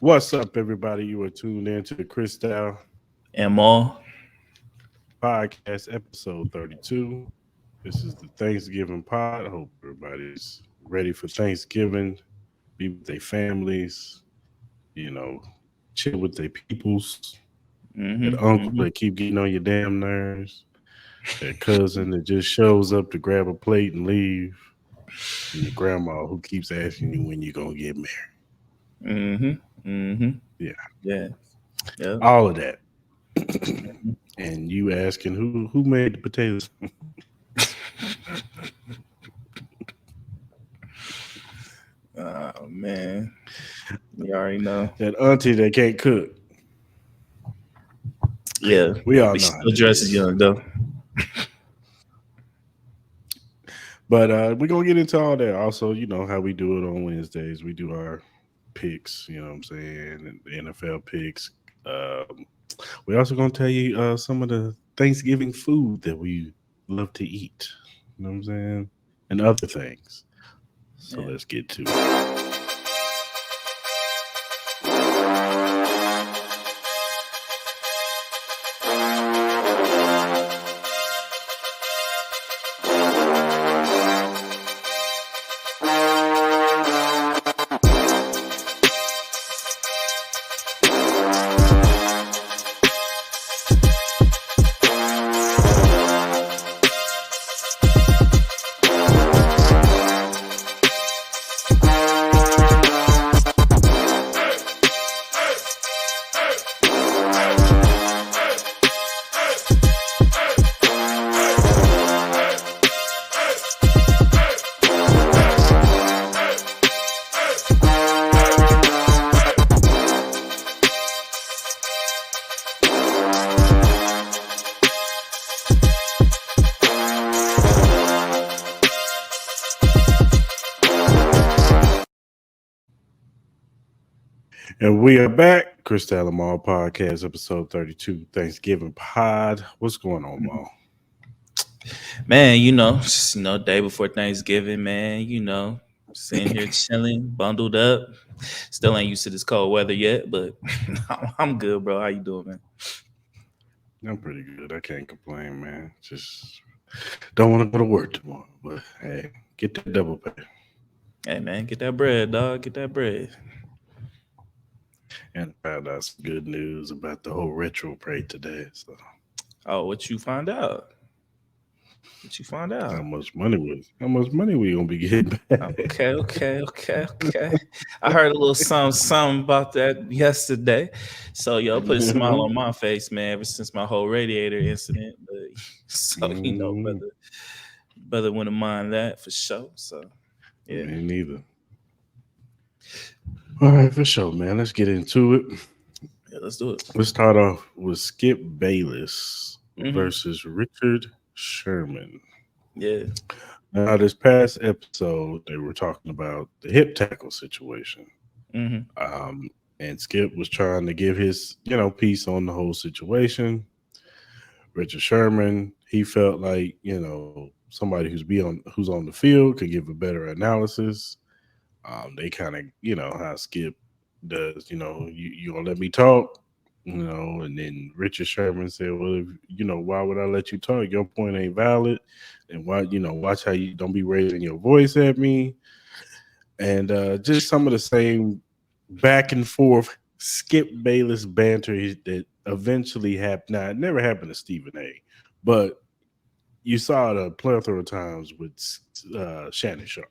What's up, everybody? You are tuned in to the Cris And more. podcast, episode 32. This is the Thanksgiving pod. I hope everybody's ready for Thanksgiving, be with their families, you know, chill with their peoples, that Mm-hmm. uncle Mm-hmm. that keep getting on your damn nerves, that cousin that just shows up to grab a plate and leave, and your grandma who keeps asking you when you're going to get married. Mm-hmm. Mm-hmm. Yeah, Yeah. Yep. all of that. And you asking who made the potatoes? Oh man. You already know. That auntie that can't cook. Yeah. We all But she know how still that dresses is. young though. But we're gonna get into all that. Also, you know how we do it on Wednesdays. We do our picks, you know what I'm saying, and the NFL picks. Um, we're also gonna tell you some of the Thanksgiving food that we love to eat. You know what I'm saying? And other things. So Yeah. let's get to it. And we are back. Chris Lamar podcast, episode 32, Thanksgiving pod. What's going on, Mhm. Mal? Man, day before Thanksgiving, man, sitting here chilling, bundled up. Still ain't used to this cold weather yet, but I'm good, bro. How you doing, man? I'm pretty good. I can't complain, man. Just don't want to go to work tomorrow. But hey, get that double pay. Hey man, get that bread, dog. Get that bread. And I found out some good news about the whole retro parade today. So Oh, what you find out? What you find out? how much money we gonna be getting back? Okay. I heard a little something about that yesterday. So yo, put a smile on my face, man, ever since my whole radiator incident. But so Mm, brother wouldn't mind that for sure. So yeah. me neither. All right, for sure, man. Let's get into it. Yeah, let's do it. Let's start off with Skip Bayless Hmm. versus Richard Sherman. Yeah. Now, this past episode, they were talking about the hip tackle situation. Hmm. Um, and Skip was trying to give his, piece on the whole situation. Richard Sherman, he felt like, somebody who's on the field could give a better analysis. They kind of, how Skip does, you gonna let me talk, and then Richard Sherman said, well, if, why would I let you talk? Your point ain't valid, and why, watch how you don't be raising your voice at me, and just some of the same back and forth Skip Bayless banter that eventually happened. Now, it never happened to Stephen A, but you saw it a plethora of times with Shannon Sharp.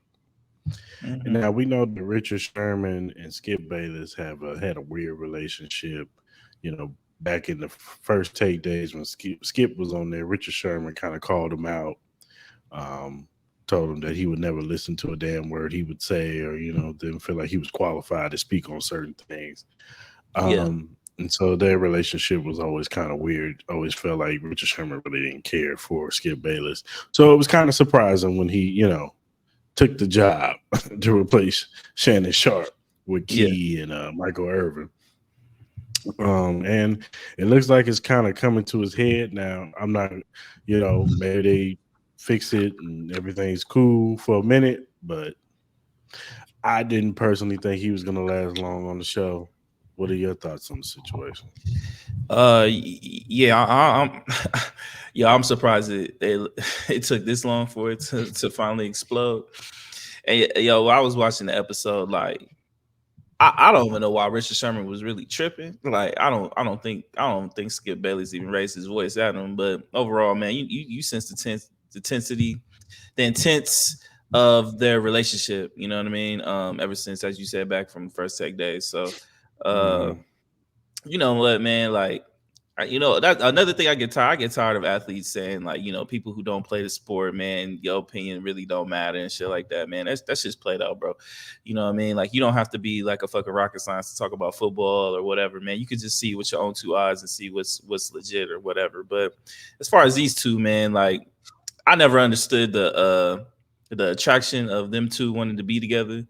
And Hmm. now we know that Richard Sherman and Skip Bayless have had a weird relationship. You know, back in the first take days when Skip was on there, Richard Sherman kind of called him out, um, told him that he would never listen to a damn word he would say, or didn't feel like he was qualified to speak on certain things. Yeah. And so their relationship was always kind of weird. Always felt like Richard Sherman really didn't care for Skip Bayless. So it was kind of surprising when he, took the job to replace Shannon Sharp with Yeah. Key and Michael Irvin. And it looks like it's kind of coming to his head now. I'm not, maybe they fix it and everything's cool for a minute, but I didn't personally think he was going to last long on the show. What are your thoughts on the situation? Yeah, I'm yeah, I'm surprised it took this long for it to finally explode. And yo, I was watching the episode, like I don't even know why Richard Sherman was really tripping. Like I don't think Skip Bayless even raised his voice at him. But overall, man, you sense the intensity, the intense of their relationship. You know what I mean? Ever since, as you said, back from first tech days. So, uh, Mm-hmm. you know what, man? Like, that another thing I get tired. I get tired of athletes saying like, people who don't play the sport, man, your opinion really don't matter and shit like that, man. That's just played out, bro. You know what I mean? Like, you don't have to be like a fucking rocket science to talk about football or whatever, man. You could just see with your own two eyes and see what's legit or whatever. But as far as these two, man, like I never understood the attraction of them two wanting to be together.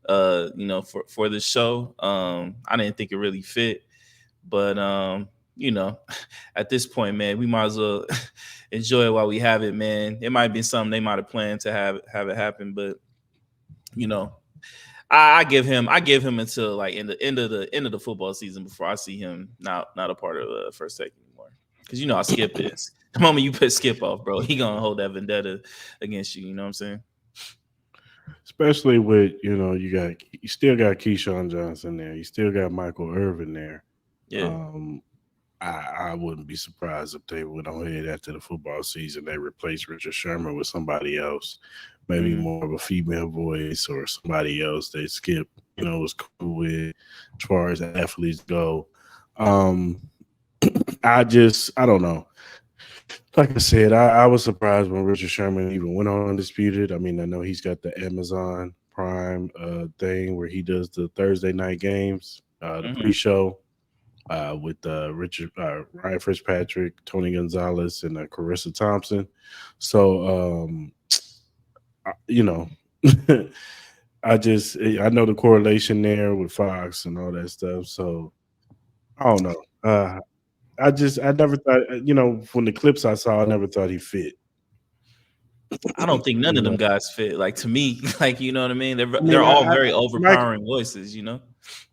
For this show, I didn't think it really fit. But you know, at this point, man, we might as well enjoy it while we have it, man. It might be something they might have planned to have it happen, but you know, I give him until like in the end of the football season before I see him not a part of first take anymore. Because you know how Skip is. The moment you put Skip off, bro, he gonna hold that vendetta against you. You know what I'm saying? Especially with you still got Keyshawn Johnson there. You still got Michael Irvin there. Yeah. Um, I wouldn't be surprised if they went on ahead after the football season. They replaced Richard Sherman with somebody else, maybe Mm-hmm. more of a female voice or somebody else that Skip, was cool with as far as athletes go. Um, I don't know. Like I said, I was surprised when Richard Sherman even went on Undisputed. I mean, I know he's got the Amazon Prime thing where he does the Thursday night games, the Mm-hmm. pre-show with Richard Ryan Fitzpatrick, Tony Gonzalez, and Carissa Thompson. So you know, I know the correlation there with Fox and all that stuff. So I don't know. I never thought from the clips I saw, I never thought he fit. I don't think none You of them know, guys fit. Like to me, like you know what I mean. They're I they're mean, all very Mike. overpowering voices. You know.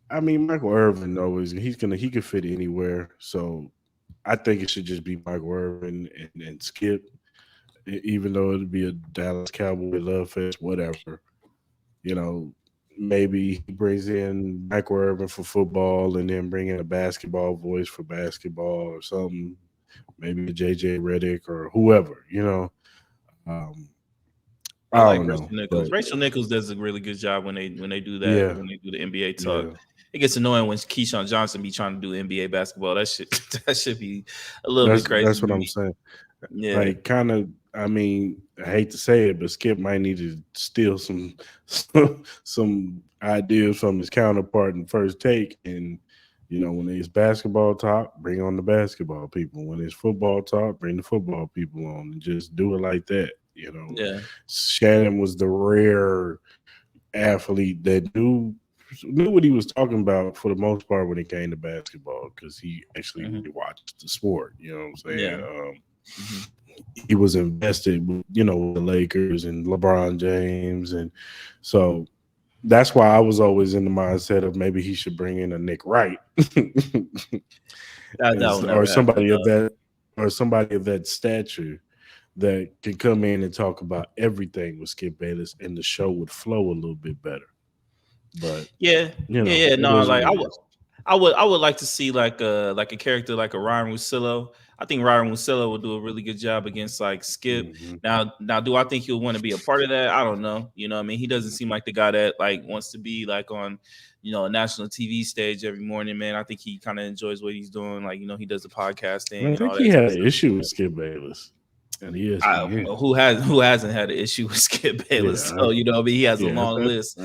I mean, Michael Irvin always he could fit anywhere. So I think it should just be Michael Irvin and Skip, even though it'd be a Dallas Cowboy love fest, whatever. You know, maybe he brings in Michael Irvin for football and then bring in a basketball voice for basketball or something. Maybe a JJ Redick or whoever. Um, I I like don't Rachel know, Nichols. but Rachel Nichols does a really good job when they do that yeah, when they do the NBA talk. yeah. It gets annoying when Keyshawn Johnson be trying to do NBA basketball. That shit that should be a little bit crazy That's to what I'm me. saying. Yeah, Like, kind of. I mean, I hate to say it, but Skip might need to steal some some ideas from his counterpart in first take. And when it's basketball talk, bring on the basketball people. When it's football talk, bring the football people on, and just do it like that. yeah, Shannon was the rare athlete that knew what he was talking about for the most part when it came to basketball because he actually hmm, really watched the sport. You know what I'm yeah, saying? hmm, He was invested with the Lakers and LeBron James, and so that's why I was always in the mindset of maybe he should bring in a Nick Wright that will or never happen. somebody of that stature that can come in and talk about everything with Skip Bayless, and the show would flow a little bit better. But Yeah, yeah, yeah. it No, is like what it is. I would like to see like a character like a Ryan Russillo. I think Ryan Russillo would do a really good job against like Skip. Hmm. Now, do I think he'll want to be a part of that? I don't know. You know, what I mean, he doesn't seem like the guy that like wants to be like on, a national TV stage every morning. Man, I think he kind of enjoys what he's doing. Like, he does the I podcasting and think all he that had good an stuff. issue with Skip Bayless and ESPN. Who hasn't had an issue with Skip Bayless? Yeah, So what I mean, he has a yeah, long list.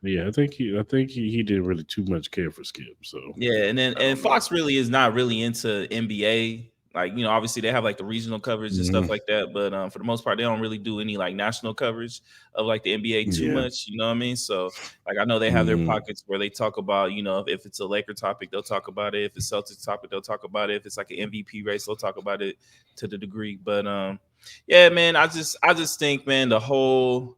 yeah. I think he didn't really too much care for Skip. So Yeah, and then I and don't know. Fox really is not really into NBA. Like, obviously they have like the regional coverage and stuff Hmm. like that, but for the most part, they don't really do any like national coverage of like the NBA too Yeah. much. You know what I mean? So like I know they have their Hmm. pockets where they talk about, if it's a Laker topic, they'll talk about it. If it's Celtics topic, they'll talk about it. If it's like an MVP race, they'll talk about it to the degree. But yeah, man, I just think, man, the whole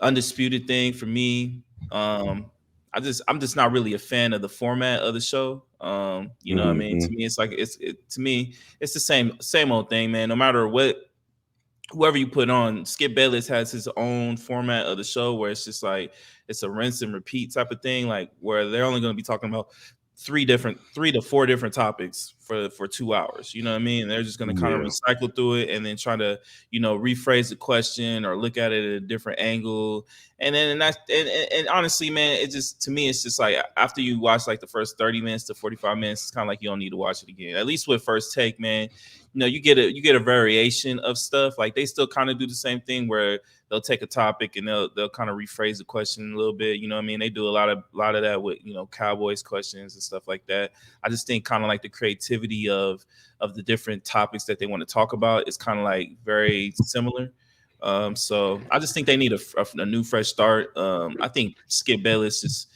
undisputed thing for me. Um, I'm just not really a fan of the format of the show. You know what I mean? To Mm-hmm. me, it's like to me, it's the same old thing, man. No matter what whoever you put on, Skip Bayless has his own format of the show where it's just like it's a rinse and repeat type of thing, like where they're only going to be talking about three to four different topics for 2 hours. You know what I mean? And they're just going to kind of Yeah. recycle through it and then try to rephrase the question or look at it at a different angle. And honestly, man, it just to me it's just like after you watch like the first 30 minutes to 45 minutes, it's kind of like you don't need to watch it again. At least with First Take, man, you get a variation of stuff. Like they still kind of do the same thing where they'll take a topic and they'll kind of rephrase the question a little bit. You know what I mean? They do a lot of that with Cowboys questions and stuff like that. I just think kind of like the creativity of the different topics that they want to talk about is kind of like very similar. So I just think they need a new fresh start. I think Skip Bayless is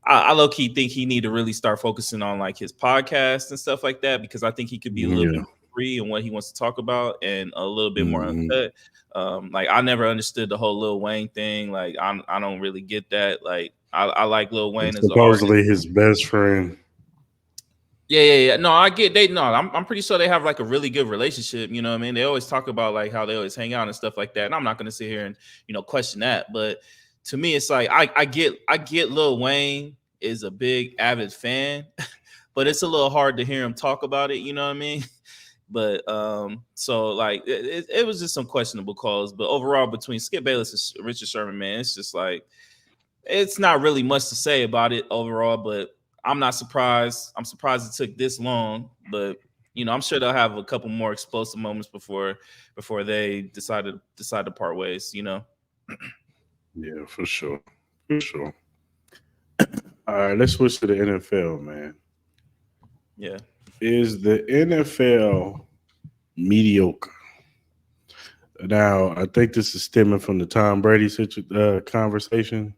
I low key think he need to really start focusing on like his podcast and stuff like that because I think he could be a little bit Yeah. more free in what he wants to talk about and a little bit more Mm-hmm. uncut. Like I never understood the whole Lil Wayne thing. Like I don't really get that. Like I like Lil Wayne It's as an artist. supposedly his best friend. Yeah. No, I get they no, I'm pretty sure they have like a really good relationship. You know what I mean? They always talk about like how they always hang out and stuff like that. And I'm not gonna sit here and question that. But to me, it's like I get Lil Wayne is a big avid fan, but it's a little hard to hear him talk about it, you know what I mean? But so like it was just some questionable calls. But overall, between Skip Bayless and Richard Sherman, man, it's just like it's not really much to say about it overall, but I'm not surprised. I'm surprised it took this long, but I'm sure they'll have a couple more explosive moments before they decide to part ways. Yeah, for sure. For sure. All right, let's switch to the NFL, man. Yeah, Is the NFL mediocre? Now, I think this is stemming from the Tom Brady conversation.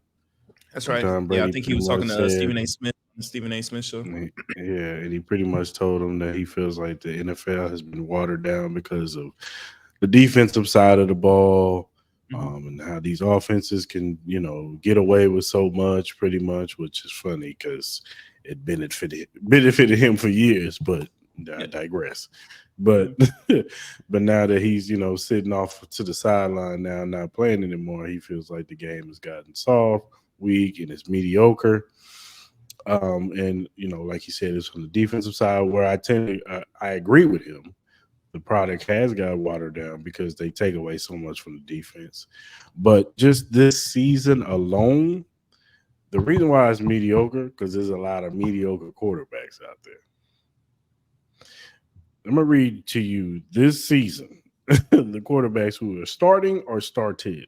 that's And right. Tom Yeah, I Brady think he pretty was talking much to said, Stephen A. Smith on the Stephen A. Smith show. yeah, and he pretty much told him that he feels like the NFL has been watered down because of the defensive side of the ball, Mhm. and how these offenses can, get away with so much, pretty much, which is funny because it benefited him for years. But I Yeah. digress. But Mhm. but now that he's sitting off to the sideline now, not playing anymore, he feels like the game has gotten soft, weak, and it's mediocre. And like he said, it's on the defensive side where I agree with him. The product has got watered down because they take away so much from the defense. But just this season alone, the reason why it's mediocre because there's a lot of mediocre quarterbacks out there. I'm gonna read to you this season the quarterbacks who are starting or started.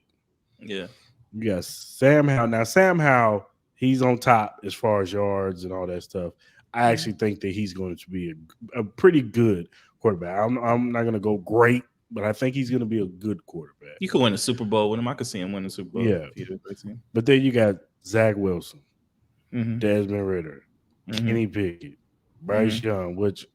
Yeah. You got Sam Howell. Now Sam Howell, he's on top as far as yards and all that stuff. I Mhm. actually think that he's going to be a pretty good quarterback. I'm not going to go great, but I think he's going to be a good quarterback. You could win a Super Bowl with him. I could see him win the Super Bowl Yeah, if he did that team. but then you got Zach Wilson, Mm-hmm. Desmond Ritter, Mm-hmm. Kenny Pickett, Bryce Mm-hmm. Young, which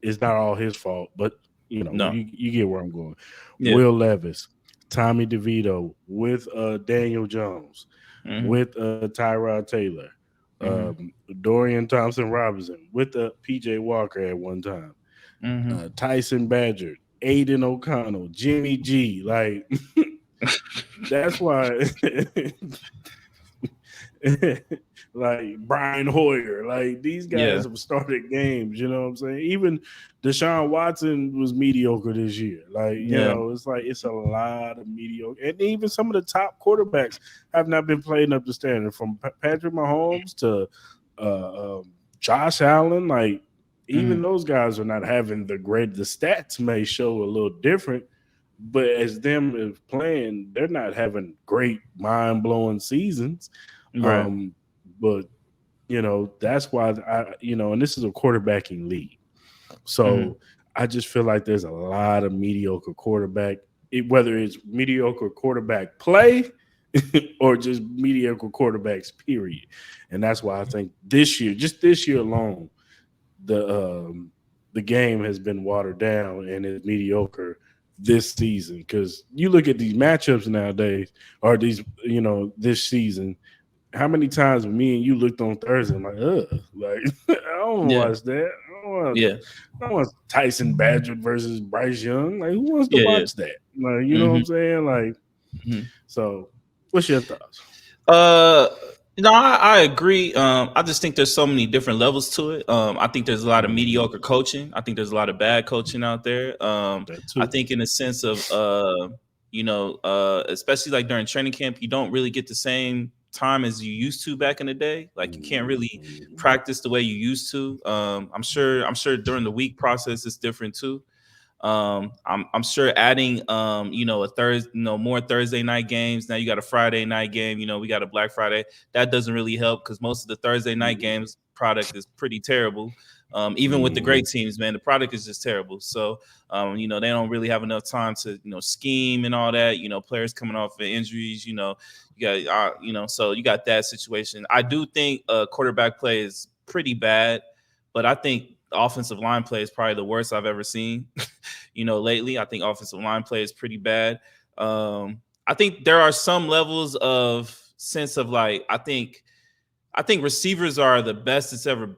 is not all his fault, but No. you get where I'm going. Yeah. Will Levis, Tommy DeVito with Daniel Jones, Mm-hmm. with Tyrod Taylor, Mm-hmm. um, Dorian Thompson Robinson, with PJ Walker at one time, Mm-hmm. Tyson Badger, Aiden O'Connell, Jimmy G. Like that's why. Like Brian Hoyer, like these Yeah. guys have started games, you know what I'm saying? Even Deshaun Watson was mediocre this year. Like, Yeah. it's like it's a lot of mediocre. And even some of the top quarterbacks have not been playing up to standard from Patrick Mahomes to Josh Allen. Like, even Mm-hmm. those guys are not having the stats may show a little different, but as them as playing, they're not having great mind blowing seasons. Right. Um, but that's why and this is a quarterbacking league. Mm-hmm. So I just feel like there's a lot of mediocre quarterback, whether it's mediocre quarterback play or just mediocre quarterbacks, period. And that's why I think just this year alone, the game has been watered down and is mediocre this season. Because you look at these matchups nowadays, or these this season, how many times me and you looked on Thursday? I'm like, like I don't Yeah, watch that. yeah, I don't want Tyson Badger versus Bryce Young. Like, who wants to yeah, yeah. watch that? Like, you know what hmm I'm saying? Like, hmm so what's your thoughts? Uh, no, I agree. I just think there's so many different levels to it. I think there's a lot of Mm-hmm. mediocre coaching. I think there's a lot of bad coaching out there. That I too. think in the sense of especially like during training camp, you don't really get the same time as you used to back in the day. Like you can't really Mm-hmm. practice the way you used to. I'm sure during the week process it's different too. I'm sure adding a Thursday, more Thursday night games. Now you got a Friday night game. We got a Black Friday. That doesn't really help because most of the Thursday night games product is pretty terrible. Even with the Mm-hmm. great teams, man, the product is just terrible. So they don't really have enough time to scheme and all that. Players coming off of injuries. You got so you got that situation. I do think quarterback play is pretty bad, but I think the offensive line play is probably the worst I've ever seen. Lately. I think offensive line play is pretty bad. I think there are some levels of sense of like I think receivers are the best it's ever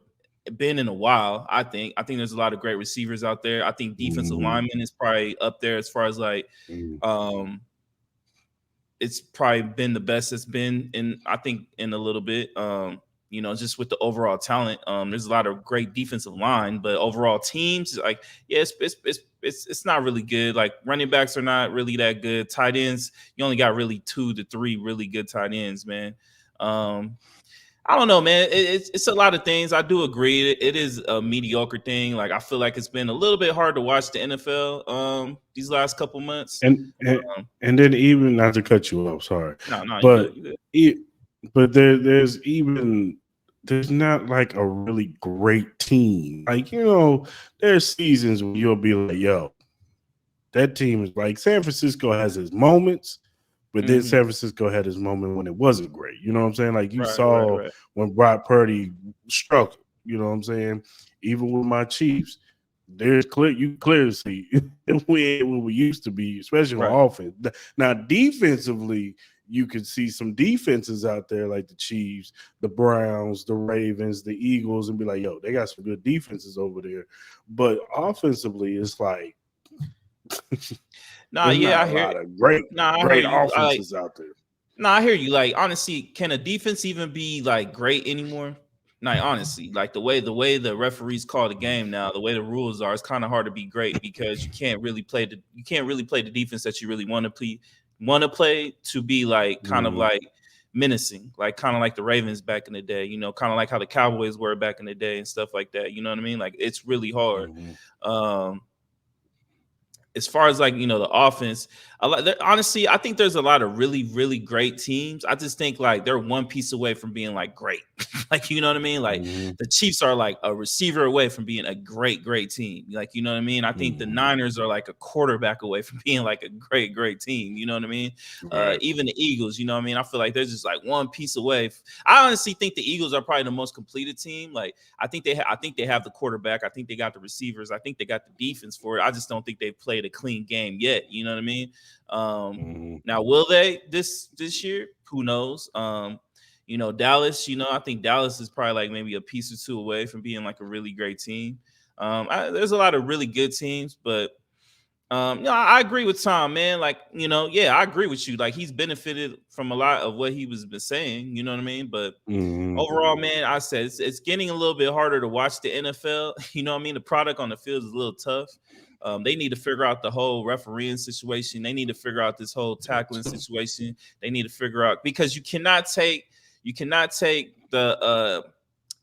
been in a while. I think there's a lot of great receivers out there. I think defensive Mm-hmm. lineman is probably up there as far as like um it's probably been the best it's been in I think in a little bit. Just with the overall talent. There's a lot of great defensive line, but overall teams like yeah, it's not really good. Like running backs are not really that good. Tight ends, you only got really 2 to 3 really good tight ends, man. Um, I don't know, man. It's a lot of things. I do agree. It is a mediocre thing. Like I feel like it's been a little bit hard to watch the NFL these last couple months. And, and Um, and then even not to cut you off, sorry, no, you but good. You good. it, but there's not like a really great team. Like there's seasons where you'll be like, yo, that team is like San Francisco has its moments, but then hmm San Francisco had his moment when it wasn't great. You know what I'm saying? Like you Right, right, saw right. when Brock Purdy struggled. You know what I'm saying? Even with my Chiefs, you clearly see we ain't what we used to be, especially Right. on offense. Now defensively, you could see some defenses out there like the Chiefs, the Browns, the Ravens, the Eagles, and be like, yo, they got some good defenses over there. But offensively, it's like Nah, there's yeah, not I a hear. lot of great Nah, I hear great you. offenses out there. Nah, I hear you. Like, honestly, can a defense even be like great anymore? Like, honestly, like the way the referees call the game now, the way the rules are, it's kind of hard to be great because you can't really play the defense that you really want to play to be like kind of Mm-hmm. like menacing, like kind of like the Ravens back in the day, kind of like how the Cowboys were back in the day and stuff like that. You know what I mean? Like, it's really hard. Mm-hmm. Um, as far as like the offense, honestly, I think there's a lot of really really great teams. I just think like they're one piece away from being like great. Like, you know what I mean? Like Mm-hmm. the Chiefs are like a receiver away from being a great team. Like, you know what I mean? I think the Mm-hmm. Niners are like a quarterback away from being like a great team. You know what I mean? Right. Even the Eagles, you know what I mean? I feel like they're just like one piece away. I honestly think the Eagles are probably the most completed team. Like I think they have the quarterback. I think they got the receivers. I think they got the defense for it. I just don't think they've played a clean game yet. You know what I mean? Mm-hmm. Now, will they this year? Who knows? Dallas. I think Dallas is probably like maybe a piece or two away from being like a really great team. There's a lot of really good teams, but I agree with Tom, man. Like, yeah, I agree with you. Like, he's benefited from a lot of what he was been saying. You know what I mean? But Mm-hmm. overall, man, I said it's getting a little bit harder to watch the NFL. You know what I mean? The product on the field is a little tough. They need to figure out the whole refereeing situation. They need to figure out this whole That tackling too. situation. They need to figure out because you cannot take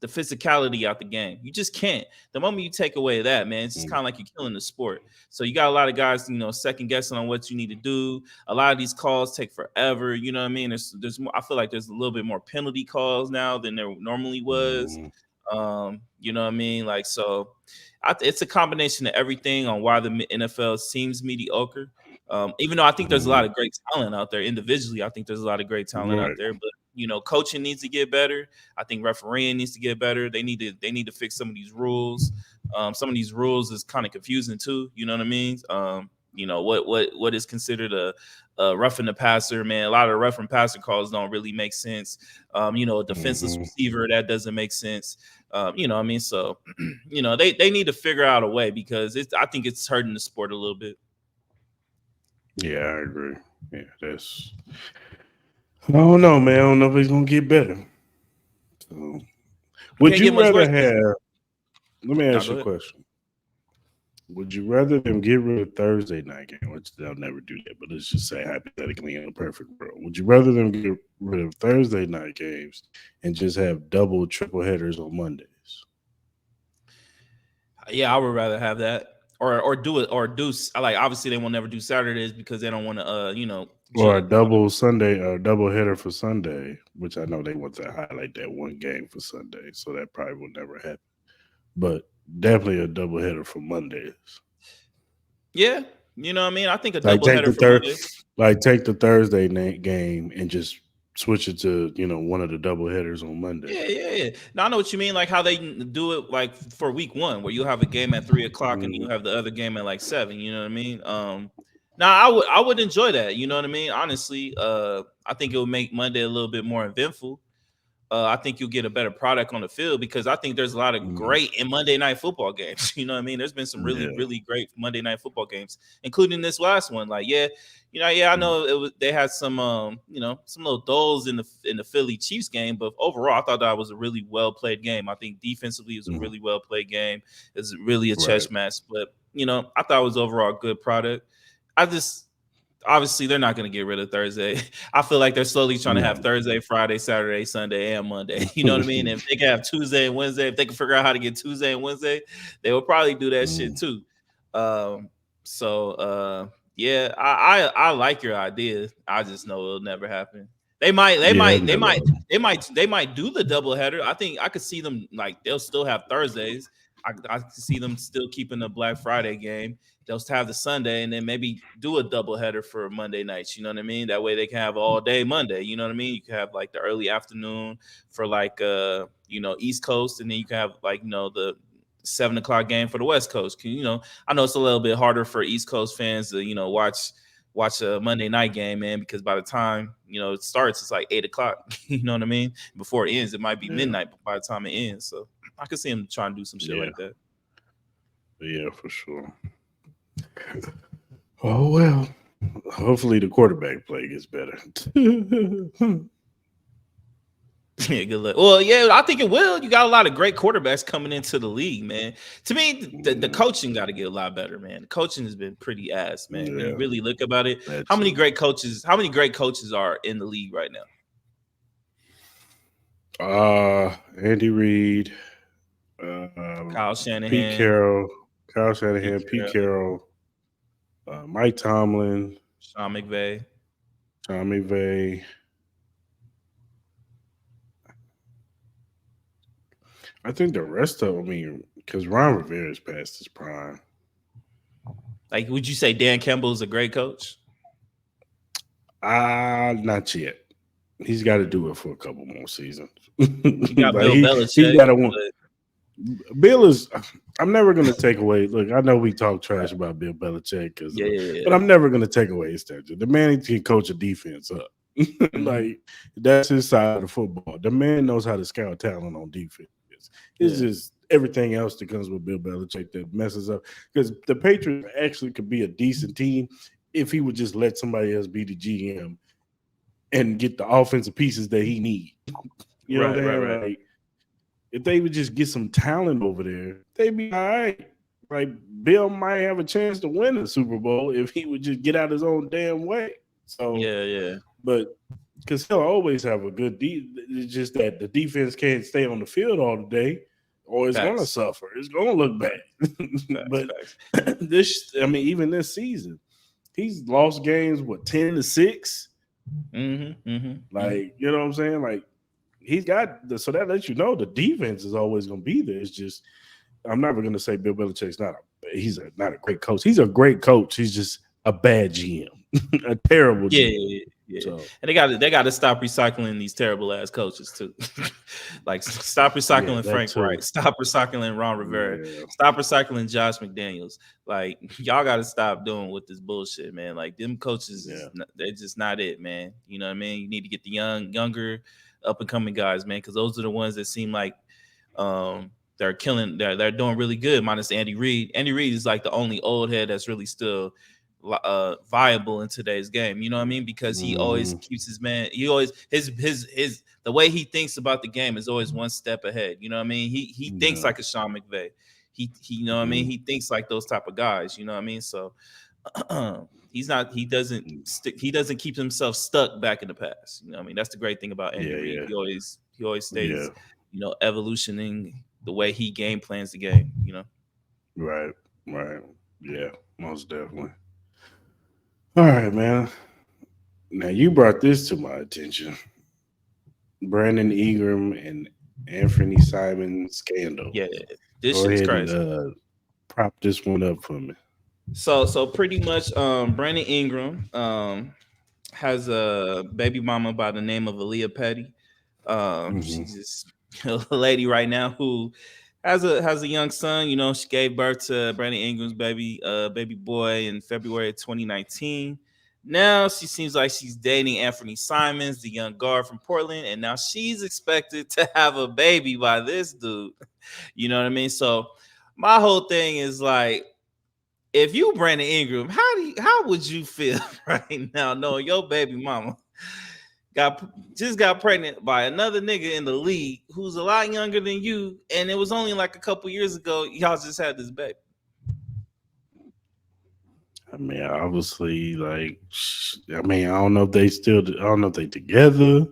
the physicality out the game. You just can't. The moment you take away that, man, it's just kind of like you're killing the sport. So you got a lot of guys, second guessing on what you need to do. A lot of these calls take forever. You know what I mean? There's more, I feel like there's a little bit more penalty calls now than there normally was. Mm-hmm. You know what I mean? Like, so it's a combination of everything on why the NFL seems mediocre. Even though I think there's a Mm-hmm. lot of great talent out there individually, I think there's a lot of great talent out Right. there. But coaching needs to get better. I think refereeing needs to get better. They need to fix some of these rules. Some of these rules is kind of confusing too. You know what I mean? what is considered a roughing the passer, man. A lot of the roughing passer calls don't really make sense. A defenseless receiver, that doesn't make sense. So they need to figure out a way, because I think it's hurting the sport a little bit. Yeah, I agree. Yeah, I don't know, man. I don't know if it's gonna get better. So, would you rather have? Let me ask you a question. Would you rather them get rid of Thursday night game, which they'll never do that, but let's just say hypothetically in a perfect world, would you rather them get rid of Thursday night games and just have double, triple headers on Mondays? Yeah, I would rather have that, or do it, or do like, obviously they will never do Saturdays because they don't want to, or a double Sunday or a double header for Sunday, which I know they want to highlight that one game for Sunday, so that probably will never happen. But definitely a double header for Mondays. Yeah, I think a double header for Mondays. Like take the Thursday game and just switch it to one of the double headers on Monday. Yeah. Now I know what you mean, like how they do it, like for week 1, where you'll have a game at 3:00 and you have the other game at like 7. You know what I mean? Now I would enjoy that. You know what I mean? Honestly, I think it would make Monday a little bit more eventful. I think you'll get a better product on the field, because I think there's a lot of great in Monday night football games. You know what I mean? There's been some really great Monday night football games, including this last one. Like, I know they had some some little dulls in the Philly Chiefs game, but overall I thought that was a really well played game. I think defensively it was a really well played game. It was really a chess match, but I thought it was overall a good product. Obviously, they're not going to get rid of Thursday. I feel like they're slowly trying to have Thursday, Friday, Saturday, Sunday, and Monday. You know what I mean? If they can have Tuesday and Wednesday, if they can figure out how to get Tuesday and Wednesday, they will probably do that shit too. I like your idea. I just know it'll never happen. They might do the double header. I think I could see them, like, they'll still have Thursdays. I could see them still keeping the Black Friday game. They'll have the Sunday, and then maybe do a double header for Monday nights. You know what I mean? That way they can have all day Monday. You know what I mean? You can have like the early afternoon for like East Coast, and then you can have like the 7:00 game for the West Coast. I know it's a little bit harder for East Coast fans to watch a Monday night game, man, because by the time it starts, it's like 8:00. You know what I mean? Before it ends, it might be midnight by the time it ends. So I could see him trying to do some shit like that. Yeah, for sure. Oh well, hopefully the quarterback play gets better. Yeah, good luck. Well, yeah, I think it will. You got a lot of great quarterbacks coming into the league, man. To me, the coaching got to get a lot better, man. The coaching has been pretty ass, man. Yeah. When you really look about it, how many great coaches are in the league right now? Andy Reid, Kyle Shanahan, Pete Carroll, Mike Tomlin, Sean McVay. I think the rest of them, because Ron Rivera's past his prime. Like, would you say Dan Campbell is a great coach? Not yet. He's got to do it for a couple more seasons. You got Bill Belichick. He got to win. Bill is. I'm never going to take away. Look, I know we talk trash about Bill Belichick, but I'm never going to take away his stature. The man can coach a defense up. Like, that's his side of the football. The man knows how to scout talent on defense. It's just everything else that comes with Bill Belichick that messes up. Because the Patriots actually could be a decent team if he would just let somebody else be the GM and get the offensive pieces that he needs. You know what I mean? Like, if they would just get some talent over there, they'd be all right. Like, Bill might have a chance to win the Super Bowl if he would just get out his own damn way. So but because he'll always have a good it's just that the defense can't stay on the field all the day, or it's gonna suffer. It's gonna look bad. But even this season, he's lost games 10-6. Like, you know what I'm saying? Like, he's got so that lets you know the defense is always gonna be there. It's just, I'm never gonna say Bill Belichick's not a great coach. He's a great coach. He's just a bad GM, a terrible GM. Yeah, So and they got to stop recycling these terrible ass coaches too. Like stop yeah, recycling that Frank too. Wright, stop recycling Ron Rivera, Yeah, stop recycling Josh McDaniels. Like y'all got to stop doing with this bullshit, man. Like them coaches yeah, they're just not it, man. You know what I mean? You need to get the younger, up and coming guys, man, because those are the ones that seem like they're killing. They're doing really good. Minus Andy Reid. Andy Reid is like the only old head that's really still viable in today's game. You know what I mean? Because he always hmm keeps his man. He always his the way he thinks about the game is always one step ahead. You know what I mean? He thinks yeah, like a Sean McVay. He you know what I mean? hmm He thinks like those type of guys. You know what I mean? So he's not. He doesn't keep himself stuck back in the past. You know what I mean? That's the great thing about Andy yeah, Reid. yeah, He always yeah. stays, evolutioning the way he game plans the game. You know. Right, right. Yeah, most definitely. All right, man. Now you brought this to my attention. Brandon Ingram and Anfernee Simon scandal. Yeah, this Go shit is ahead and crazy. prop this one up for me. So pretty much, Brandon Ingram has a baby mama by the name of Aaliyah Petty. Hmm She's just a lady right now who has a young son. You know, she gave birth to Brandon Ingram's baby boy in February of 2019. Now she seems like she's dating Anthony Simons, the young guard from Portland, and now she's expected to have a baby by this dude. You know what I mean? So my whole thing is like, if you Brandon Ingram, how would you feel right now knowing your baby mama got pregnant by another nigga in the league who's a lot younger than you, and it was only like a couple years ago y'all just had this baby. I mean, obviously, like, I mean, I don't know if they still, I don't know if they together.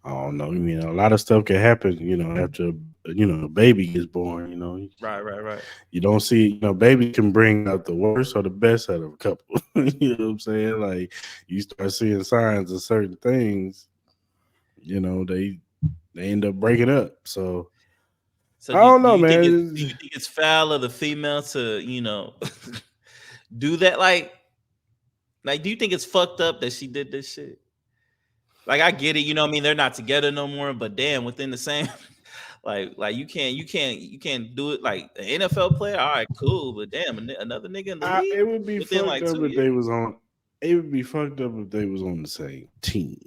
I don't know. I mean, a lot of stuff can happen, after, a baby gets born, Right, right, right. you don't see, babies can bring out the worst or the best out of a couple. You know what I'm saying? Like, you start seeing signs of certain things, they end up breaking up. So So I don't do know, you think man. it's foul of the female to do that? Like, do you think it's fucked up that she did this shit? Like, I get it, you know what I mean? They're not together no more, but damn, within the same like you can't do it like an NFL player. All right, cool, but damn, another nigga in the league It would be within fucked like up two if they years. was on. It would be fucked up if they was on the same team.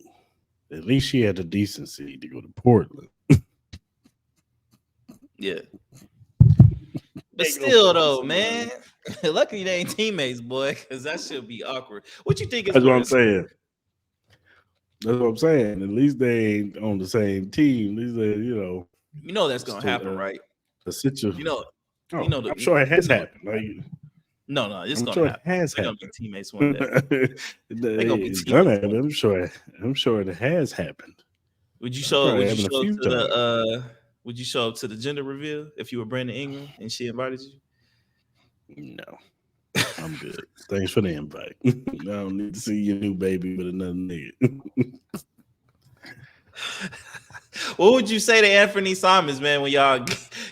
At least she had the decency to go to Portland. Yeah, but Ain't gonna still fucking though, somebody. man. Luckily they ain't teammates, boy, because that should be awkward. What you think is That's what I'm worse? saying. That's what I'm saying. At least they ain't on the same team. At least they, You know that's it's gonna happen, right? a situation. You know, you Oh, know I'm the sure it has you know. happened. Like, No, it's I'm gonna sure it happen. has They're gonna be happened. teammates one day. They're gonna be It's gonna teammates happen. one day. I'm sure. I'm sure it has happened. Would you It show? probably Would you happened a show up few to the? times. Would you show up to the gender reveal if you were Brandon Ingram and she invited you? No. I'm good. Thanks for the invite. I don't need to see your new baby with another nigga. What would you say to Anthony Simons, man, when y'all,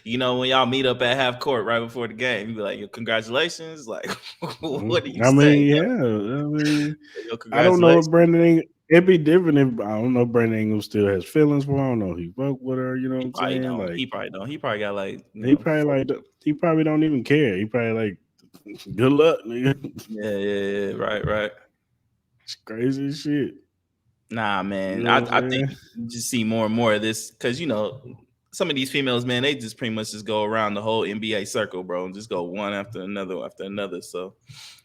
when y'all meet up at half court right before the game? You be like, "Yo, congratulations!" Like, what do you I say? mean, yeah. I mean, Yo, I don't know if congratulations. Brandon it'd be different if I don't know if Brandon Ingram still has feelings for her. I don't know if he fuck with her, you know what He I'm probably saying? don't. Like He probably don't. He probably got like, he probably he probably don't even care. He probably like good luck, nigga. yeah. Right, right. It's crazy as shit. Nah, You man. know what I I'm think saying? you just see more and more of this because some of these females, man, they just pretty much just go around the whole NBA circle, bro, and just go one after another. So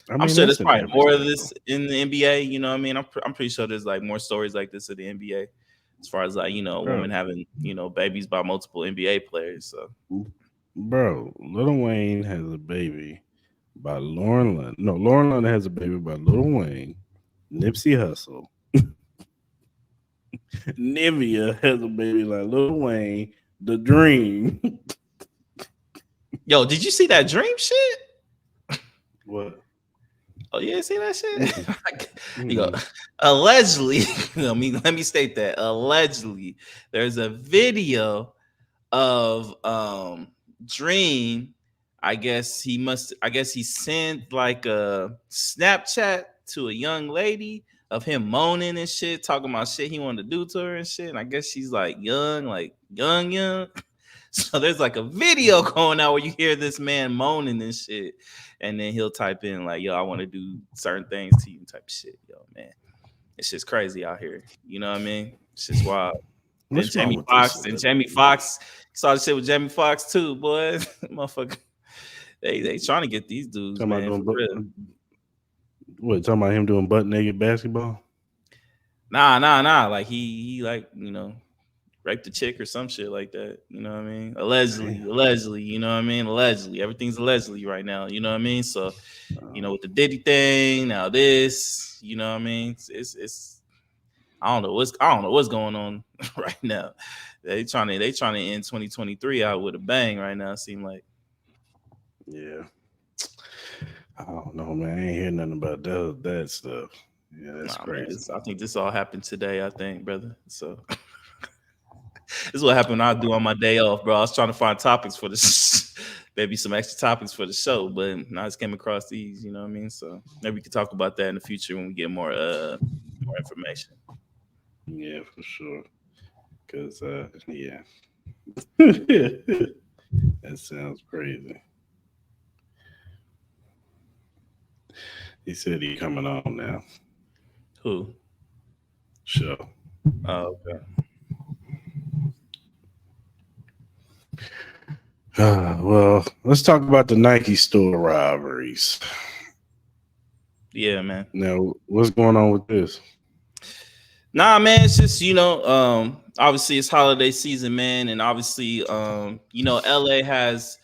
I I'm mean, sure that's there's in probably every more of circle. this in the NBA. You know what I mean? I'm pretty sure there's like more stories like this in the NBA, as far as like a woman Bro, having babies by multiple NBA players. So bro, Lil Wayne has a baby by Lauren London. No, Lauren London has a baby by Lil Wayne. Nipsey Hussle. Nivea has a baby like Lil Wayne. The Dream. yo, did you see that Dream shit? What? Oh, you didn't see that Mm-mm, shit? You go, mm-mm. allegedly. Let me state that allegedly, there's a video of Dream. I guess he sent like a Snapchat to a young lady of him moaning and shit, talking about shit he wanted to do to her and shit. And I guess she's like young, young. So there's like a video going out where you hear this man moaning and shit, and then he'll type in like, "Yo, I want to do certain things to you," type of shit. Yo, man, it's just crazy out here. You know what I mean? It's just wild. Then What's wrong with this? Jamie Foxx saw the shit with Jamie Foxx too, boy. Motherfucker, they trying to get these dudes, Talking man. about For real. what? Talking about him doing butt naked basketball? Nah. Like he like, you know, raped a chick or some shit like that. You know what I mean? Allegedly. You know what I mean? Allegedly, everything's allegedly right now. You know what I mean? So, you know, with the Diddy thing, now this, you know what I mean? It's I don't know what's going on right now. They trying to end 2023 out with a bang right now. It seem like. Yeah. I don't know, man. I ain't hear nothing about that stuff. Yeah, that's crazy. Man, I think this all happened today. I think, brother. So this is what happened when I do on my day off, bro. I was trying to find topics for this, maybe some extra topics for the show, but I just came across these. You know what I mean? So maybe we could talk about that in the future when we get more information. Yeah, for sure. Cause yeah, that sounds crazy. He said he coming on now. Who? Sure. Oh, okay. Well, let's talk about the Nike store robberies. Yeah, man. Now, what's going on with this? Nah, man, it's just, you know, obviously it's holiday season, man, and obviously, you know, LA has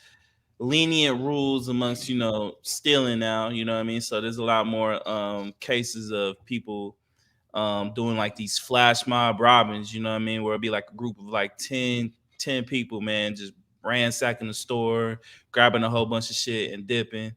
lenient rules amongst, you know, stealing now, you know what I mean? So there's a lot more cases of people doing like these flash mob robins, you know what I mean, where it'd be like a group of like 10 people, man, just ransacking the store, grabbing a whole bunch of shit and dipping.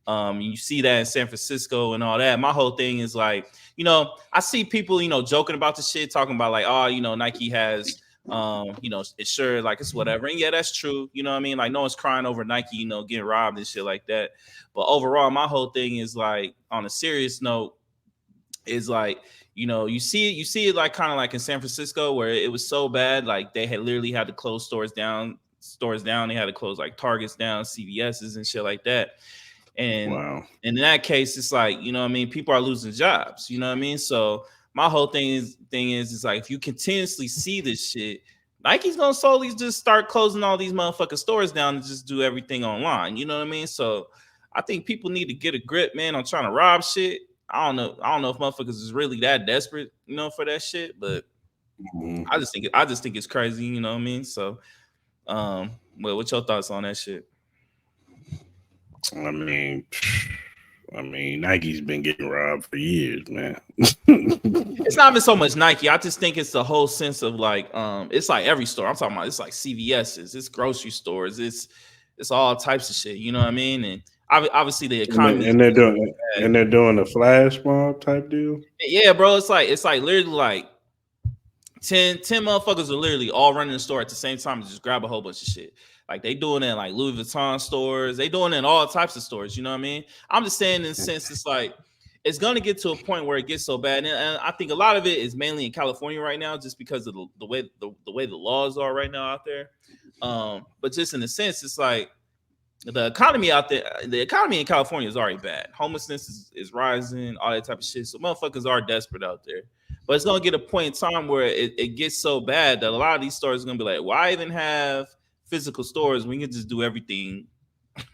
You see that in San Francisco and all that. My whole thing is like, you know, I see people, you know, joking about the shit, talking about like, oh, you know, Nike has you know, it's sure like it's whatever. And yeah, that's true. You know what I mean? Like no one's crying over Nike, you know, getting robbed and shit like that. But overall, my whole thing is like on a serious note, is like, you know, you see it like kind of like in San Francisco where it was so bad, like they had literally had to close stores down. They had to close like Targets down, CVS's and shit like that. And Wow. in that case, it's like, you know what I mean, people are losing jobs, you know what I mean? So my whole thing is like if you continuously see this shit, Nike's gonna slowly just start closing all these motherfucking stores down and just do everything online. You know what I mean? So I think people need to get a grip, man, on trying to rob shit. I don't know if motherfuckers is really that desperate, you know, for that shit, but I just think it's crazy, you know what I mean? So well, what's your thoughts on that shit? I mean, Nike's been getting robbed for years, man. It's not even so much Nike. I just think it's the whole sense of like, it's like every store. I'm talking about it's like CVS's, it's grocery stores, it's all types of shit. You know what I mean? And obviously the economy and they're doing a flash mob type deal. Yeah, bro. It's like literally like 10 motherfuckers are literally all running the store at the same time and just grab a whole bunch of shit. Like they doing it in like Louis Vuitton stores. They doing it in all types of stores. You know what I mean? I'm just saying in the sense it's like it's gonna get to a point where it gets so bad, and I think a lot of it is mainly in California right now, just because of the way the laws are right now out there. But just in a sense, it's like the economy out there, the economy in California is already bad. Homelessness is rising, all that type of shit. So motherfuckers are desperate out there. But it's gonna get a point in time where it gets so bad that a lot of these stores are gonna be like, why even have physical stores when you can just do everything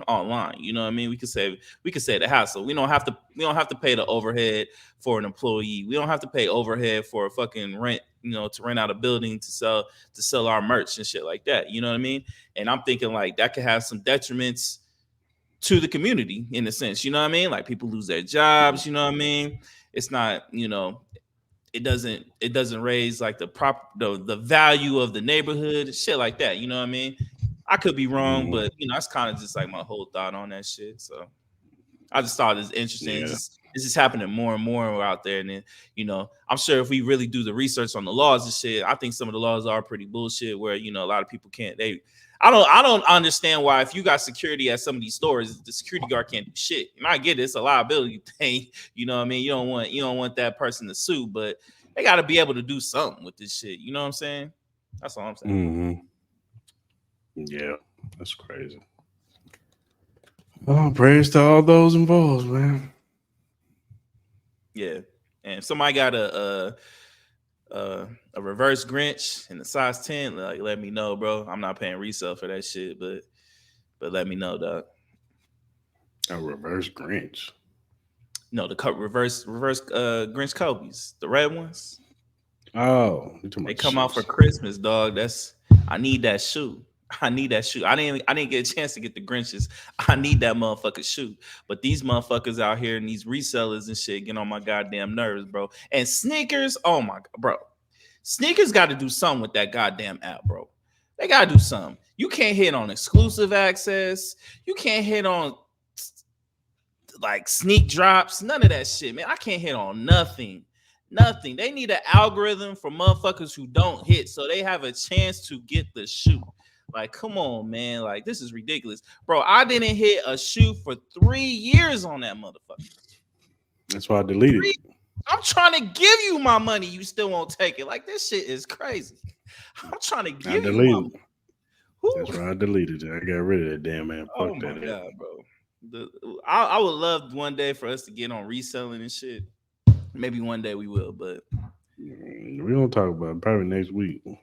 online? You know what I mean? We could save the hassle. We don't have to pay the overhead for an employee. We don't have to pay overhead for a fucking rent, you know, to rent out a building to sell our merch and shit like that. You know what I mean? And I'm thinking like that could have some detriments to the community in a sense. You know what I mean? Like people lose their jobs. You know what I mean? It's not, you know, it doesn't raise like the value of the neighborhood, shit like that. You know what I mean? I could be wrong, but you know, that's kind of just like my whole thought on that shit. So I just thought it's interesting. Yeah. It's this is happening more and more out there. And then, I'm sure if we really do the research on the laws and shit, I think some of the laws are pretty bullshit where, a lot of people can't, I don't understand why if you got security at some of these stores, the security guard can't do shit. And I get it, it's a liability thing. You know what I mean? You don't want that person to sue, but they got to be able to do something with this shit. You know what I'm saying? That's all I'm saying. Yeah, that's crazy. Oh, praise to all those involved, man. Yeah, and if somebody got a reverse Grinch in the size 10, like let me know, bro. I'm not paying resale for that shit, but let me know, dog. A reverse Grinch. No, the reverse Grinch Kobe's, the red ones. Oh, they come out for Christmas, dog. I need that shoe. I need that shoe. I didn't get a chance to get the Grinches. I need that motherfucking shoe. But these motherfuckers out here and these resellers and shit get on my goddamn nerves, bro. And sneakers, oh my god, bro. Sneakers got to do something with that goddamn app, bro. They got to do something. You can't hit on exclusive access. You can't hit on like sneak drops. None of that shit, man. I can't hit on nothing. Nothing. They need an algorithm for motherfuckers who don't hit so they have a chance to get the shoe. Like, come on, man. Like, this is ridiculous. Bro, I didn't hit a shoe for 3 years on that motherfucker. That's why I deleted it. I'm trying to give you my money. You still won't take it. Like, this shit is crazy. I'm trying to give you my money. That's why I deleted it. I got rid of that damn man. Oh, my God, bro. I would love one day for us to get on reselling and shit. Maybe one day we will, but we don't talk about it. Probably next week. Yeah,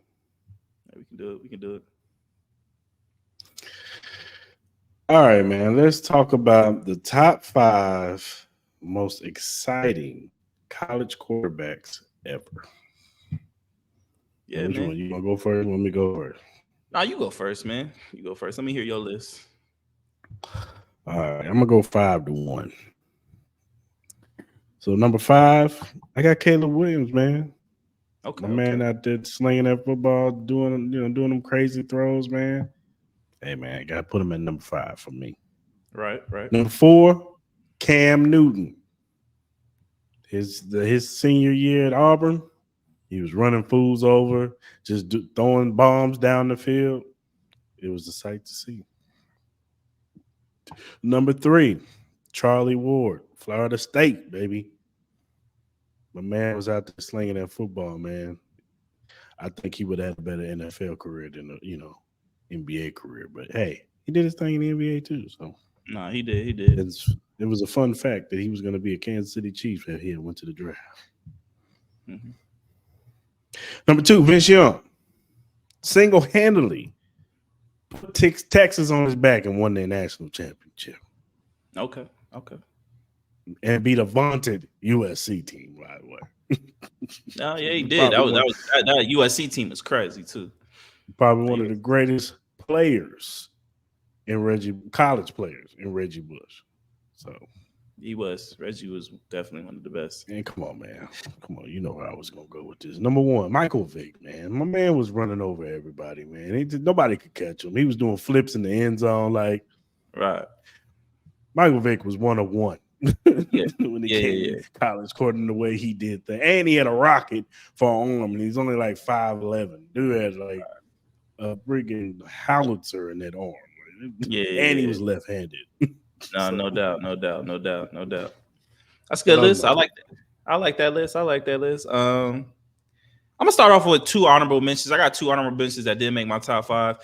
we can do it. We can do it. All right, man. Let's talk about the top 5 most exciting college quarterbacks ever. Yeah, Which man. one? You want to go first? Let me go first. Nah, you go first, man. You go first. Let me hear your list. All right, I'm gonna go 5-1. So number 5, I got Caleb Williams, man. Okay, my man out there slinging that football, doing them crazy throws, man. Hey, man, gotta put him at number 5 for me. Right. Number 4, Cam Newton. His senior year at Auburn, he was running fools over, just throwing bombs down the field. It was a sight to see. Number 3, Charlie Ward, Florida State, baby. My man was out there slinging that football, man. I think he would have had a better NFL career than a NBA career. But hey, he did his thing in the NBA too. So no, he did. He did. It was a fun fact that he was going to be a Kansas City Chief if he had went to the draft. Mm-hmm. Number 2, Vince Young, single-handedly put Texas on his back and won their national championship. Okay. And beat a vaunted USC team, by the way. Oh yeah, he did. That USC team is crazy too. Probably one of the greatest players college players in Reggie Bush. So Reggie was definitely one of the best. And come on, man. Come on. You know where I was going to go with this. Number 1, Michael Vick, man. My man was running over everybody, man. Nobody could catch him. He was doing flips in the end zone. Like, right. Michael Vick was one of one. Yeah. When he came to college, according to the way he did that. And he had a rocket for an arm, and he's only like 5'11". Dude had like a friggin' howitzer in that arm. And he was left-handed. No doubt. That's a good list. I like that list. I'm gonna start off with 2 honorable mentions. I got 2 honorable mentions that didn't make my top 5.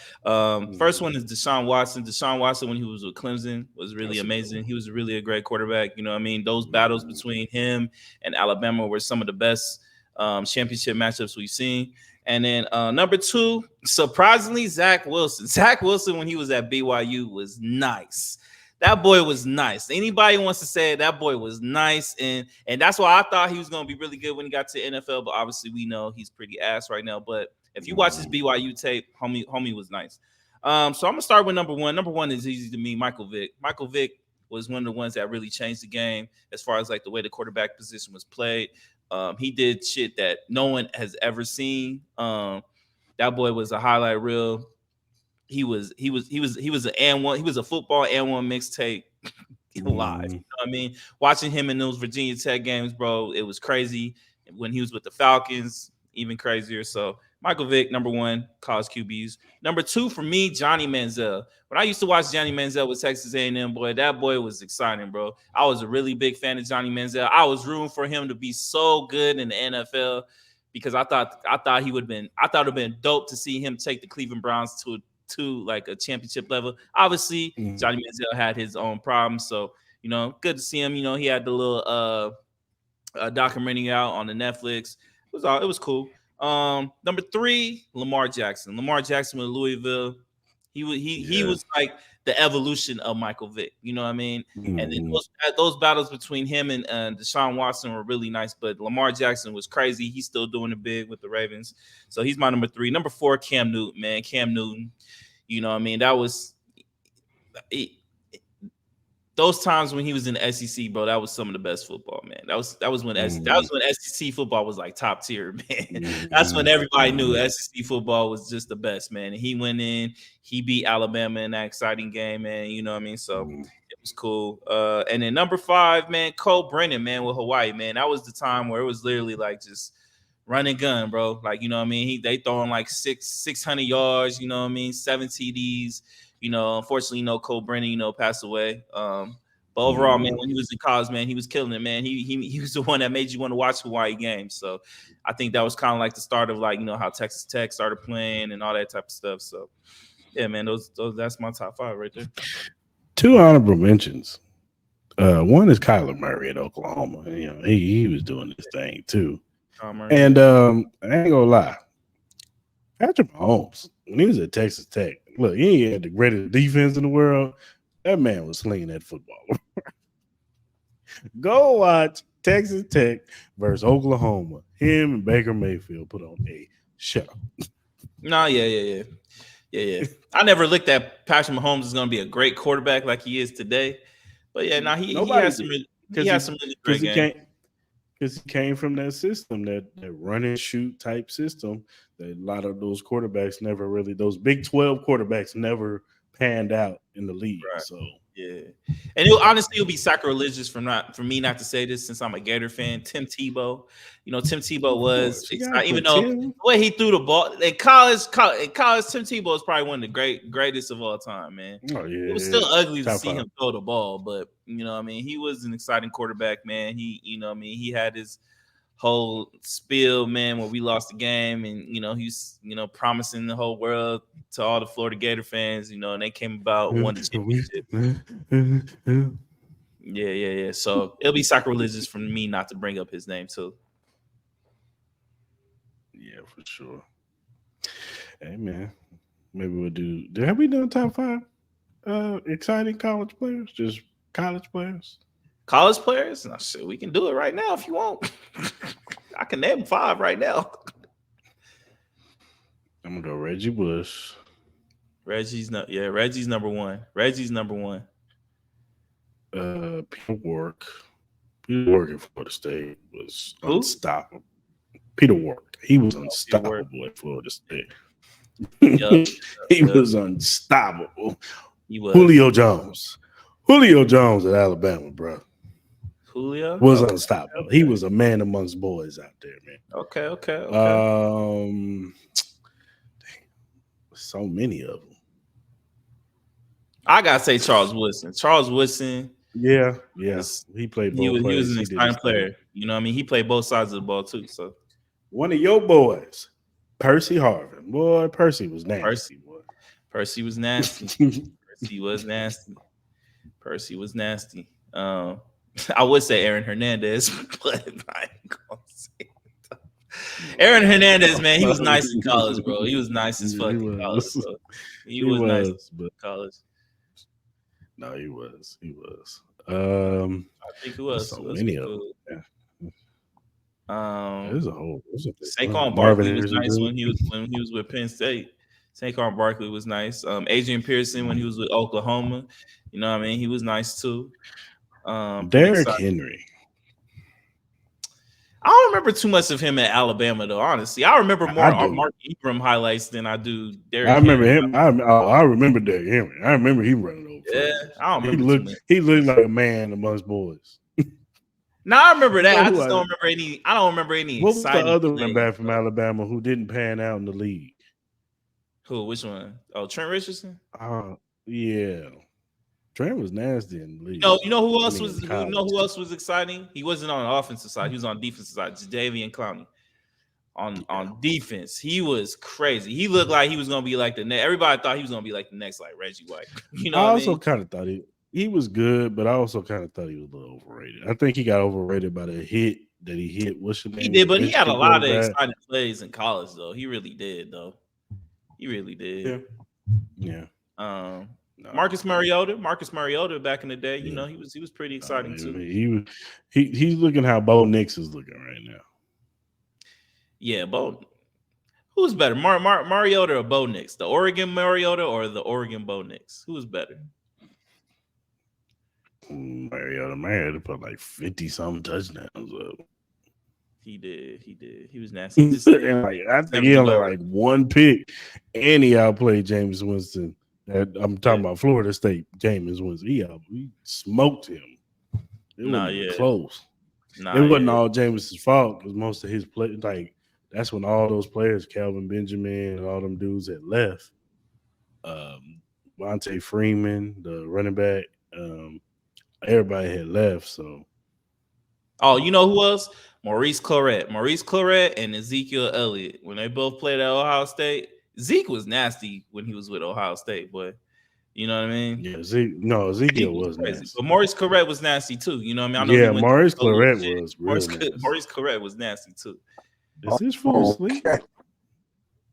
First one is Deshaun Watson. Deshaun Watson, when he was with Clemson, was really amazing. He was really a great quarterback. You know what I mean? Those battles between him and Alabama were some of the best championship matchups we've seen. And then number 2, surprisingly, Zach Wilson. Zach Wilson, when he was at BYU, was nice. That boy was nice. Anybody wants to say it, that boy was nice. And that's why I thought he was going to be really good when he got to the NFL. But obviously, we know he's pretty ass right now. But if you watch his BYU tape, homie was nice. So I'm going to start with number 1. Number 1 is easy to me, Michael Vick. Michael Vick was one of the ones that really changed the game as far as like the way the quarterback position was played. He did shit that no one has ever seen. That boy was a highlight reel. He was a football and one mixtape live. You Mm, know what I mean? Watching him in those Virginia Tech games, bro, it was crazy. When he was with the Falcons, even crazier. So Michael Vick, number one, college QBs. Number two for me, Johnny Manziel. When I used to watch Johnny Manziel with Texas A&M, boy, that boy was exciting, bro. I was a really big fan of Johnny Manziel. I was rooting for him to be so good in the NFL because I thought he would have been. I thought it'd been dope to see him take the Cleveland Browns to like a championship level. Obviously, mm, Johnny Manziel had his own problems, so good to see him. He had the little documentary out on the Netflix. It was cool. Number three, Lamar Jackson. Lamar Jackson with Louisville. He yeah. was like the evolution of Michael Vick. You know what I mean? And then Mm, those battles between him and Deshaun Watson were really nice. But Lamar Jackson was crazy. He's still doing it big with the Ravens. So he's my number three. Number four, Cam Newton. Man, Cam Newton. You know what I mean? That was it, those times when he was in the SEC, bro, that was some of the best football, man. That mm, was when SEC football was like top tier, man. That's when mm, everybody knew mm, SEC football was just the best, man. And he went in, he beat Alabama in that exciting game, man. You know what I mean? So mm, it was cool. And then number five, man, Cole Brennan, man, with Hawaii, man. That was the time where it was literally like just run and gun, bro. Like, you know what I mean? They throwing like 600 yards, you know what I mean? 7 TDs. Unfortunately, Cole Brennan, passed away. But overall, man, mm. when he was in college, man, he was killing it, man. He was the one that made you want to watch Hawaii games. So I think that was kind of like the start of like, how Texas Tech started playing and all that type of stuff. So yeah, man, those that's my top five right there. Two honorable mentions. One is Kyler Murray at Oklahoma. He was doing this thing too. Tom Murray, yeah. And I ain't gonna lie, Patrick Mahomes, when he was at Texas Tech, look, he ain't had the greatest defense in the world. That man was slinging that football. Go watch Texas Tech versus Oklahoma. Him and Baker Mayfield put on a show. No, yeah. I never looked at Patrick Mahomes is going to be a great quarterback like he is today. But yeah, now he Nobody has some did he has some really great he games. came from that system, that run and shoot type system. That a lot of those quarterbacks never really, those Big 12 quarterbacks never panned out in the league. Right. So Yeah, and it'll be sacrilegious for me not to say this since I'm a Gator fan. Tim Tebow, Tim Tebow of was course, you gotta exciting, even put though the Tim. way he threw the ball in college, Tim Tebow is probably one of the greatest of all time, man. Oh It was still yeah, ugly to top see five. him throw the ball, but he was an exciting quarterback, man. He had his whole spiel, man, where we lost the game, and he's promising the whole world to all the Florida Gator fans, and they came about won the championship. Yeah. So it'll be sacrilegious for me not to bring up his name too. Yeah, for sure. Hey man, maybe we'll do. Have we done top five exciting college players? Just college players. College players? No, shit, we can do it right now if you want. I can name 5 right now. I'm gonna go Reggie Bush. Reggie's number one. Reggie's number one. Peter Wark. Peter Wark at Florida State was Who? unstoppable. Peter Wark. He was Peter Wark. unstoppable at Florida State. Yup. He was unstoppable. He was. Julio Jones. Julio Jones at Alabama, bro. Julio Was unstoppable. Okay. He was a man amongst boys out there, man. Okay. So many of them. I gotta say Charles Woodson. Charles Woodson. Yeah. He played both. He was an exciting player. You know what I mean? He played both sides of the ball too. So one of your boys, Percy Harvin. Boy, Percy was nasty. Percy was nasty. Percy was nasty. I would say Aaron Hernandez, but I ain't gonna say it. Aaron Hernandez, man, he was nice in college, bro. He was nice as fuck in college, bro. He was nice in college. No, he was. I think who else? So many of them. Yeah. There's a whole. Saquon Barkley was nice when he was with Penn State. Saquon Barkley was nice. Adrian Pearson when he was with Oklahoma, you know what I mean? He was nice too. Derrick Henry. I don't remember too much of him at Alabama, though. Honestly, I remember more I do. Mark Ingram highlights than I do Derrick I remember Henry. him. I remember Derrick Henry. I remember he running over Yeah, folks. I don't remember too much. He looked like a man amongst boys. No, I remember that. You know I who just don't remember any. I don't remember any What was the exciting other running plays. back from Alabama who didn't pan out in the league? Who? Which one? Oh, Trent Richardson. Yeah, Trent was nasty in the league. You know who else was? college. You know who else was exciting? He wasn't on the offensive side. He was on the defensive side. Jadeveon Clowney. On defense, he was crazy. He looked like he was gonna be like the next. Everybody thought he was gonna be like the next, like Reggie White. You know, I what also I mean? kind of thought he was good, but I also kind of thought he was a little overrated. I think he got overrated by the hit that he hit. What's your name? He did, but he had a lot of exciting plays in college, though. He really did, though. He really did. Yeah. Marcus Mariota back in the day, you know, he was pretty exciting too. He's looking how Bo Nix is looking right now. Yeah, Bo. Who's better, Mariota or Bo Nix? The Oregon Mariota or the Oregon Bo Nix? Who's better? Mariota put like 50-something touchdowns up. He did. He was nasty. And I think he only like one pick, and he outplayed Jameis Winston. I'm talking about Florida State. Jameis Winston. He smoked him. It wasn't close. It wasn't all Jameis' fault because most of his play, like that's when all those players, Calvin Benjamin and all them dudes that left. Vontae Freeman, the running back, everybody had left. So, you know who else? Maurice Claret and Ezekiel Elliott. When they both played at Ohio State, Zeke was nasty when he was with Ohio State, but you know what I mean? Yeah, Ezekiel was nasty. But Maurice Claret was nasty too. You know what I mean? Maurice Claret was real nasty. Maurice Claret was nasty too. Is this fool asleep?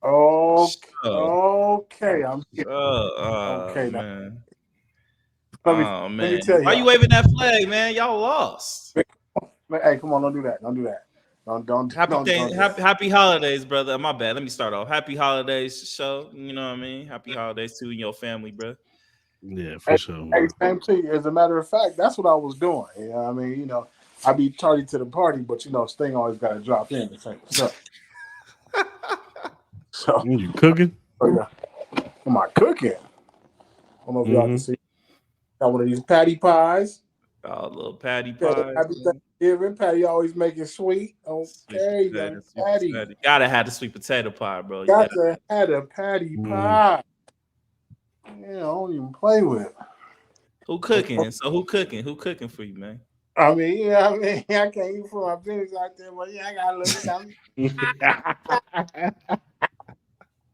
Okay. I'm okay, man. Let me tell you. Why you waving that flag, man? Y'all lost. Hey, come on, don't do that. Don't. Happy holidays, brother. My bad. Let me start off. Happy holidays, show. You know what I mean? Happy holidays to you and your family, bro. Yeah, for sure. Hey, same to you. As a matter of fact, that's what I was doing. You know what I mean? You know, I be tardy to the party, but you know, Sting always got to drop in and say what's up. So you cooking? Am I cooking? I don't know if y'all can see. Got one of these patty pies. Oh, little patty pies. Happy Thanksgiving. Patty always make it sweet. Okay, patty. Gotta have the sweet potato pie, bro. Got to have a patty pie. Yeah, I don't even play with it. Who cooking? So who cooking? Who cooking for you, man? I mean, I can't eat for my business out there, but I got a little something.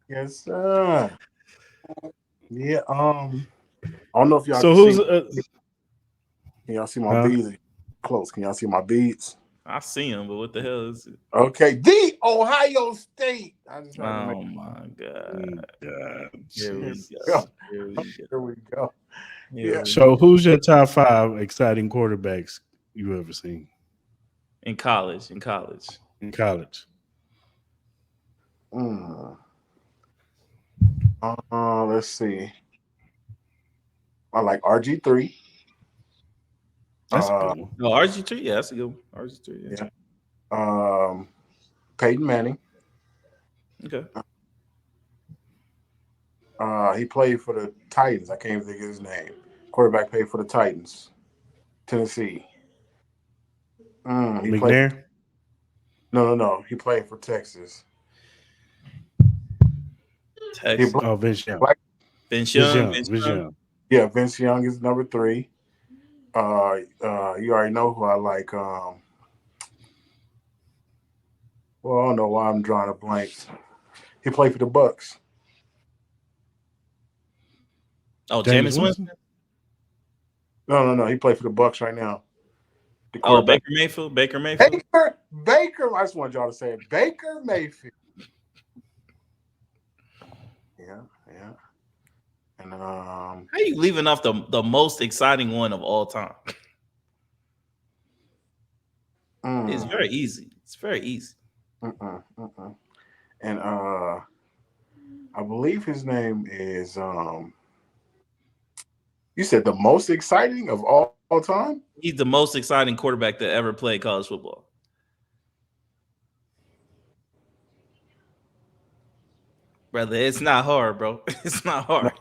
Yes, sir. Yeah. I don't know if y'all. So who's? Can y'all see my beads? Close. Can y'all see my beads? I see them, but what the hell is it? Okay, the Ohio State. Oh my God! Here we go. Yeah. So, who's your top 5 exciting quarterbacks you ever seen in college? Let's see. I like RG3. That's a good one. No, RG3, yeah, that's a good one. RG3, yeah. Peyton Manning. Okay. He played for the Titans. I can't even think of his name. Quarterback played for the Titans. Tennessee. McNair? No. He played for Texas. Vince Young. Vince Young. Yeah, Vince Young is number 3. You already know who I like. Well, I don't know why I'm drawing a blank. He played for the Bucks. Oh, Jameis Winston? No. He played for the Bucks right now. Baker Mayfield. Baker. I just want y'all to say it. Baker Mayfield. Yeah. And how you leaving off the most exciting one of all time? It's very easy. And I believe his name is you said the most exciting of all time? He's the most exciting quarterback that ever played college football. Brother, it's not hard, bro. It's not hard.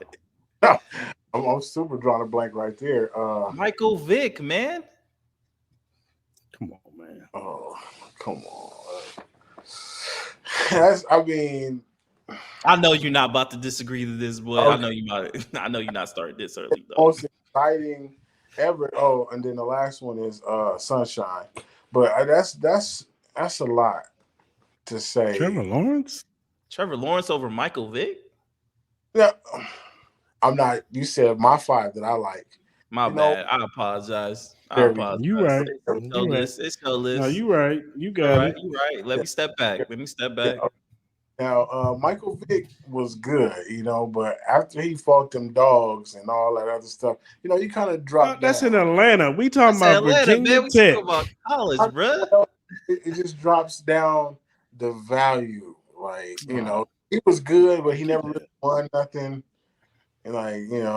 I'm super drawing a blank right there. Michael Vick, man. Come on, man. Oh, come on. I mean, I know you're not about to disagree to this, boy. okay. I know you about it. I know you're not starting this early, though. Most exciting ever. Oh, and then the last one is Sunshine. But that's a lot to say. Trevor Lawrence? Trevor Lawrence over Michael Vick? Yeah, I'm not. You said my 5 that I like. My bad. I apologize. I apologize. You right. It's no list. It's no list. No, you right. You got it. You right. Let me step back. Now, Michael Vick was good, but after he fought them dogs and all that other stuff, you kind of dropped. That's in Atlanta. We talking about Atlanta, Virginia man. We Tech. talking about college, bro. It just drops down the value. Like, he was good, but he never really won nothing. And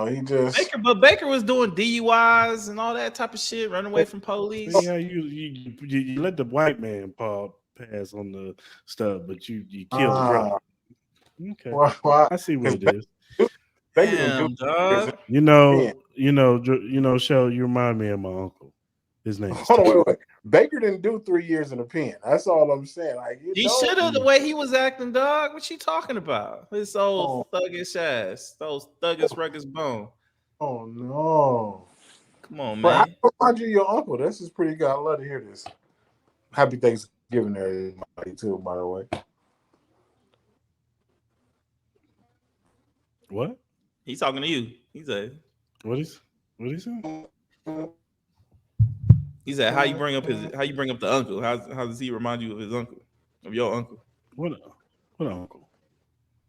he just Baker was doing DUIs and all that type of shit, running away from police. Yeah, you let the white man pass on the stuff, but you killed the brother. Okay, why? I see what it is. Damn, dog. Shell, you remind me of my uncle. His name. Hold on, wait. Baker didn't do 3 years in the pen. That's all I'm saying. He should have the way he was acting, dog. What you talking about? His old thuggish ass, those thuggish rugged bone. Oh no! Come on, man. But how find you your uncle? This is pretty good. I love to hear this. Happy Thanksgiving, everybody, too. By the way. What? He's talking to you. He said, "What is he?" He said, "How you bring up the uncle? How does he remind you of his uncle, of your uncle? What uncle?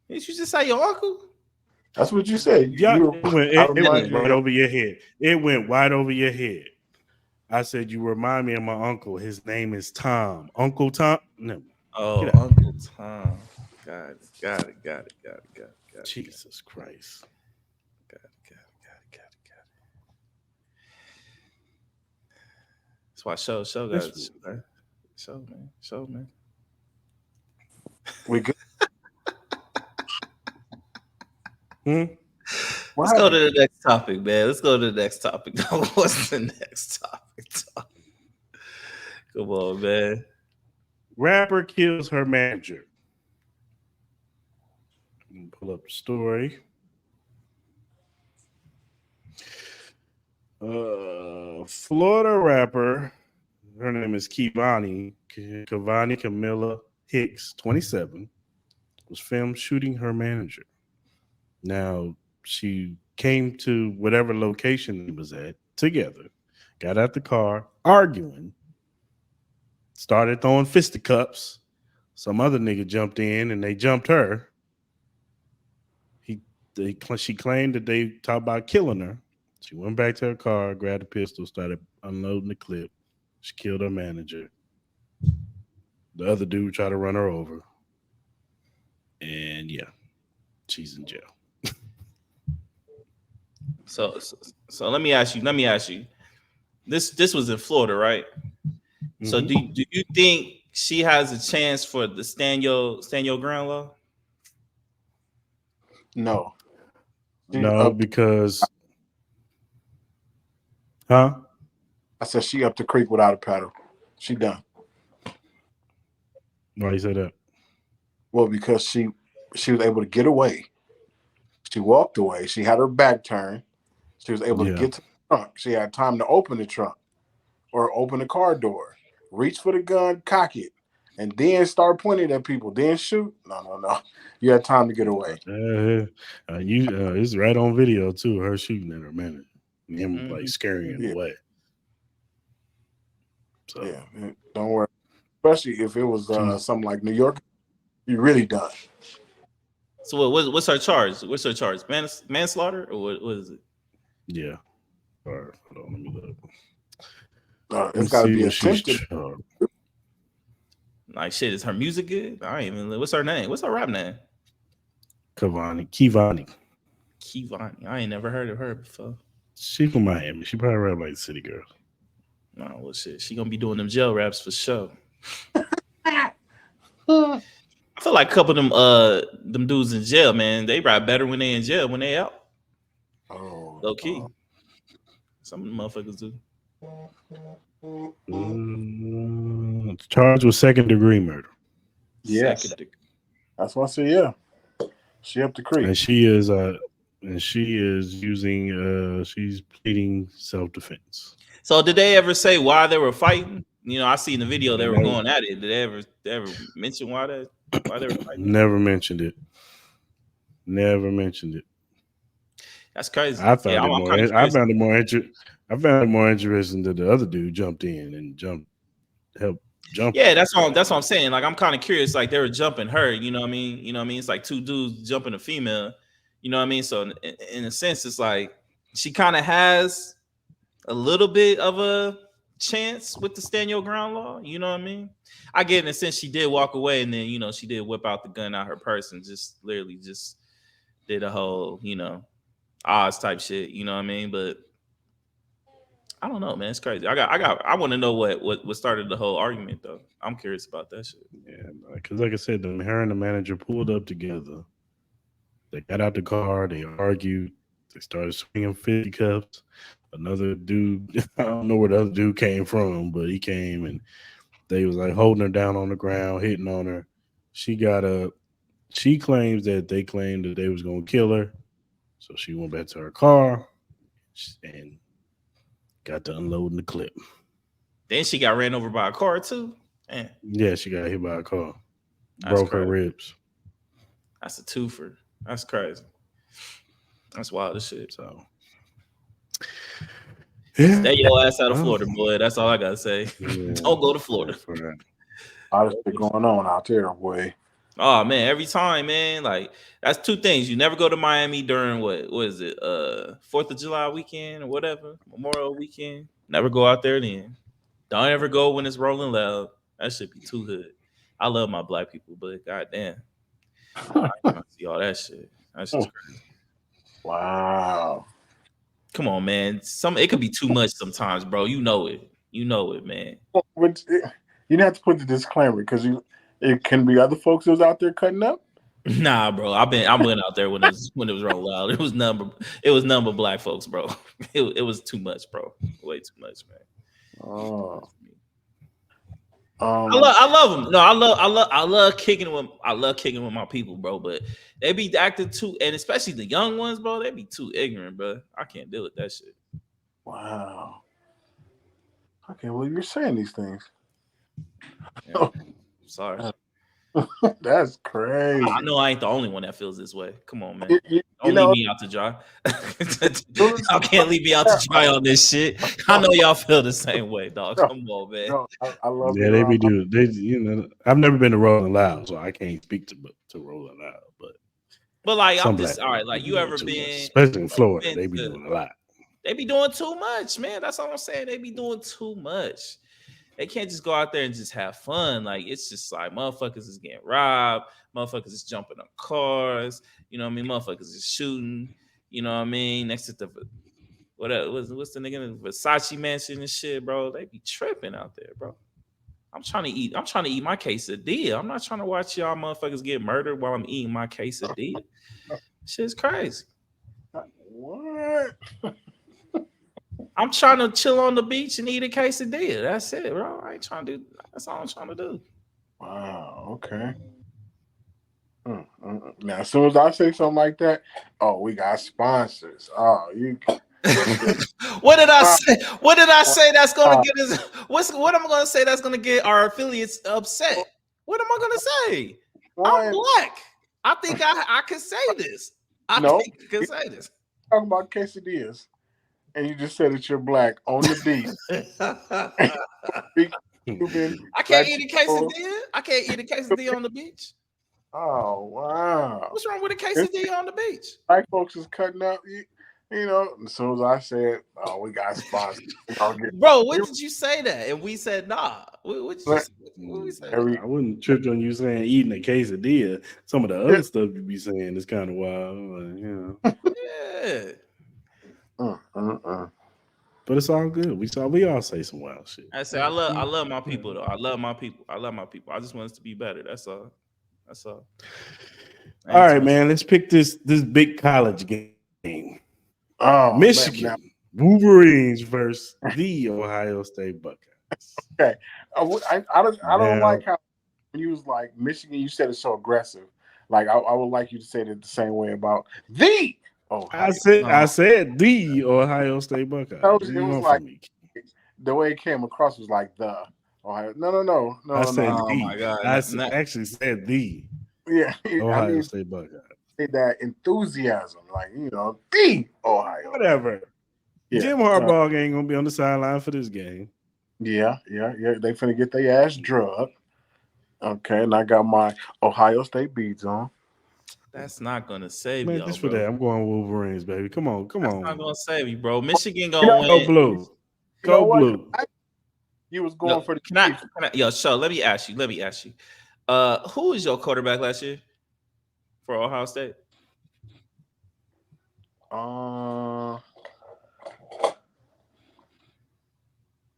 Did you just say your uncle? That's what you said. Yeah, it went right over your head. It went right over your head. I said you remind me of my uncle. His name is Tom. Uncle Tom. No. Oh, Uncle Tom. Got it. Jesus Christ. Got it. That's why show guys. Show man. We good. Let's go to the next topic, man. What's the next topic? Come on, man. Rapper kills her manager. Pull up the story. Florida rapper, her name is Kivani Camilla Hicks, 27, was filmed shooting her manager. Now, she came to whatever location he was at together, got out the car, arguing, started throwing fisticuffs. Some other nigga jumped in and they jumped her. She claimed that they talked about killing her. She went back to her car, grabbed a pistol, started unloading the clip. She killed her manager. The other dude tried to run her over. And yeah, she's in jail. So let me ask you. This was in Florida, right? Mm-hmm. So do you think she has a chance for the stand your ground law? No. No, because I said she up the creek without a paddle. She done. Why you say that? Well, because she was able to get away. She walked away. She had her back turned. She was able to get to the trunk. She had time to open the trunk or open the car door, reach for the gun, cock it, and then start pointing at people. Then shoot. No. You had time to get away. It's right on video too. Her shooting at her manager, and him like scaring him away. So yeah, don't worry. Especially if it was something like New York, you really done. So what's her charge? Manslaughter or what is it? Yeah. All right, hold on, let me look. It's got to be attempted. Like shit, is her music good? I ain't even. What's her name? What's her rap name? Kivani. I ain't never heard of her before. She from Miami. She probably rap like City Girls. No, well shit. She gonna be doing them jail raps for sure. I feel like a couple of them dudes in jail, man. They ride better when they in jail when they out. Oh, Low key. Some of the motherfuckers do. Charged with second-degree murder. yes. Second degree. That's what I said. Yeah, she up the creek. And she is using she's pleading self-defense. So did they ever say why they were fighting? You know, I see in the video they were Never. going at it. Did they ever mention why they were fighting? Never mentioned it. Never mentioned it. That's crazy. I found Yeah, it I'm more. kinda I curious. found it more interesting that the other dude jumped in and helped jump. Yeah, that's what I'm saying. Like, I'm kind of curious. Like, they were jumping her. You know what I mean? You know what I mean? It's like two dudes jumping a female. You know what I mean? So in a sense, it's like she kind of has a little bit of a chance with the stand your ground law. You know what I mean? I get in a sense she did walk away, and then she did whip out the gun out her purse and just literally just did a whole odds type shit. You know what I mean? But I don't know, man. It's crazy. I want to know what started the whole argument though. I'm curious about that shit. Yeah, because like I said, her and the manager pulled up together. They got out the car. They argued. They started swinging fisticuffs. Another dude, I don't know where the other dude came from, but he came and they was like holding her down on the ground, hitting on her. She got up. She claims that they claimed that they was gonna kill her, so she went back to her car and got to unloading the clip. Then she got ran over by a car too. Man. Yeah, she got hit by a car. That's Broke crazy. her ribs. That's a twofer. That's crazy. That's wild as shit. So yeah. Stay your ass out of Florida, boy. That's all I gotta say. Yeah. Don't go to Florida. All this shit going on out there, boy. Oh man, every time, man. Like, that's two things. You never go to Miami during what is it? 4th of July weekend or whatever, Memorial weekend. Never go out there then. Don't ever go when it's rolling loud. That should be too hood. I love my black people, but goddamn, I ain't trying to see all that shit. That's just crazy. Wow. Come on, man. It could be too much sometimes, bro. You know it. You know it, man. But you have to put the disclaimer because it can be other folks that was out there cutting up. Nah, bro. I went out there when it was rolling loud. It was none but black folks, bro. It was too much, bro. Way too much, man. Oh. I love them. No, I love kicking with my people, bro. But they be acting too, and especially the young ones, bro. They be too ignorant, bro. I can't deal with that shit. Wow. I can't believe you're saying these things. Yeah, sorry. That's crazy. I know I ain't the only one that feels this way. Come on, man. Don't leave me out to dry. Y'all can't leave me out to dry on this shit. I know y'all feel the same way, dog. Come on, man. No, I love. Yeah, they be doing. I've never been to Rolling Loud, so I can't speak to Rolling Loud. But like, I'm just all right. Like, you ever been, especially in Florida, they be doing a lot. They be doing too much, man. That's all I'm saying. They be doing too much. They can't just go out there and just have fun. Like, it's just like motherfuckers is getting robbed. Motherfuckers is jumping on cars. You know what I mean? Motherfuckers is shooting. You know what I mean? Next to the what's the nigga in the Versace mansion and shit, bro? They be tripping out there, bro. I'm trying to eat my quesadilla. I'm not trying to watch y'all motherfuckers get murdered while I'm eating my quesadilla. Shit's crazy. What? I'm trying to chill on the beach and eat a quesadilla. That's it, bro. I ain't trying to do. That's all I'm trying to do. Wow. Okay. Now, as soon as I say something like that, oh, we got sponsors. Oh, you. What did I say? What did I say that's gonna get us? What am I gonna say that's gonna get our affiliates upset? What am I gonna say? I'm black. I think I can say this. I think I can say this. Talking about quesadillas, and you just said that you're black on the beach. I can't eat a quesadilla. I can't eat a quesadilla on the beach. Oh wow! What's wrong with a quesadilla on the beach? Black folks is cutting up. You know, as soon as I said, "Oh, we got sponsors," bro, what did you say that? And we said, "Nah." What we say? I wouldn't trip on you saying eating a quesadilla. Some of the other stuff you be saying is kind of wild, you know. Yeah. But it's all good. We all say some wild shit. I say I love my people though. I love my people. I just want us to be better. That's all. That's all. All right, man. Let's pick this big college game. Oh, Michigan man, Wolverines versus the Ohio State Buckeyes. okay. I don't Now, like how when you was like Michigan, you said it so aggressive. Like I would like you to say it the same way about the Ohio. I said the Ohio State Buckeyes. What do It you was want like from me? the way it came across was like the Ohio. No. I said Oh the. my god! Actually said the Yeah, I Ohio need State Buckeyes. that enthusiasm, like the Ohio. Whatever. Yeah, Jim Harbaugh ain't gonna be on the sideline for this game. yeah. They finna get their ass drugged. Okay, and I got my Ohio State beads on. That's not gonna save Man, y'all, just for bro. that, I'm going Wolverines, baby. Come on. That's not gonna save you, bro. Michigan You gonna know, Go win. blue. you know Go what? blue. You was going Yo, for the can I, Chiefs. can I? Yo, so let me ask you. Who was your quarterback last year for Ohio State?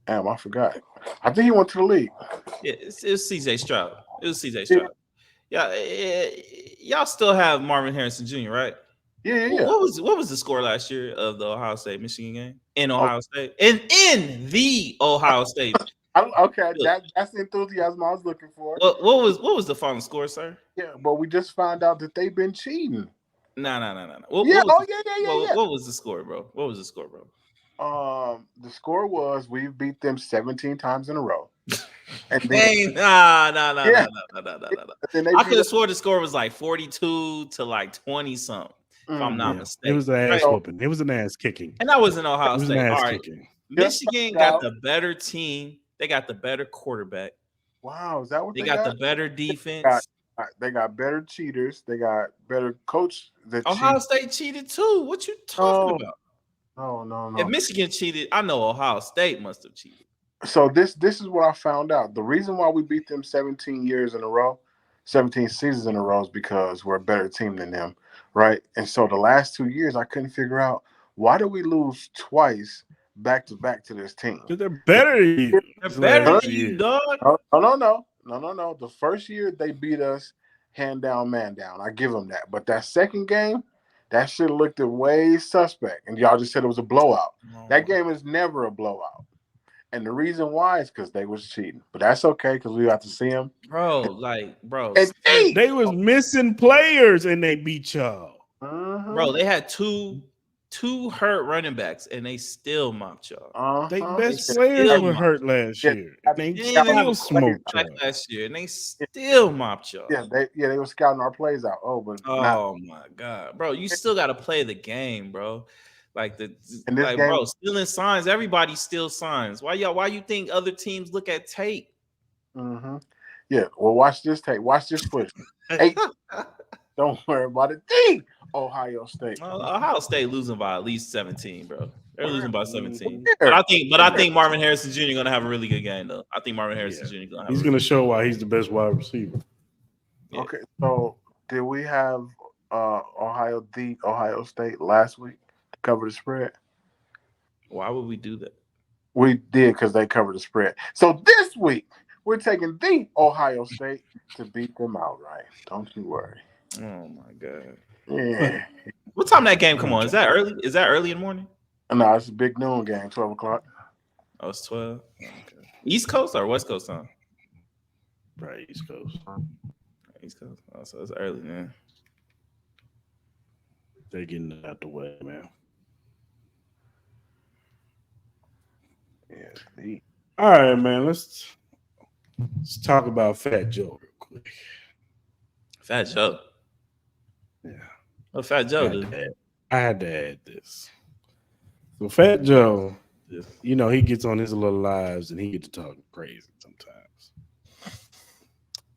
Damn, I forgot. I think he went to the league. Yeah, it was CJ Stroud. Yeah, Yeah, y'all still have Marvin Harrison Jr., right? yeah. What was the score last year of the Ohio State Michigan game in Oh, Ohio State in the Ohio State? okay, Look, that's the enthusiasm I was looking for. what was the final score, sir? Yeah, but we just found out that they've been cheating. No. Yeah. What was Yeah. what was the score, bro? What was the score, bro? The score was we beat them 17 times in a row, and then Hey, no. yeah, and then they I could beat have us. swore the score was like 42 to like 20 something, if I'm not Yeah, mistaken. it was an ass Right? whooping. It was an ass kicking. And that was in Ohio It was an State. ass All right. kicking. Michigan got the better team. They got the better quarterback. Wow, is that what They they got the got? better Got- defense. They got better cheaters. They got better coach that Ohio cheats. State cheated too. What you talking No, about? If no. Michigan cheated, I know Ohio State must have cheated. So this is what I found out. The reason why we beat them 17 years in a row, 17 seasons in a row is because we're a better team than them, right? And so the last 2 years I couldn't figure out why did we lose twice back to back to this team. Because they're better than you. They're This better last than you, year. dog. No. The first year they beat us hand down, man down. I give them that. But that second game, that shit looked way suspect. And y'all just said it was a blowout. That game is never a blowout. And the reason why is because they was cheating. But that's okay because we got to see them. Bro, And They was missing players and they beat y'all. bro, they had two hurt running backs and they still mopped y'all. They They best They players still were mopped hurt last Yeah, year. And they They didn't even have still a smoked quarterback y'all. last year and they still mopped y'all. they were scouting our plays out. Oh, but not Oh my god, bro! You still got to play the game, bro. Like in this game. bro, stealing signs. Everybody steals signs. Why you think other teams look at tape? Yeah, well, watch this tape. Watch this footage. Hey, don't worry about it. Dang! Ohio State. Ohio State losing by at least 17, bro. They're losing by 17. Where? But I think Marvin Harrison Jr. gonna have a really good game though. I think Marvin Harrison Jr. gonna have. He's gonna show why he's the best wide receiver. Yeah. Okay, so did we have Ohio State last week to cover the spread? Why would we do that? We did because they covered the spread. So this week we're taking the Ohio State to beat them outright. Don't you worry. Oh my god. Yeah. What time that game come on? Is that early? Is that early in the morning? No, it's a big noon game, 12 o'clock. Oh, it's 12. Okay. East Coast or West Coast time? Right, East Coast. East Coast. Oh, so it's early, man. They're getting it out the way, man. Yeah. All right, man. Let's talk about Fat Joe real quick. Fat Joe. Yeah. What Fat Joe do? I had to add this. So Fat Joe, you know, he gets on his little lives and he gets to talking crazy sometimes.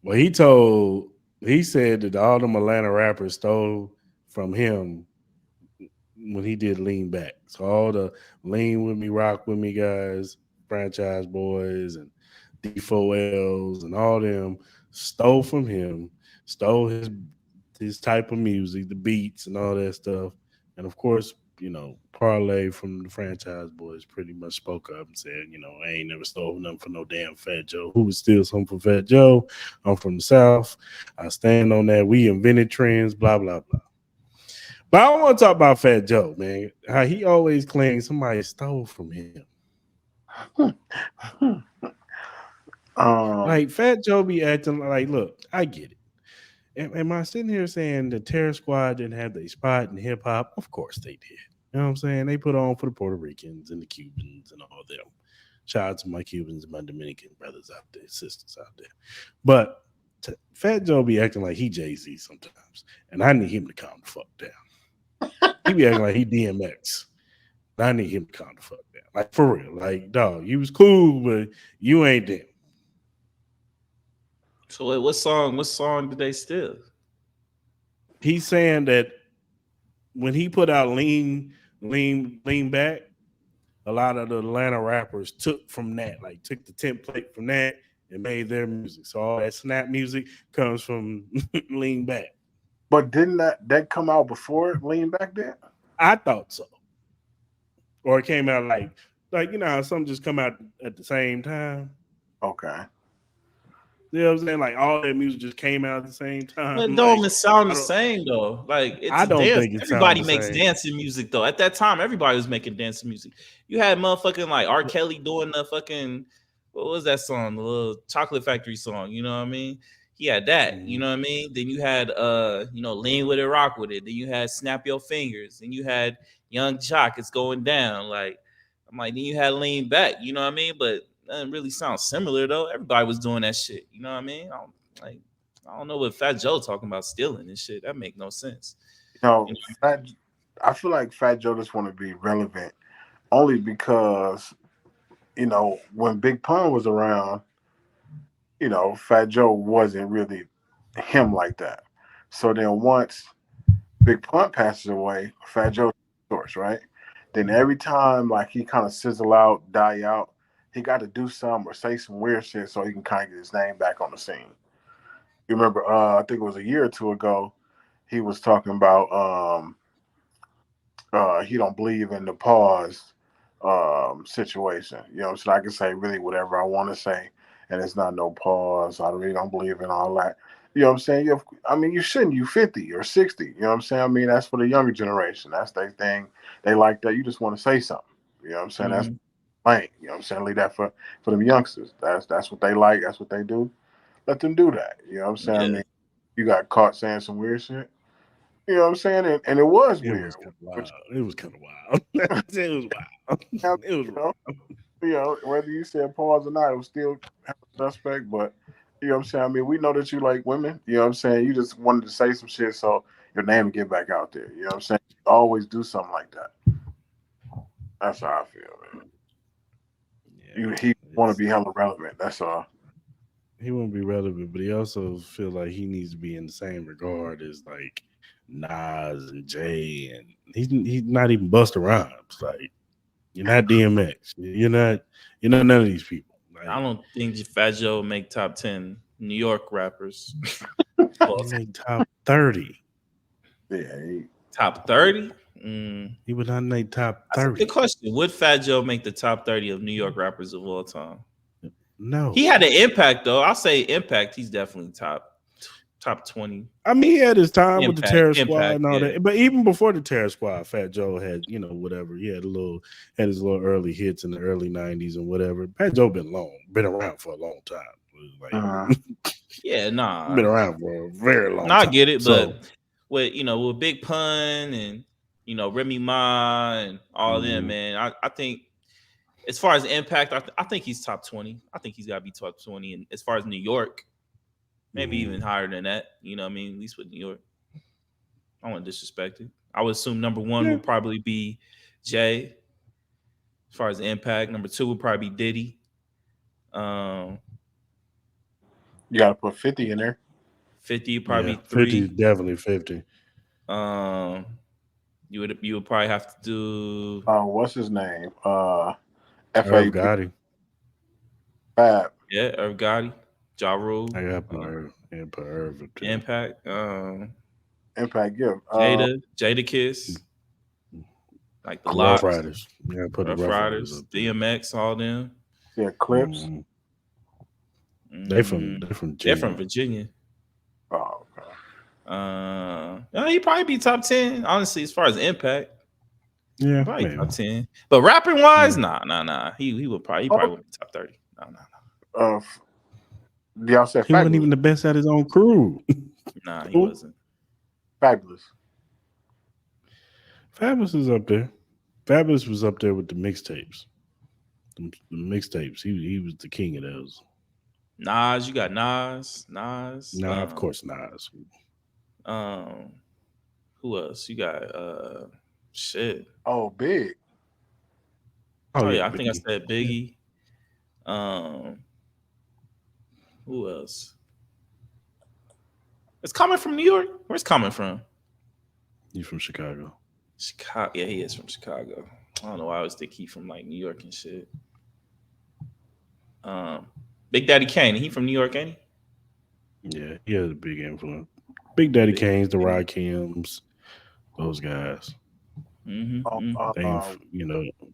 Well, he said that all them Atlanta rappers stole from him when he did Lean Back. So all the Lean With Me, Rock With Me guys, Franchise Boys and D4Ls and all them stole from him, stole his type of music, the beats and all that stuff. And of course, Parlay from the franchise boys pretty much spoke up and said, I ain't never stole nothing for no damn Fat Joe. Who would steal something from Fat Joe? I'm from the South. I stand on that. We invented trends, blah, blah, blah. But I want to talk about Fat Joe, man. How he always claims somebody stole from him. Like Fat Joe be acting like, look, I get it. Am I sitting here saying the Terror Squad didn't have their spot in hip hop? Of course they did. You know what I'm saying? They put on for the Puerto Ricans and the Cubans and all them. Shout out to my Cubans and my Dominican brothers out there, sisters out there. But Fat Joe be acting like he Jay-Z sometimes. And I need him to calm the fuck down. He be acting like he DMX. And I need him to calm the fuck down. Like, for real. Like, dog, you was cool, but you ain't them. So what song did they steal? He's saying that when he put out Lean Back, a lot of the Atlanta rappers took from that, like took the template from that and made their music. So all that snap music comes from Lean Back. But didn't that come out before Lean Back then? I thought so. Or it came out like how some just come out at the same time. Okay. You know what I'm saying? Like all that music just came out at the same time. But it don't even sound the same though. Like I don't think it everybody makes dancing music though. At that time, everybody was making dancing music. You had motherfucking like R. Kelly doing the fucking what was that song? The little Chocolate Factory song. You know what I mean? He had that. You know what I mean? Then you had Lean With It, Rock With It. Then you had Snap Your Fingers. Then you had Young Jock, It's Going Down. Like I'm like, then you had Lean Back. You know what I mean? But doesn't really sound similar though. Everybody was doing that shit. You know what I mean? I don't know what Fat Joe talking about stealing and shit. That make no sense. I feel like Fat Joe just want to be relevant only because, when Big Pun was around, Fat Joe wasn't really him like that. So then once Big Pun passes away, Fat Joe source, right? Then every time like he kind of sizzle out, die out, he got to do something or say some weird shit so he can kind of get his name back on the scene. You remember, I think it was a year or two ago, he was talking about he don't believe in the pause situation. So I can say really whatever I want to say, and it's not no pause. I really don't believe in all that. You know what I'm saying? You shouldn't. You 50 or 60. You know what I'm saying? I mean, that's for the younger generation. That's their thing. They like that. You just want to say something. You know what I'm saying? That's lame. You know what I'm saying? Leave that for them youngsters. That's what they like. That's what they do. Let them do that. You know what I'm saying? Yeah. I mean, you got caught saying some weird shit. You know what I'm saying? And it was weird. It was kind of wild. It was wild. It was wild. Whether you said pause or not, it was still suspect. But you know what I'm saying? I mean, we know that you like women. You know what I'm saying? You just wanted to say some shit so your name would get back out there. You know what I'm saying? You always do something like that. That's how I feel, man. Yeah, he want to be hella relevant. That's all. He won't be relevant, but he also feel like he needs to be in the same regard as like Nas and Jay, and he's not even Busta Rhymes. Like you're not DMX. You're not none of these people. Like, I don't think Fat Joe make top 10 New York rappers. He made top 30. Yeah, top 30. He would not make top 30. That's a good question. Would Fat Joe make the top 30 of New York rappers of all time? No. He had an impact though. I'll say impact. He's definitely top 20. I mean, he had his time with the Terror Squad and all yeah. that. But even before the Terror Squad, Fat Joe had, whatever. He had his little early hits in the early 90s and whatever. Fat Joe been around for a long time. Like, yeah, nah. Been around for a very long time. I get it, but with Big Pun and Remy Ma and all of them, man, I think as far as impact, I think he's top 20. I think he's got to be top 20. And as far as New York, maybe even higher than that. You know what I mean? At least with New York. I don't want to disrespect it. I would assume number one would probably be Jay. As far as impact, number two would probably be Diddy. You got to put 50 in there. 50 probably 3. 50 definitely 50. You would probably have to do. What's his name? Irv Gotti. Fab. Yeah, Irv Gotti. Ja Rule. I got put Irv. Impact. Impact. Yeah. Jada Kiss. like the Rough Locks, Riders. Yeah, put the Rough Rough Riders Riders, up there. DMX, all them. Yeah, Clips. They from They're Virginia. from Virginia. Oh, okay. He'd probably be top 10, honestly, as far as impact. Yeah, Probably maybe. top 10. But rapping wise, nah. He would probably wouldn't be top 30. No. Y'all said He wasn't Fabulous. even the best at his own crew. Nah, he wasn't. Fabulous. Fabulous is up there. Fabulous was up there with the mixtapes. The mixtapes. He was the king of those. Nas, you got Nas. Nah, of course Nas. Who else? You got shit. Oh, Big. Oh yeah, I Biggie. think I said Biggie. Who else? It's coming from New York. Where's coming from? He's from Chicago. Chicago. Yeah, he is from Chicago. I don't know why I always think he from like New York and shit. Big Daddy Kane. He from New York, ain't he? Yeah, he has a big influence. Big Daddy Kane's, the Rakims, those guys.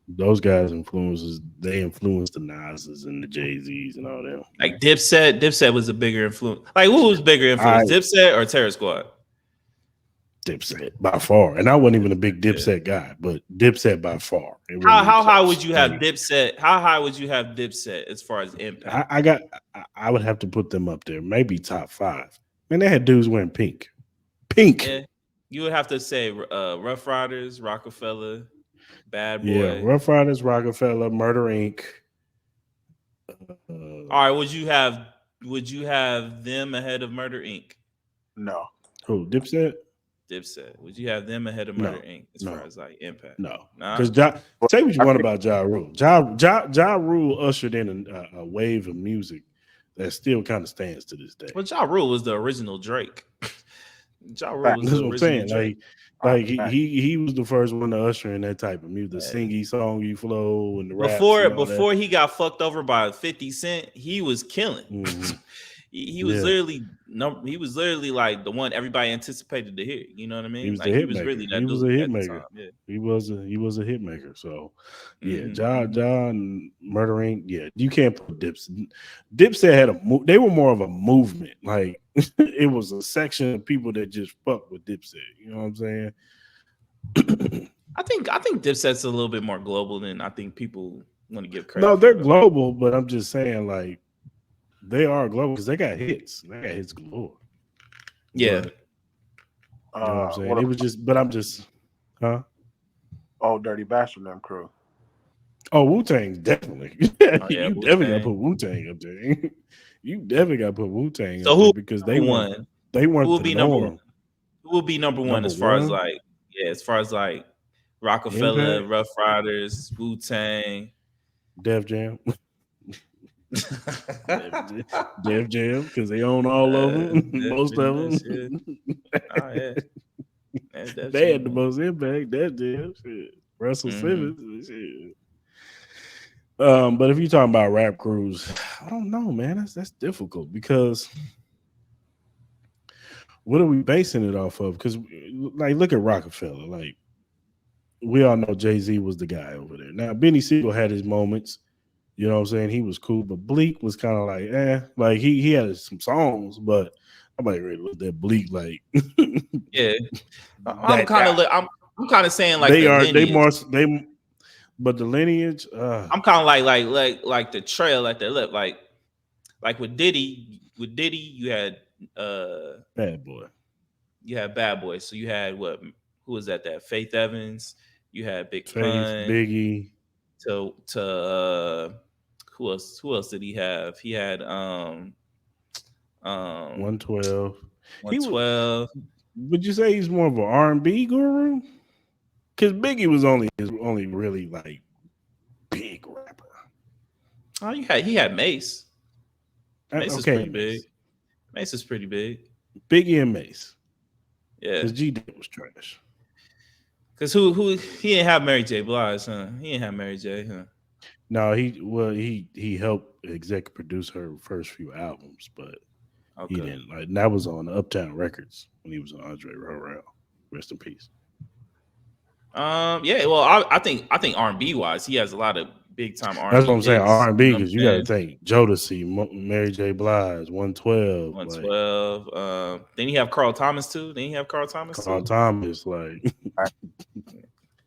Those guys they influenced the Nas's and the Jay-Z's and all them. Like Dipset was a bigger influence. Like who was bigger influence, Dipset or Terror Squad? Dipset by far, and I wasn't even a big Dipset guy, but Dipset by far. How high would you have Dipset? How high would you have Dipset as far as impact? I would have to put them up there, maybe top 5. Man, they had dudes wearing pink. Yeah, you would have to say Rough Riders, Rockefeller, Bad Boy. Yeah, Rough Riders, Rockefeller, Murder Inc. All right, would you have them ahead of Murder Inc? No. Who? Dipset. Would you have them ahead of Murder Inc. as far as like impact? No, because say what you want about Ja Rule. Ja Rule ushered in a wave of music that still kind of stands to this day. Well, Ja Rule was the original Drake. Ja Rule was That's the what I'm saying. Drake. Like he was the first one to usher in that type of music, the singy, songy flow, and the rap. Before he got fucked over by 50 Cent, he was killing. Mm-hmm. He was literally like the one everybody anticipated to hear. You know what I mean? He was like the he was really that he was a dude hit at the maker. time. Yeah. He was a hit maker. So ja and Murder Inc. Yeah, you can't put Dipset. Dipset had they were more of a movement. Like it was a section of people that just fuck with Dipset. You know what I'm saying? I think Dipset's a little bit more global than I think people want to give credit. No, they're global, but I'm just saying like. They are global because they got hits. They got hits galore. Yeah. But, you know what I'm saying? It was just, but I'm just, huh? Oh, Dirty Bastard them crew. Oh, Wu-Tang, definitely. You definitely got to put Wu-Tang up there. You definitely got to put Wu-Tang up there because they weren't the norm. Who will be number one as far as like Rockefeller, Impact? Rough Riders, Wu-Tang, Def Jam. Def Jam, because they own all of them, most of them. They had the most impact. Def Jam, shit. Russell Simmons, shit. But if you're talking about rap crews, I don't know, man. That's difficult because what are we basing it off of? Because like, look at Rockefeller. Like, we all know Jay-Z was the guy over there. Now, Benny Siegel had his moments. You know what I'm saying? He was cool, but Bleak was kind of like, like he had some songs, but nobody really looked at Bleak like. Yeah, I'm kind of saying like but the lineage. I'm kind of like the trail, like the lip, like with Diddy. With Diddy, you had Bad Boy. You had Bad Boy. So you had who was that? That Faith Evans. You had Big Faith, Pun, Biggie. To who else did he have? He had 112. 112. Would you say he's more of an R&B guru? Because Biggie was only really like big rapper. Oh, he had Mace. Mace is pretty big. Mace is pretty big. Biggie and Mace. Yeah. Because G-Day was trash. Because he didn't have Mary J. Blige, huh? He didn't have Mary J., huh? No, he helped executive produce her first few albums, but he didn't. Like that was on Uptown Records when he was on Andre Royale. Rest in peace. Yeah. Well, I think R&B wise, he has a lot of big time R&B. That's what I'm saying. hits, R&B, you know because you got to think Jodeci, Mary J. Blige, 112, 112. Then you have Carl Thomas too. Carl Thomas, like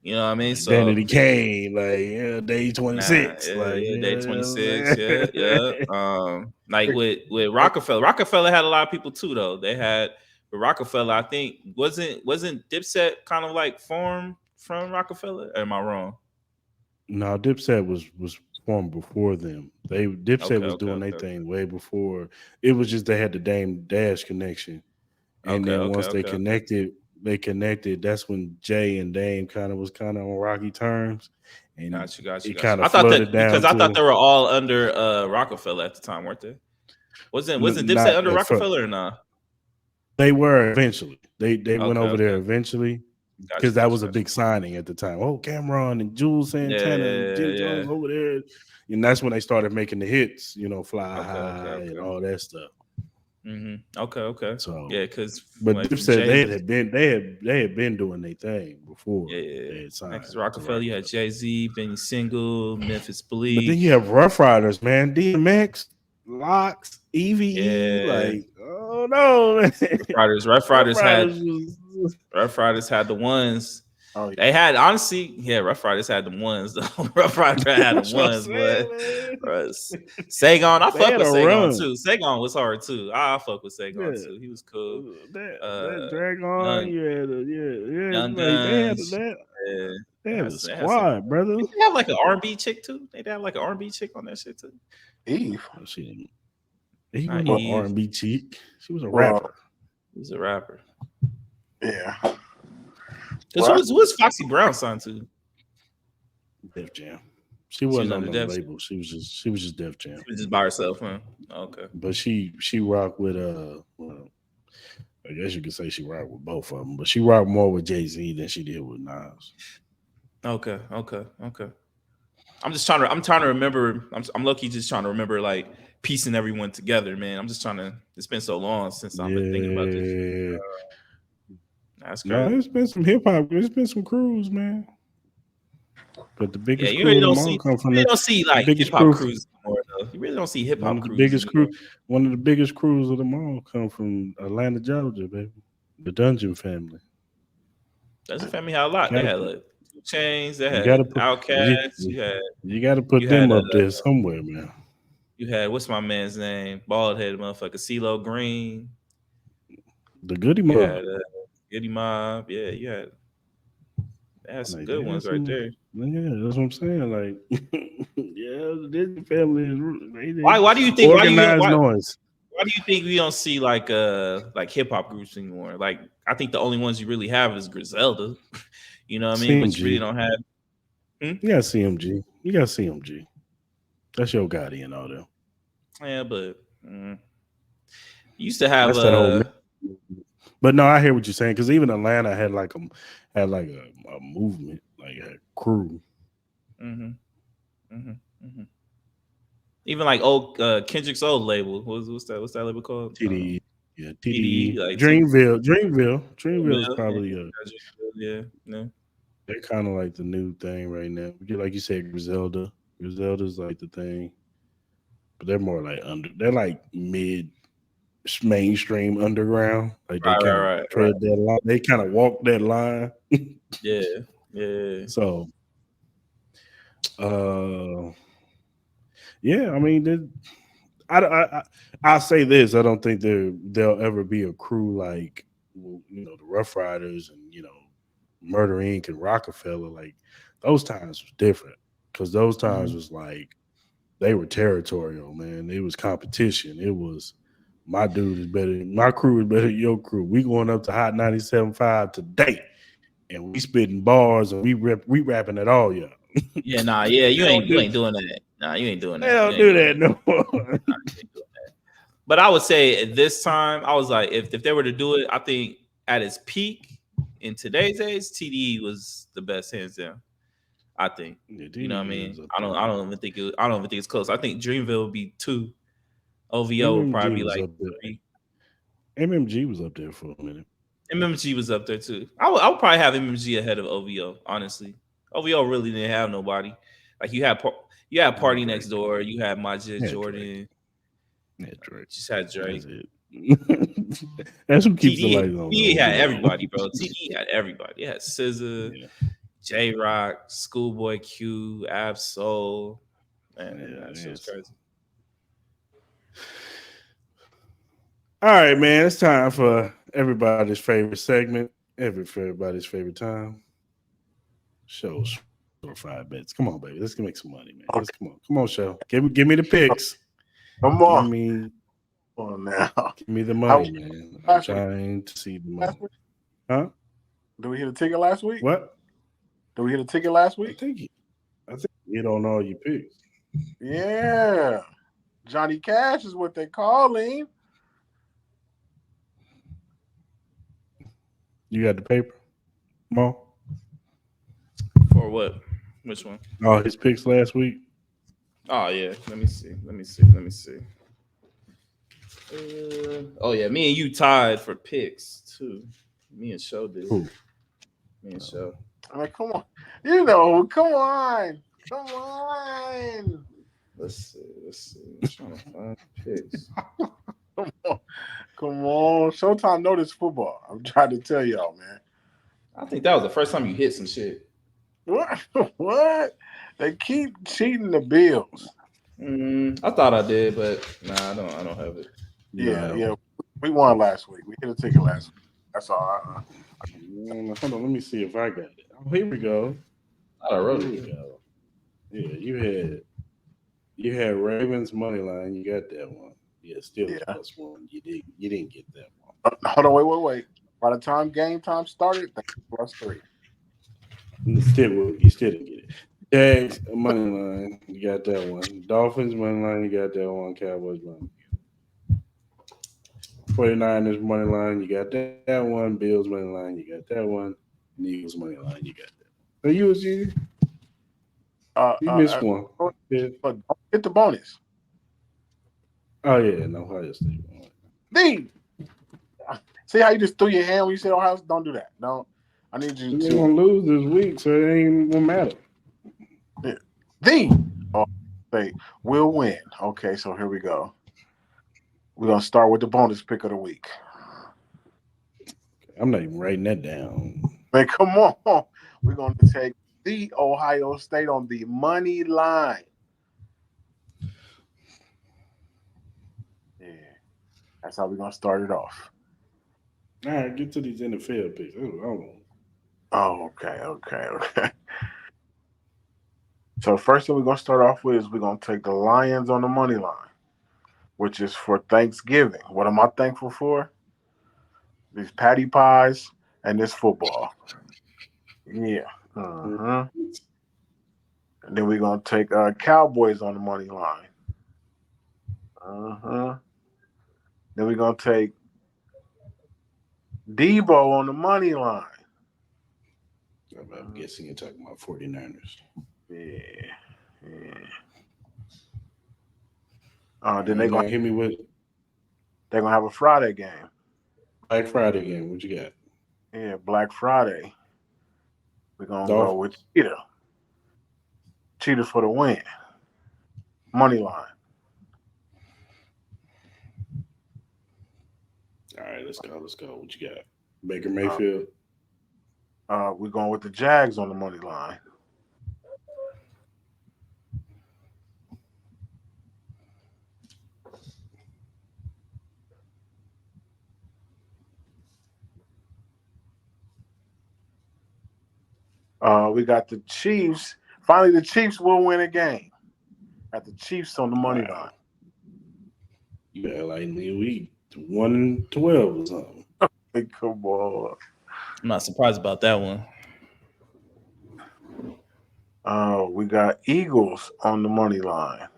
you know what I mean. like So Danity Kane, like Day 26, like Day 26. Yeah. Like with Rockefeller. Rockefeller had a lot of people too, though. They had with Rockefeller. I think wasn't Dipset kind of like formed from Rockefeller? Or am I wrong? No, Dipset was formed before them. Dipset was doing their Okay. thing way before. It was just they had the Dame Dash connection, and then once they connected, that's when Jay and Dame kind of on rocky terms, and Got you. it kind of I thought flooded that down because I thought to they were all under Rockefeller at the time, weren't they? Wasn't Dipset not under at first. Rockefeller or not? They were eventually. They went over there Okay. eventually. Because that was a big signing at the time. Oh, Cameron and Jules Santana and Jim Jones over there. And that's when they started making the hits, Fly High and all that stuff. Okay. So but like Dipset, they had been doing their thing before. They had signed. Next Rockefeller, you had Jay-Z, Benny Single, Memphis Bleak. But then you have Rough Riders, man. DMX, Locks, EVE, like, oh no, man. Rough Riders had the ones. Oh, yeah. They had Rough Riders had the ones. Rough Riders had the ones, but Sagon, I fuck with Sagon too. Sagon was hard too. I fuck with Sagon too. He was cool. That Dragon, they had a squad, brother. Did they have like an R&B chick too? They'd have like an R&B chick on that shit too. Eve. He was an R&B chick. She was a rapper. He was a rapper. Yeah. Who's Foxy Brown signed to? Def Jam. She wasn't on the label. She was just Def Jam. She was just by herself, huh? Okay. But she rocked with I guess you could say she rocked with both of them, but she rocked more with Jay-Z than she did with Nas. Okay. I'm trying to remember. I'm low-key just trying to remember like piecing everyone together, man. I'm just trying to. It's been so long since I've been thinking about this. That's crazy. No, it's been some hip hop. There's been some crews, man. But the biggest you really don't see like hip hop crews anymore, though. You really don't see hip hop crews. One of the biggest crews of them all come from Atlanta, Georgia, baby. The Dungeon family. Dungeon family had a lot. They had like 2 Chainz. They had Outkast. You got to put them up there somewhere, man. You had what's my man's name? Bald headed motherfucker, CeeLo Green. The Goody Mob. Goody Mob, yeah, you had some good ones right there. Yeah, that's what I'm saying. Like, the Disney family is. Why do you think organized noise? Why do you think we don't see like hip hop groups anymore? Like, I think the only ones you really have is Griselda. You know what I mean? But you really don't have. You got CMG. You got CMG. That's your Gotti and all them. Yeah, but you used to have But no, I hear what you're saying, because even Atlanta had like a movement, like a crew. Even like Kendrick's old label. What's that label called? TDE. Yeah, TDE. Like Dreamville is probably they're kind of like the new thing right now. Like you said, Griselda. Griselda's like the thing, but they're more like they're like mid. Mainstream underground, like they kind of tread that line. They kind of walk that line. Yeah. So, I mean, I'll say this: I don't think there'll ever be a crew like the Rough Riders and Murder Inc. and Rockefeller. Like those times was different, because those times was like they were territorial, man. It was competition. It was. My dude is better. My crew is better than your crew. We going up to Hot 97.5 today, and we spitting bars and we rapping at all, y'all. You ain't doing that. Nah, you ain't doing that. They don't do that no more. But I would say at this time, I was like, if they were to do it, I think at its peak in today's age, TDE was the best, hands down. I think. You know what I mean? I don't even think it's close. I think Dreamville would be 2. OVO would probably be like 3. MMG was up there for a minute. MMG was up there too. I would probably have MMG ahead of OVO. Honestly, OVO really didn't have nobody. Like you had Party Next Door. You had Manger, Jordan. Yeah, Drake. Just had Drake. That's it. That's who keeps the lights on. He had everybody, bro. TDE had everybody. He had SZA, J Rock, Schoolboy Q, Ab Soul. Man, that shit was crazy. All right, man. It's time for everybody's favorite segment. Everybody's favorite time. Shows or 5 bets. Come on, baby. Let's make some money, man. Okay. Come on, show. Give me the picks. Come on. Give me the money, man. I'm trying to see the money. Huh? Did we hit a ticket last week? What? Did we hit a ticket last week? I think you don't know your picks. Yeah. Johnny Cash is what they call him. You got the paper? Mo? For what? Which one? Oh, his picks last week. Oh yeah. Let me see. Oh yeah, me and you tied for picks too. Me and Show did. Ooh. Me and Show. I mean, come on. You know, come on. Let's see. I'm trying to find picks. Come on. Showtime know this football. I'm trying to tell y'all, man. I think that was the first time you hit some shit. What? They keep cheating the Bills. I thought I did, but nah, I don't have it. Yeah. We won last week. We hit a ticket last week. That's all. Hold on, let me see if I got it. Oh, here we go. I wrote it. Yeah, you had Ravens money line. You got that one. Yeah, still plus one. You didn't get that one. Hold on, wait. By the time game time started, plus 3. You still didn't get it. Jags money line. You got that one. Dolphins money line. You got that one. Cowboys money line. 49ers money line, you got that one. Bills money line, you got that one. And Eagles money line, you got that. So you missed one. But don't get the bonus. Oh yeah, no Ohio State. See how you just threw your hand when you said Ohio State? Don't do that. No, I need you to. You're gonna lose this week, so it ain't gonna matter. Ohio State will win. Okay, so here we go. We're going to start with the bonus pick of the week. I'm not even writing that down. Man, come on. We're going to take the Ohio State on the money line. Yeah. That's how we're going to start it off. All right, get to these NFL picks. Oh, okay. So first thing we're going to start off with is we're going to take the Lions on the money line, which is for Thanksgiving. What am I thankful for? These patty pies and this football. Yeah. And then we're going to take Cowboys on the money line. Then we're going to take Debo on the money line. I'm guessing you're talking about 49ers. Yeah. Then they're going to hit me with. They're going to have a Friday game. Black Friday game. What you got? Yeah, Black Friday. We're going to go with Cheetah. Cheetah for the win. Money line. All right, let's go. What you got? Baker Mayfield. We're going with the Jags on the money line. We got the Chiefs. Finally, the Chiefs will win a game. Got the Chiefs on the money line. You got like we 1-12 or something. Come on. I'm not surprised about that one. We got Eagles on the money line.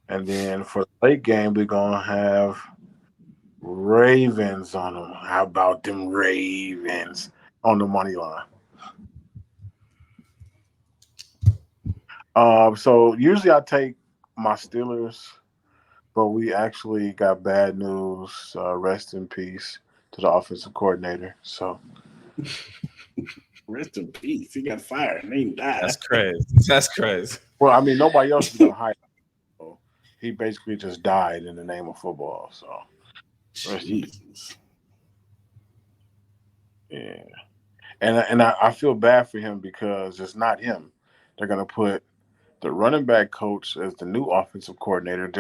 And then for the late game, we're going to have Ravens on them. How about them Ravens on the money line? So usually I take my Steelers But we actually got bad news. Rest in peace to the offensive coordinator. So Rest in peace. He got fired and he died. That's crazy. That's crazy. well, I mean, nobody else is gonna hire him. So he basically just died in the name of football. So rest in peace. Jesus. Yeah. And I feel bad for him because it's not him. They're gonna put the running back coach as the new offensive coordinator.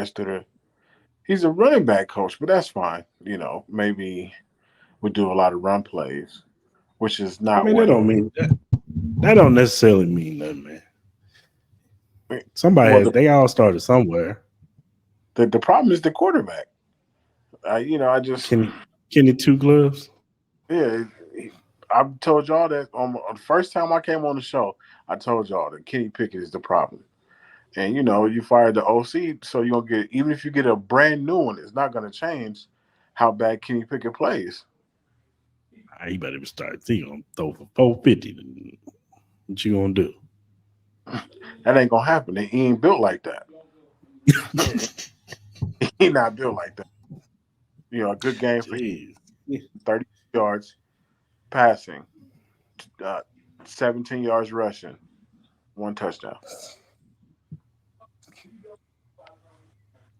He's a running back coach, but that's fine. You know, maybe we do a lot of run plays, which is not I mean, what that don't necessarily mean nothing, man. well, They all started somewhere. the problem is the quarterback. I just Kenny Two Gloves. yeah. I've told y'all that on the first time I came on the show. I told y'all that Kenny Pickett is the problem. And you fired the OC, so you'll get even if you get a brand new one, it's not going to change how bad Kenny Pickett plays. He better start. He gonna throw for 450. What you gonna do? That ain't gonna happen. He ain't built like that. He not built like that. A good game for him. 30 yards passing, 17 yards rushing, 1 touchdown.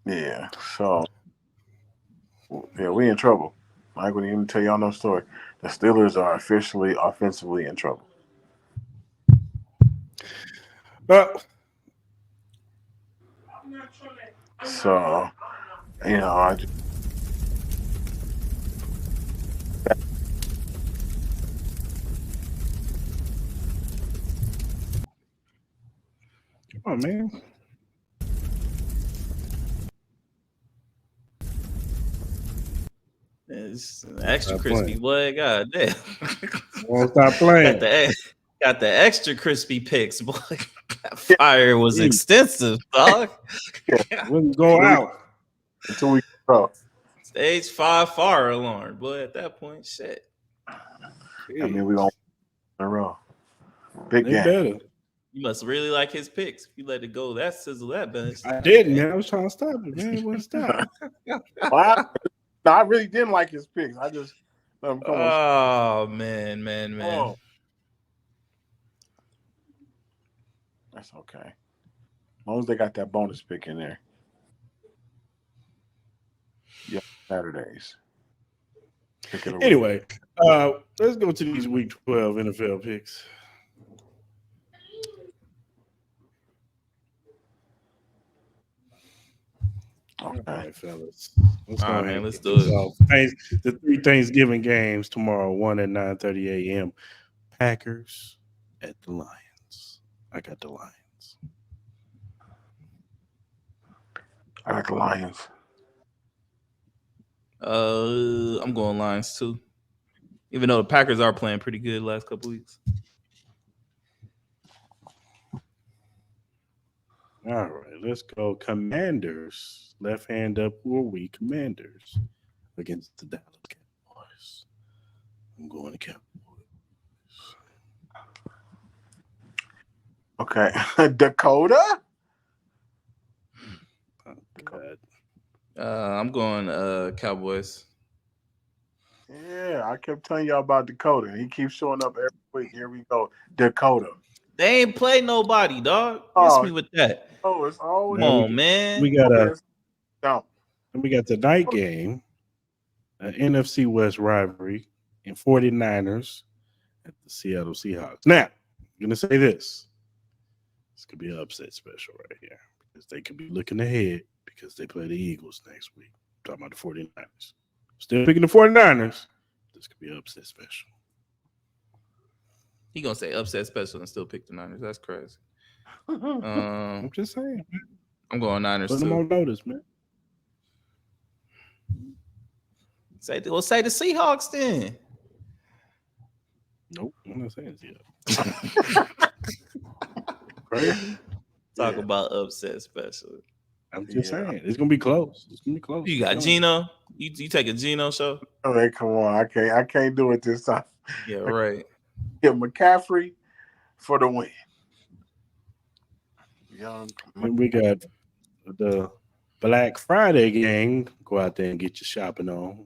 Yeah. So yeah, we in trouble. I wouldn't even tell y'all no story. The Steelers are officially offensively in trouble. So, I just. Come on, man. It's extra crispy, boy. God damn. Won't stop playing. Got the extra crispy picks, boy. That fire was extensive, dog. Wouldn't go out until we go. Stage 5 fire alarm, boy. At that point, shit. I mean, we gonna in a row. Big game. Better. You must really like his picks. If you let it go, that sizzle that bench. I didn't, man. I was trying to stop it, man. It wouldn't stop. I really didn't like his picks. I just let him come on. Oh, man. Oh. That's okay. As long as they got that bonus pick in there. Yeah, Saturdays. Anyway, let's go to these Week 12 NFL picks. Okay. All right, fellas. Let's do it. The 3 Thanksgiving games tomorrow, 1 at 9:30 a.m. Packers at the Lions. I got the Lions. I got the Lions. I'm going Lions too. Even though the Packers are playing pretty good the last couple weeks. All right, let's go. Commanders. Left hand up. Who are we? Commanders against the Dallas Cowboys. I'm going to Cowboys. Okay. Dakota? Oh, God. I'm going Cowboys. Yeah, I kept telling y'all about Dakota. He keeps showing up every week. Here we go. Dakota. They ain't play nobody, dog. Miss me with that. Oh, it's always. Come on, man. We got the night game, an NFC West rivalry, and 49ers at the Seattle Seahawks. Now, I'm going to say this. This could be an upset special right here because they could be looking ahead because they play the Eagles next week. I'm talking about the 49ers. Still picking the 49ers. This could be an upset special. He going to say upset special and still pick the Niners. That's crazy. I'm just saying, man. I'm going Niners Put them on notice, man. Say the Seahawks then. Nope, I'm not saying Seahawks. Talk about upset special. I'm just saying it's gonna be close. It's gonna be close. You got Geno. You take a Geno show? Oh, hey, come on! I can't do it this time. Yeah, right. Get McCaffrey for the win. And we got the Black Friday gang, go out there and get your shopping on.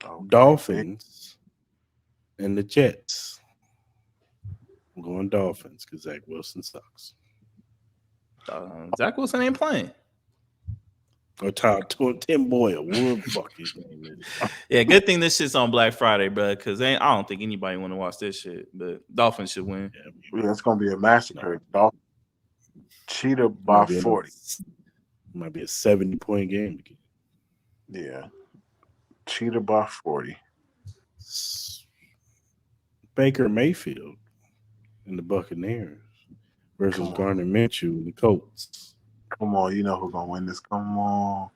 Okay. Dolphins and the Jets. I'm going Dolphins because Zach Wilson sucks. Zach Wilson ain't playing. Or Tim Boyle, whatever the fuck his name is. Yeah, good thing this shit's on Black Friday, bro. Because I don't think anybody want to watch this shit. But Dolphins should win. Yeah, it's gonna be a massacre. Dolphins cheetah by 40. Might be a 70-point game again. Yeah, cheetah by 40. Baker Mayfield and the Buccaneers versus Gardner Minshew and the Colts. Come on, you know who's gonna win this. Come on.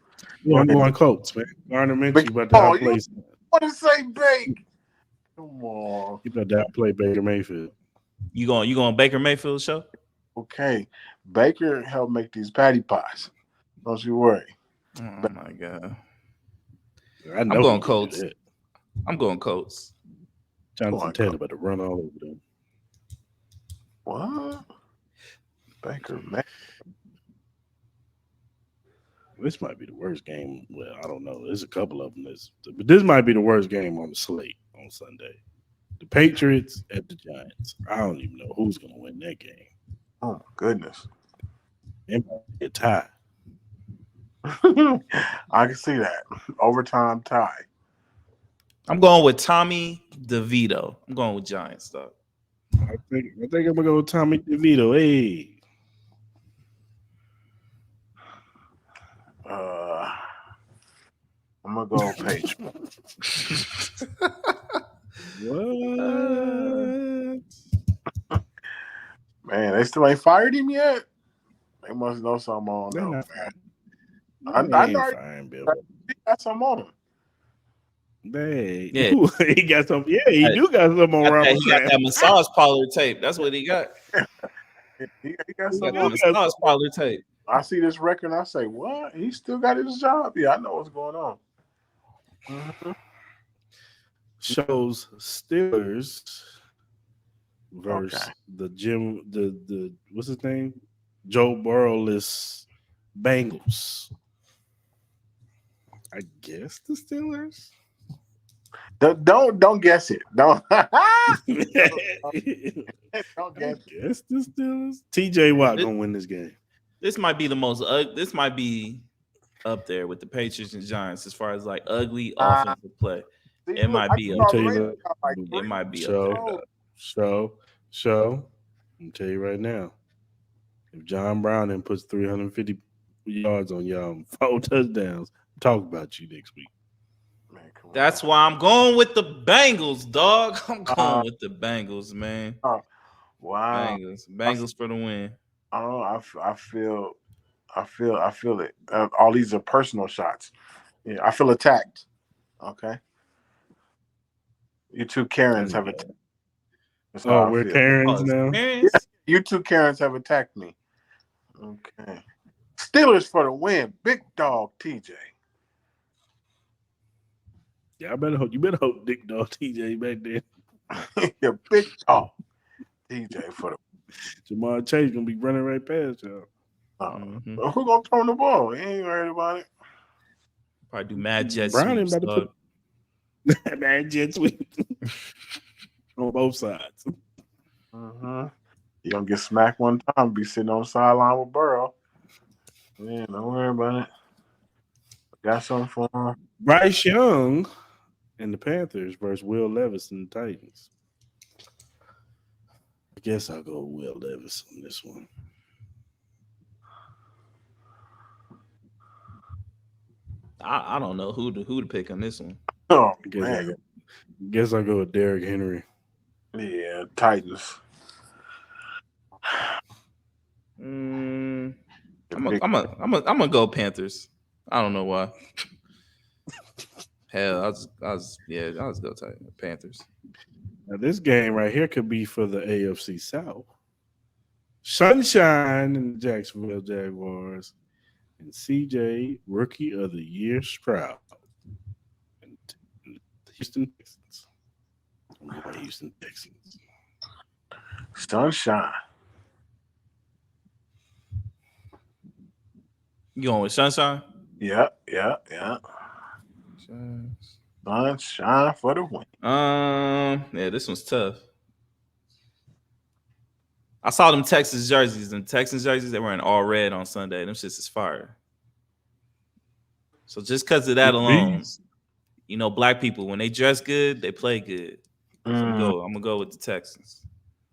Yeah, I'm going Colts, man. Gardner Minshew about to outplay. You want to say Bake? Come on. You about to outplay Baker Mayfield. You going Baker Mayfield show? Okay, Baker helped make these patty pies. Don't you worry. Oh my god. I'm going Colts. I'm going Colts. Jonathan Taylor about to run all over them. What? Baker Mayfield. This might be the worst game. Well, I don't know. There's a couple of them. But this might be the worst game on the slate on Sunday. The Patriots at the Giants. I don't even know who's going to win that game. Oh, my goodness. It might be a tie. I can see that. Overtime tie. I'm going with Tommy DeVito. I'm going with Giants, though. I think I'm going to go with Tommy DeVito. Hey. I'm going to go Patriots. What? Man, they still ain't fired him yet? They must know something on him, man. I firing Bill. He got something on him. Hey, yeah. He got some. Yeah, he do got some on Robert. He got that massage parlor tape. That's what he got. He got some on massage parlor tape. I see this record and I say, what? He still got his job? Yeah, I know what's going on. Mm-hmm. Shows Steelers versus the what's his name? Joe Burrow-less Bengals. I guess the Steelers. Don't guess it. Don't Don't guess it. Guess the Steelers. TJ Watt gonna win this game. This might be the most. This might be up there with the Patriots and Giants as far as like ugly offensive play. It might be up there. It might be up there. So, I'm tell you right now, if John Brown then puts 350 yards on y'all, 4 touchdowns, talk about you next week. Man, that's why I'm going with the Bengals, dog. I'm going with the Bengals, man. Wow, Bengals for the win. I feel it. All these are personal shots. Yeah, I feel attacked. Okay. You two Karens have attacked. Oh, we're Karens now? Yeah, you two Karens have attacked me. Okay. Steelers for the win. Big dog TJ. Yeah, you better hope Dick Dog TJ back there. Yeah, big dog TJ for the Jamar Chase gonna be running right past y'all. Who gonna throw the ball? He ain't worried about it. Probably do mad jet Brown sweeps, about to put mad jet sweep on both sides. You gonna get smacked one time, be sitting on the sideline with Burrow. Yeah, don't worry about it. Got something for him. Bryce Young and the Panthers versus Will Levis and the Titans. I guess I'll go with Will Levis on this one. I don't know who to pick on this one. Oh, I guess I'll go with Derrick Henry. Yeah, Titans. I'm gonna go Panthers. I don't know why. Hell, I'll just go Panthers. Now this game right here could be for the AFC South. Sunshine and the Jacksonville Jaguars and CJ Rookie of the Year Stroud and Houston Texans. Houston Texans. Sunshine. You going with Sunshine? Yeah. Sunshine for the win. Yeah, this one's tough. I saw them Texas jerseys. Them Texans jerseys, they were in all red on Sunday. Them shits is fire. So just because of that alone, you know, black people, when they dress good, they play good. So I'm gonna go with the Texans.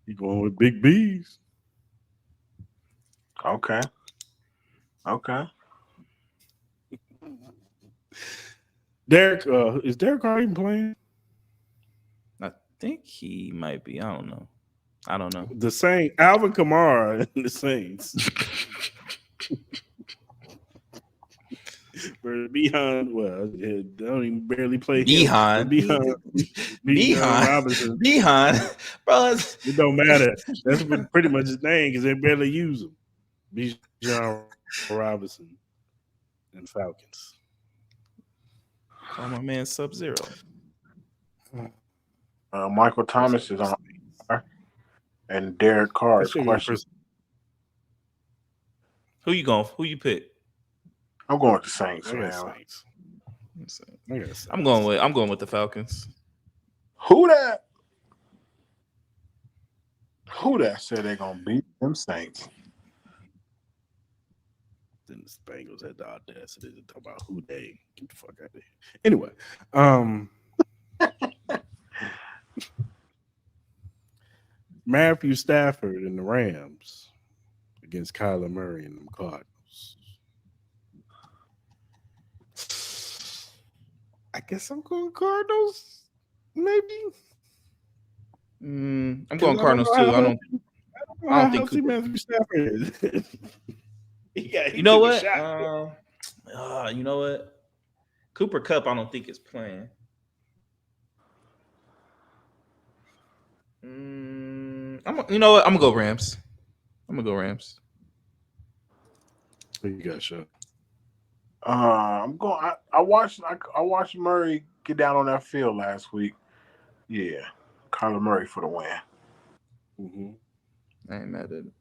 You going with Big B's? Okay. Derek, is Derek Carr even playing? I think he might be. I don't know. The Saints, Alvin Kamara and the Saints. Behind, they don't even barely play. Behind Robinson. Behind, bro. It don't matter. That's pretty much his name because they barely use him. Bijan Robinson and Falcons. Call my man Sub-Zero. Michael Thomas is on, and Derek Carr is questioned. Who you going? Who you pick? I'm going with the Saints, man. I'm going with the Falcons. Who that said they're gonna beat them Saints? Then the Bengals had the audacity to talk about who they get the fuck out of here. Anyway, Matthew Stafford and the Rams against Kyler Murray and the Cardinals. I guess I'm going Cardinals, maybe. I'm going Cardinals too. I don't think Matthew Stafford is. You know what? You know what? Cooper Kupp, I don't think is playing. You know what? I'm gonna go Rams. Who you got, Sean? I'm going. I watched Murray get down on that field last week. Yeah, Kyler Murray for the win. Mm-hmm. I ain't mad at it.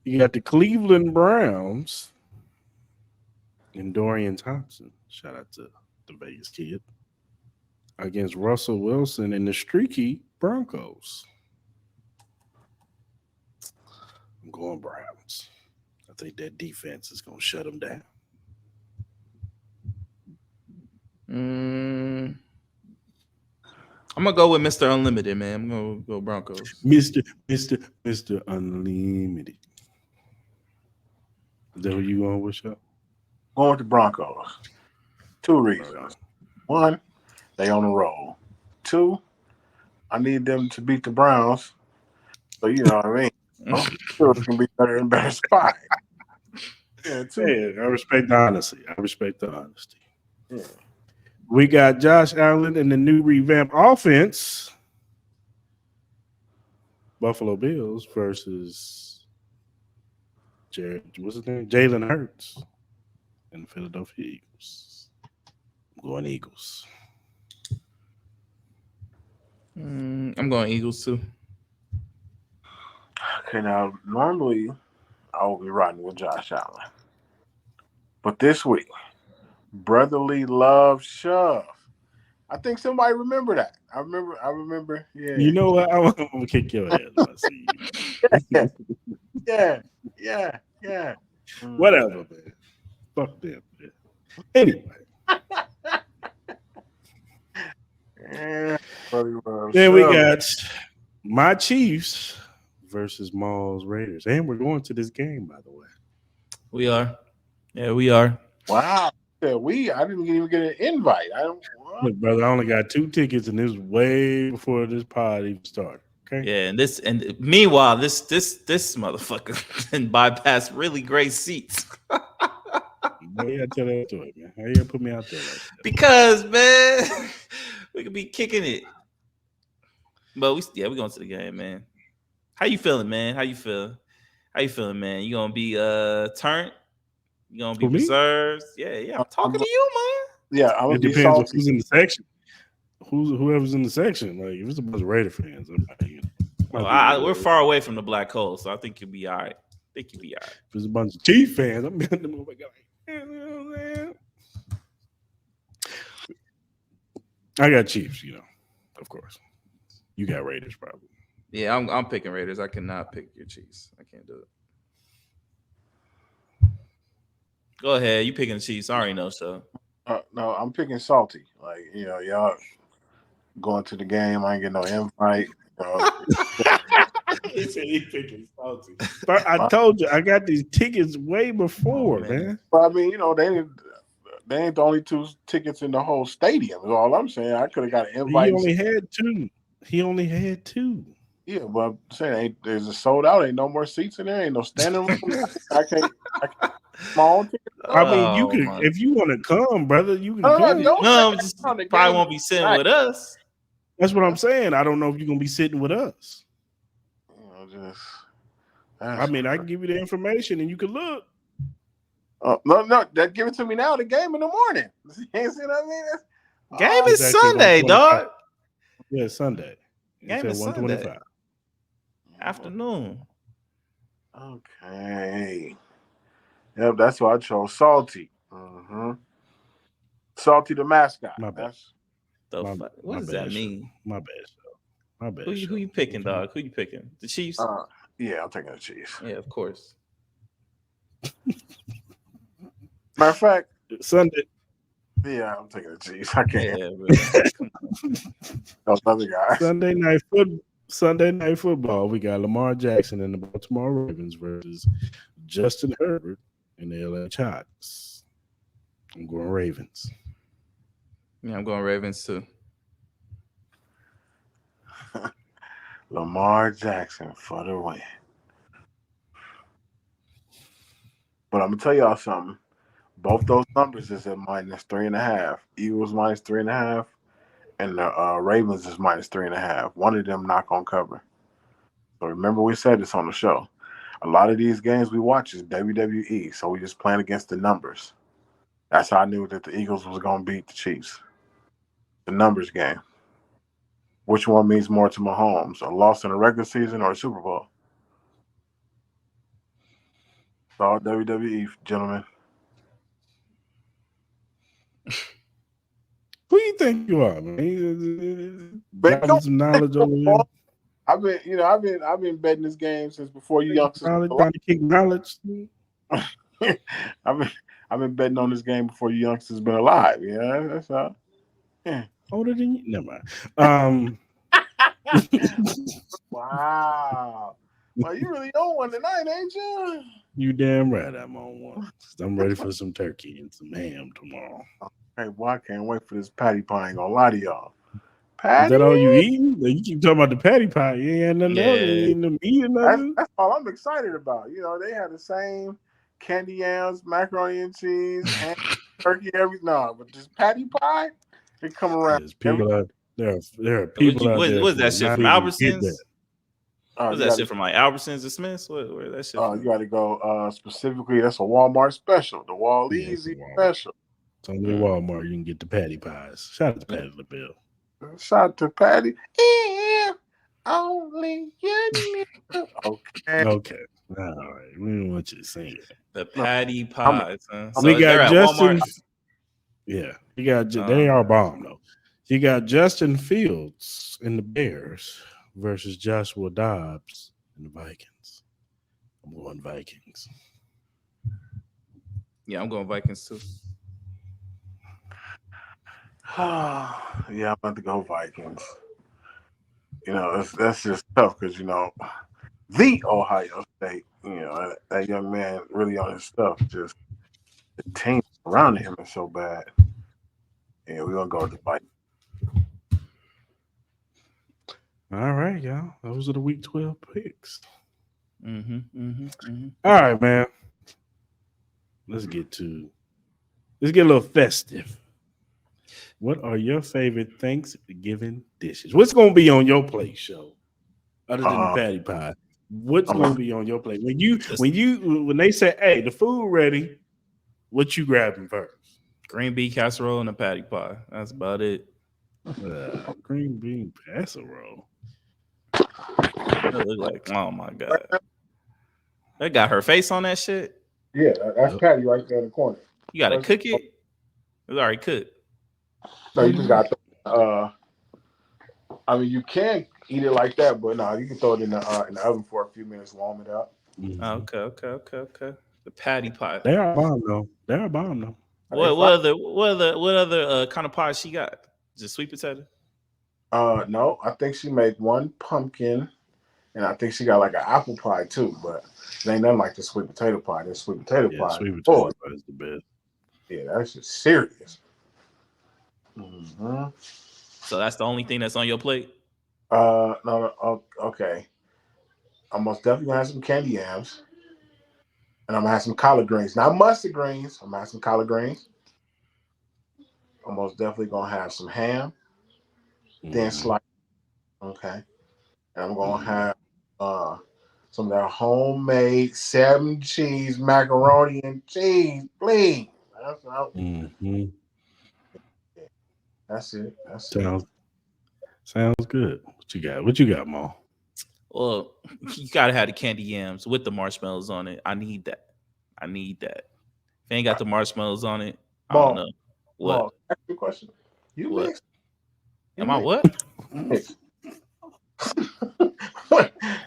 You got the Cleveland Browns and Dorian Thompson. Shout out to the Vegas kid. Against Russell Wilson and the streaky Broncos. I'm going Browns. I think that defense is going to shut them down. I'm going to go with Mr. Unlimited, man. I'm going to go Broncos. Mr. Unlimited. Is that who you going with, Sean? Going with the Broncos. 2 reasons. 1, they on the roll. 2, I need them to beat the Browns. So you know what I mean. I'm sure it's gonna be better and better spot. Yeah, I respect the honesty. Yeah. We got Josh Allen and the new revamped offense. Buffalo Bills versus Jalen Hurts and the Philadelphia Eagles. I'm going Eagles. I'm going Eagles too. Okay, now normally I will be riding with Josh Allen, but this week, brotherly love shove. I think somebody remember that. I remember. Yeah. You know what? I'm gonna kick your ass when I see you. Yeah. Whatever, man. Fuck them, man. Anyway. Then we got my Chiefs versus Maul's Raiders. And we're going to this game, by the way. We are. Yeah, we are. Wow. Yeah, I didn't even get an invite. Look, brother, I only got 2 tickets, and this was way before this pod even started. Okay. Yeah, and meanwhile, this motherfucker can bypass really great seats. How you tell that to it, man? How you gonna put me out there like that? Because, man, we could be kicking it. But we're going to the game, man. How you feeling, man? How you feeling, man? You gonna be turned? You gonna be preserved? Yeah. I'm talking to you, man. Yeah, I'm it depends on who's in the section. Whoever's in the section. Like if it's a bunch of Raider fans, we're far away from the black hole, so I think you'll be all right. think you be all right. If there's a bunch of Chiefs fans, I'm being the motherfucker like, you know what I'm saying? I got Chiefs, of course. You got Raiders, probably. Yeah, I'm picking Raiders. I cannot pick your Chiefs. I can't do it. Go ahead. You picking the Chiefs. I already know, so. No, I'm picking salty. Like, y'all going to the game. I ain't getting no invite. He said he picking salty. But I told you, I got these tickets way before, man. But I mean, they ain't the only 2 tickets in the whole stadium. Is all I'm saying. I could have got an invite. He only had 2. Yeah, but I'm saying there's a sold out. Ain't no more seats in there. Ain't no standing room. I can't small ticket. I mean, you could if you want to come, brother. You can come. No, probably won't be sitting with us. That's what I'm saying. I don't know if you're gonna be sitting with us. I can give you the information and you can look. No, that give it to me now. The game in the morning. You see what I mean? Game is Sunday, dog. Yeah, Sunday. Game is 125. Afternoon. Okay. Yep, that's why I chose Salty. Mm-hmm. Salty the mascot. My bad. What does that mean? My bad. Who you picking, dog? Who you picking? The Chiefs? Yeah, I'm taking the Chiefs. Yeah, of course. Matter of fact, Sunday. Yeah, I'm taking the Chiefs. I can't. Yeah, Those other guys. Sunday night football. We got Lamar Jackson and the Baltimore Ravens versus Justin Herbert and the LA Chargers. I'm going Ravens. Yeah, I'm going Ravens too. Lamar Jackson for the win. But I'm gonna tell y'all something. Both those numbers is at -3.5. Eagles -3.5, and the Ravens is -3.5. One of them not gonna cover. So remember, we said this on the show. A lot of these games we watch is WWE, so we just playing against the numbers. That's how I knew that the Eagles was gonna beat the Chiefs. The numbers game. Which one means more to Mahomes? A loss in a regular season or a Super Bowl? It's all WWE, gentlemen. Who you think you are, man? Got some knowledge over here. I've been betting this game since before you youngsters. Trying to kick knowledge. I've been betting on this game before you youngsters been alive. Yeah, that's all. Yeah. Older than you? Never mind. Wow. Well, you really on one tonight, ain't you? You damn right I'm on one. I'm ready for some turkey and some ham tomorrow. Hey, boy, I can't wait for this patty pie. I ain't gonna lie to y'all. Patty? Is that all you eating? You keep talking about the patty pie. You ain't had nothing else. You ain't the meat or nothing. That's all I'm excited about. They have the same candy yams, macaroni and cheese, and turkey, but this patty pie, they come around. There's people out there. There are people out there. What's that shit from Albertsons? Was that shit from like Albertsons or Smith's? Where that shit from? You got to go specifically. That's a Walmart special. The Wall Easy special. It's only Walmart. You can get the patty pies. Shout out to Patty LaBelle. Shout out to Patty. Yeah, only you knew. Okay. All right. We don't want you to sing it. The patty pies. So we got Justin. Yeah, you got. They are bomb though. You got Justin Fields in the Bears versus Joshua Dobbs in the Vikings. I'm going Vikings. Yeah, I'm going Vikings too. Yeah, I'm about to go Vikings. That's just tough because the Ohio State, that young man really on his stuff. Just the team around him is so bad. Yeah, we're gonna go with the Vikings. All right, y'all. Those are the Week 12 picks. All right, man. Let's get a little festive. What are your favorite Thanksgiving dishes? What's going to be on your plate, show? Other than the patty pie, what's going to be on your plate when they say, "Hey, the food ready"? What you grabbing first? Green bean casserole and a patty pie. That's about it. Green bean casserole. It look like, oh my god. They got her face on that shit. Yeah, that's Patty right there in the corner. You gotta cook it. It's already cooked. No, you just got. I mean, you can eat it like that, but no, you can throw it in the oven for a few minutes, warm it up. Okay. The patty pie. They are bomb though. What other kind of pie she got? Just sweet potato? No, I think she made one pumpkin, and I think she got like an apple pie too. But it ain't nothing like the sweet potato pie. This sweet potato pie, sweet potato pie is the best. Yeah, that's just serious. Mm-hmm. So that's the only thing that's on your plate? No, okay. I'm most definitely gonna have some candy yams, and I'm gonna have some collard greens. Not mustard greens. I'm gonna have some collard greens. I'm most definitely gonna have some ham, thin slice. Okay, and I'm gonna have some of that homemade 7 cheese macaroni and cheese, please. That's it. Sounds good. What you got, Ma? Well, you gotta have the candy yams with the marshmallows on it. I need that. If you ain't got the marshmallows on it, I don't know. What? Ask me a question. You what? mixed? Am I what?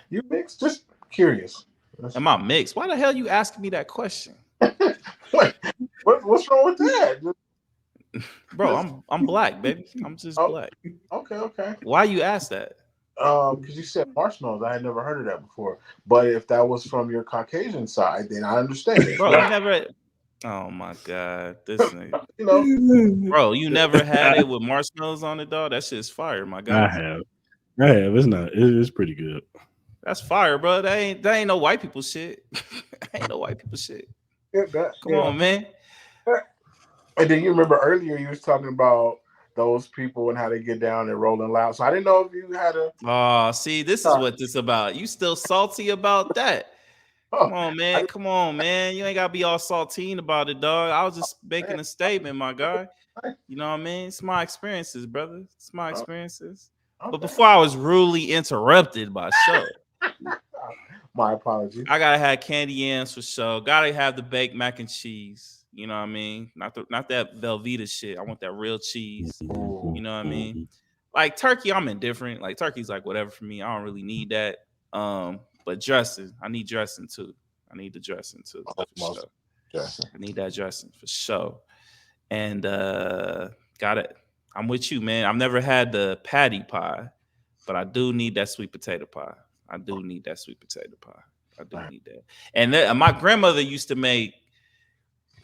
You mixed? Just curious. Am I mixed? Why the hell you asking me that question? What's wrong with that? Bro, I'm black, baby. I'm just black. Okay. Why you ask that? Because you said marshmallows. I had never heard of that before. But if that was from your Caucasian side, then I understand it. Bro, you never. Oh my god, this nigga. Bro, you never had it with marshmallows on it, dog. That shit's fire, my guy. I have. It's not. It's pretty good. That's fire, bro. That ain't no white people shit. Come on, man. And then you remember earlier you was talking about those people and how they get down and rolling loud. So I didn't know if you had a. Oh, see, this is what this about. You still salty about that? Come on, man. You ain't gotta be all saltine about it, dog. I was just making a statement, my guy. You know what I mean? It's my experiences, brother. It's my experiences. Okay. But before I was rudely interrupted by Show. My apologies. I gotta have candy yams for Show. Gotta have the baked mac and cheese. You know what I mean? Not that Velveeta shit. I want that real cheese. Ooh. You know what I mean? Like turkey, I'm indifferent. Like turkey's like whatever for me. I don't really need that. But dressing, I need dressing too. I need the dressing too. For sure. I need that dressing for sure. And got it. I'm with you, man. I've never had the patty pie, but I do need that sweet potato pie. I do need that. And my grandmother used to make,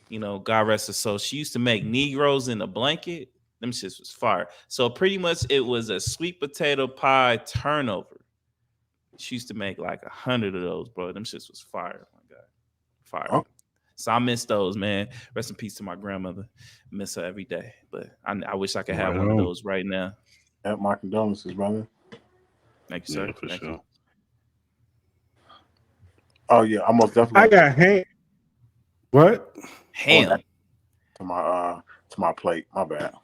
you know, God rest her soul, she used to make Negroes in a blanket. Them shits was fire. So pretty much it was a sweet potato pie turnover. She used to make like 100 of those, bro. Them shits was fire. My God. Fire. Oh. So I miss those, man. Rest in peace to my grandmother. Miss her every day. But I wish I could have one of those right now. At my condolences, brother. Thank you, sir. Yeah, for Thank sure. You. Oh yeah, I most definitely. I got ham. What? Ham to my plate. My bad.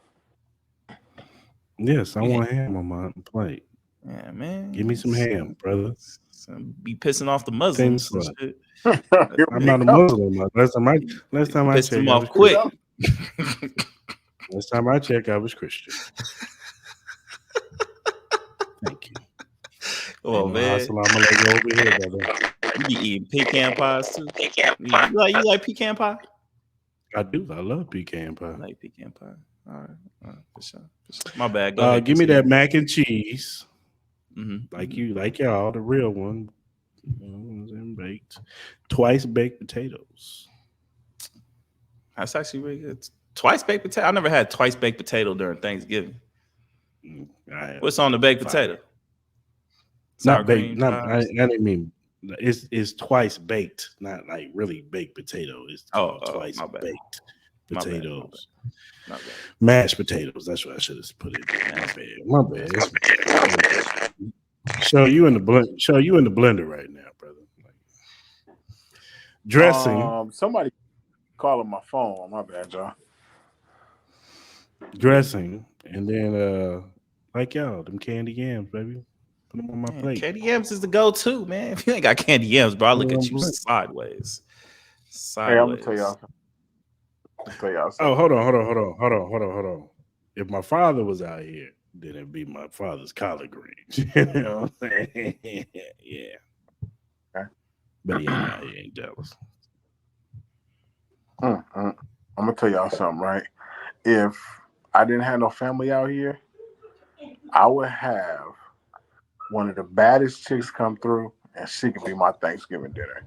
Yes, I want ham on my plate. Yeah, man. Give me some ham, brother. Be pissing off the Muslims. I'm not a Muslim. Last time I checked, them off quick. Last time I checked, I was Christian. Thank you. Oh man, over here, brother. You be eating pecan pies too. You like pecan pie? I do. I love pecan pie. I like pecan pie. All right, for sure. My bad. Go ahead. Give me that mac and cheese. Mm-hmm. Like y'all, the real one. Baked, twice baked potatoes. That's actually really good. Twice baked potato. I never had twice baked potato during Thanksgiving. What's on the baked potato? Not baked. I didn't mean it's twice baked, not like really baked potato. It's twice baked potatoes. My bad. Mashed potatoes. That's what I should have put it. My bad. Show you in the blender right now, brother. Dressing. Somebody calling my phone. My bad, y'all. Dressing, and then like y'all, them candy yams, baby. Put them on my Man, plate. Candy yams is the go-to, man. If you ain't got candy yams, bro, I look at you sideways. Hey, I'm gonna tell y'all something. Oh, hold on. If my father was out here, then it'd be my father's collard greens. You know what I'm saying? Yeah. Okay. But he ain't out here, ain't jealous. I'm gonna tell y'all something, right? If I didn't have no family out here, I would have one of the baddest chicks come through, and she could be my Thanksgiving dinner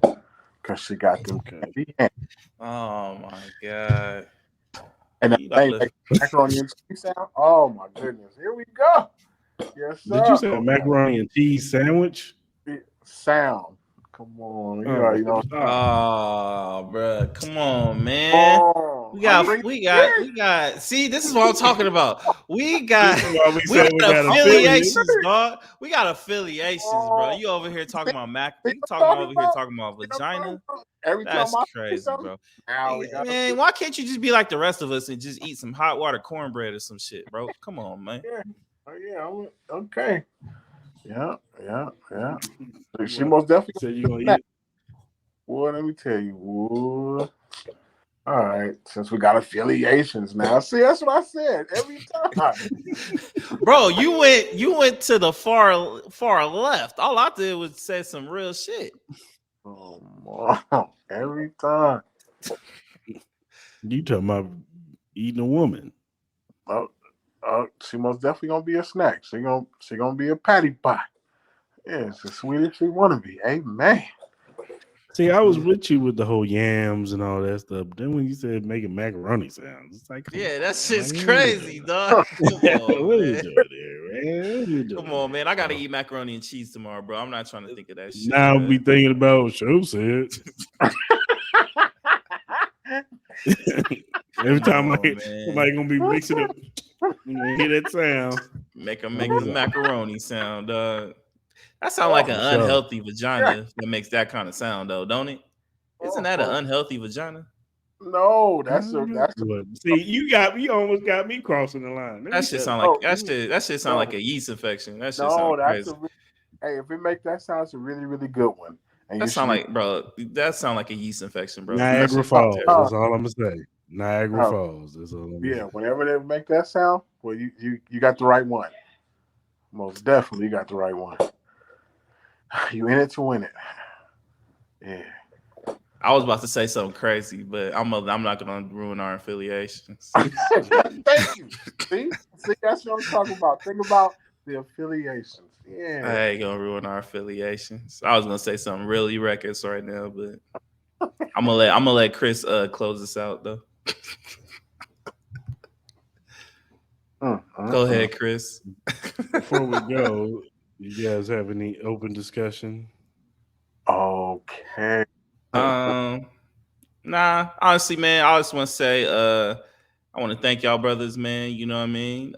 because she got them. Okay. Oh my god! And that macaroni and cheese sound. Oh my goodness! Here we go. Yes, sir. Did you say a macaroni and cheese sandwich? Sound. Come on, you Oh, know. Oh, bro, come on, man. We got. See, this is what I'm talking about. We got affiliations, dog. We got affiliations, bro. You over here talking about you talking about vagina. That's crazy, bro. Man, why can't you just be like the rest of us and just eat some hot water cornbread or some shit, bro? Come on, man. Yeah, okay. Yeah. She most definitely said you gonna eat it. Well, let me tell you. All right, since we got affiliations now. See, that's what I said every time. Bro, you went to the far left. All I did was say some real shit. Oh, every time. You talking about eating a woman? She most definitely gonna be a snack. She gonna be a patty pie. Yeah, it's as sweet as she wanna be. Amen. See, I was with you with the whole yams and all that stuff. Then when you said making macaroni sounds, it's like, yeah, that shit's crazy, dog. Come on, man. I gotta eat macaroni and cheese tomorrow, bro. I'm not trying to think of that shit. Now we thinking about what Show said. Every time somebody gonna be mixing it, you gonna hear that sound. Make the macaroni sound, dog. That sounds like an unhealthy vagina that makes that kind of sound, though, don't it? Isn't that an unhealthy vagina? No, that's see, you almost got me crossing the line. That shit sound like a yeast infection. That shit sound crazy. Hey, if it make that sound, it's a really, really good one. And that sound like a yeast infection, bro. Niagara Falls. That's all I'm gonna say. Niagara Falls. That's all I'm saying. Whenever they make that sound, well, you got the right one. Most definitely, you got the right one. You in it to win it. Yeah. I was about to say something crazy, but I'm not gonna ruin our affiliations. Thank you. See, that's what I'm talking about. Think about the affiliations. Yeah. I ain't gonna ruin our affiliations. I was gonna say something really reckless right now, but I'm gonna let Cris close this out though. Go ahead, Cris. Before we go, you guys have any open discussion? Okay. Nah, honestly, man, I just want to say I want to thank y'all brothers, man. You know what I mean?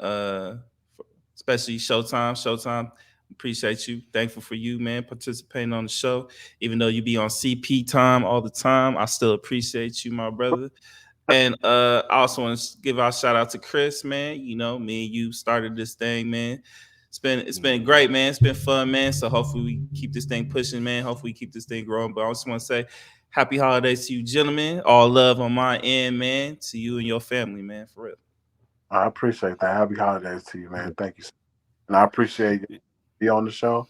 Especially Showtime. Appreciate you. Thankful for you, man, participating on the show. Even though you be on CP time all the time, I still appreciate you, my brother. And I also want to give our shout out to Cris, man. You know, me and you started this thing, man. It's been great, man. It's been fun, man. So hopefully we keep this thing pushing, man. Hopefully we keep this thing growing. But I just want to say happy holidays to you, gentlemen. All love on my end, man. To you and your family, man. For real. I appreciate that. Happy holidays to you, man. Thank you. And I appreciate you being on the show.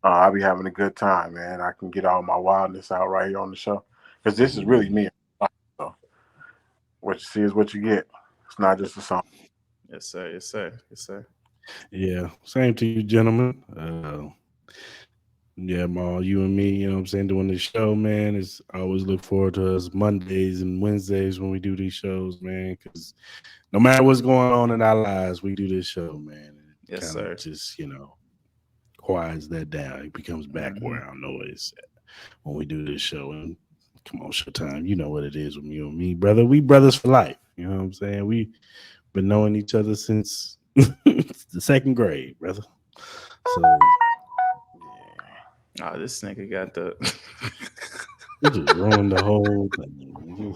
I'll be having a good time, man. I can get all my wildness out right here on the show. Because this is really me. So what you see is what you get. It's not just a song. Yes, sir. Yes, sir. Yes, sir. Yeah, same to you, gentlemen. Yeah, Ma, you and me, you know what I'm saying, doing this show, man. I always look forward to us Mondays and Wednesdays when we do these shows, man, because no matter what's going on in our lives, we do this show, man. Yes, sir. Just, quiets that down. It becomes background noise when we do this show. And come on, Showtime, you know what it is with you and me, brother. We brothers for life. You know what I'm saying? We've been knowing each other since the second grade, brother. So, yeah. Oh, this nigga got the. You just ruined the whole thing.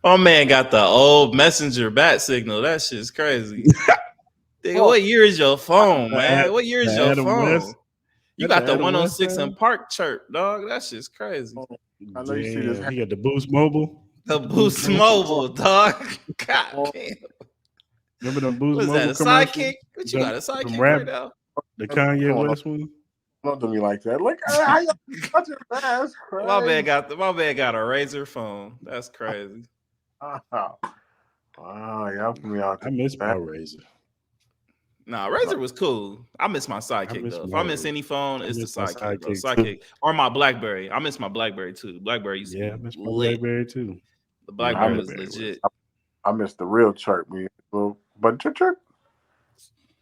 My man got the old messenger bat signal. That shit's crazy. Nigga, what year is your phone, man? What year is your Adam phone? West. You That's got the Adam West 106 now? and Park chirp, dog. That shit's crazy. I know you see this. Damn, he got the Boost Mobile. The Boost Mobile, dog. God damn. Remember the Boost What is that? Mobile A commercial? sidekick? What you got? A sidekick rap, right now? the Kanye Come on, West one. don't do me like that. Look, how you touch it, man? That's crazy. My man got a Razor phone. That's crazy. Wow, y'all put me out I there. miss my Razor. Nah, Razor was cool. I miss my sidekick miss though. If my I miss Razor. any phone, I it's the miss my sidekick, bro. sidekick, Sidekick or my BlackBerry. I miss my BlackBerry too. BlackBerry used to Yeah, I be miss my lit. BlackBerry too. The Yeah, BlackBerry I was legit. I miss the real chirp, man. But chirp.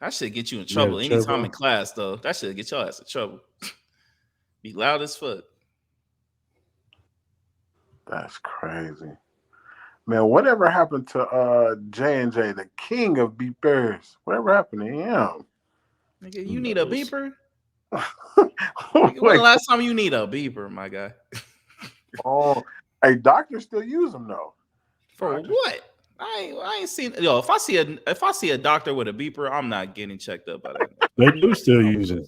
That should get you in Yeah, trouble the anytime turbo. in class though. That should get your ass in trouble. Be loud as fuck. That's crazy. Man, whatever happened to J&J, the king of beepers? Whatever happened to him? Nigga, you need a beeper? Wait, Nigga, when the last time you need a beeper, my guy? oh, hey, doctors still use them though. For Doctors. what? I ain't seen. Yo, if I see a doctor with a beeper, I'm not getting checked up by that. They do still use it.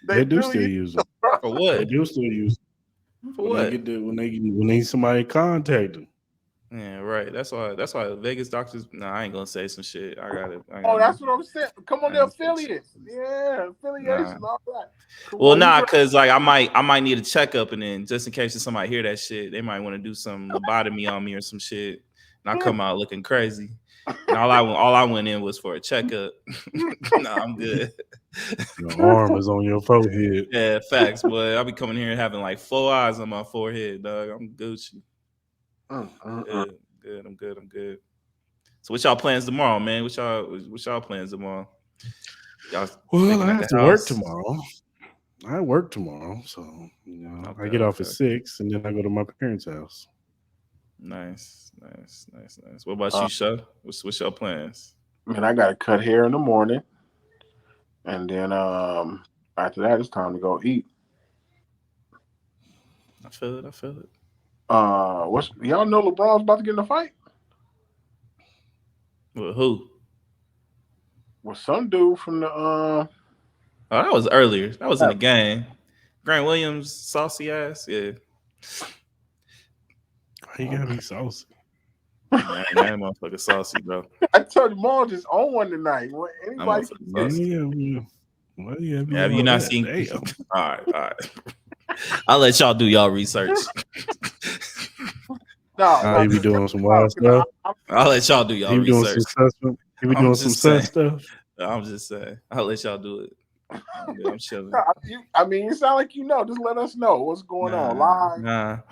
They do still use use it. For They what? do still use it. For what? When they need somebody to contact them. Yeah, right. That's why Vegas doctors. Nah, I ain't gonna say some shit. I got it. Oh, that's what I'm saying. Come on, the affiliates. Yeah, affiliation, all that. Well, nah, cause like I might need a checkup, and then just in case somebody hear that shit, they might want to do some lobotomy on me or some shit, and I come out looking crazy. And all I went in was for a checkup. Nah, I'm good. Your arm is on your forehead. Yeah, facts, boy. I'll be coming here having like 4 eyes on my forehead, dog. I'm Gucci. Good. I'm good. So what y'all plans tomorrow, man? What y'all plans tomorrow? Y'all Well, I have to work tomorrow. I work tomorrow, so I get off at 6, and then I go to my parents' house. Nice. What about you, Sha? What's your plans? Man, I gotta cut hair in the morning, and then after that, it's time to go eat. I feel it. Y'all know LeBron's about to get in a fight? With who? With some dude from the Oh, that was earlier. That was in the game. Grant Williams, saucy ass. Yeah. Why you gotta be saucy? Man, that motherfucker saucy, bro. I told you, Maul just on one tonight. Anybody? Well, yeah. Have you not seen? All right. I'll let y'all do y'all research. No, he be doing some wild stuff. I'll let y'all do y'all research. He be doing some sus stuff. I'm just saying. I'll let y'all do it. I'm chilling. I mean, you sound like you know. Just let us know what's going on. Live.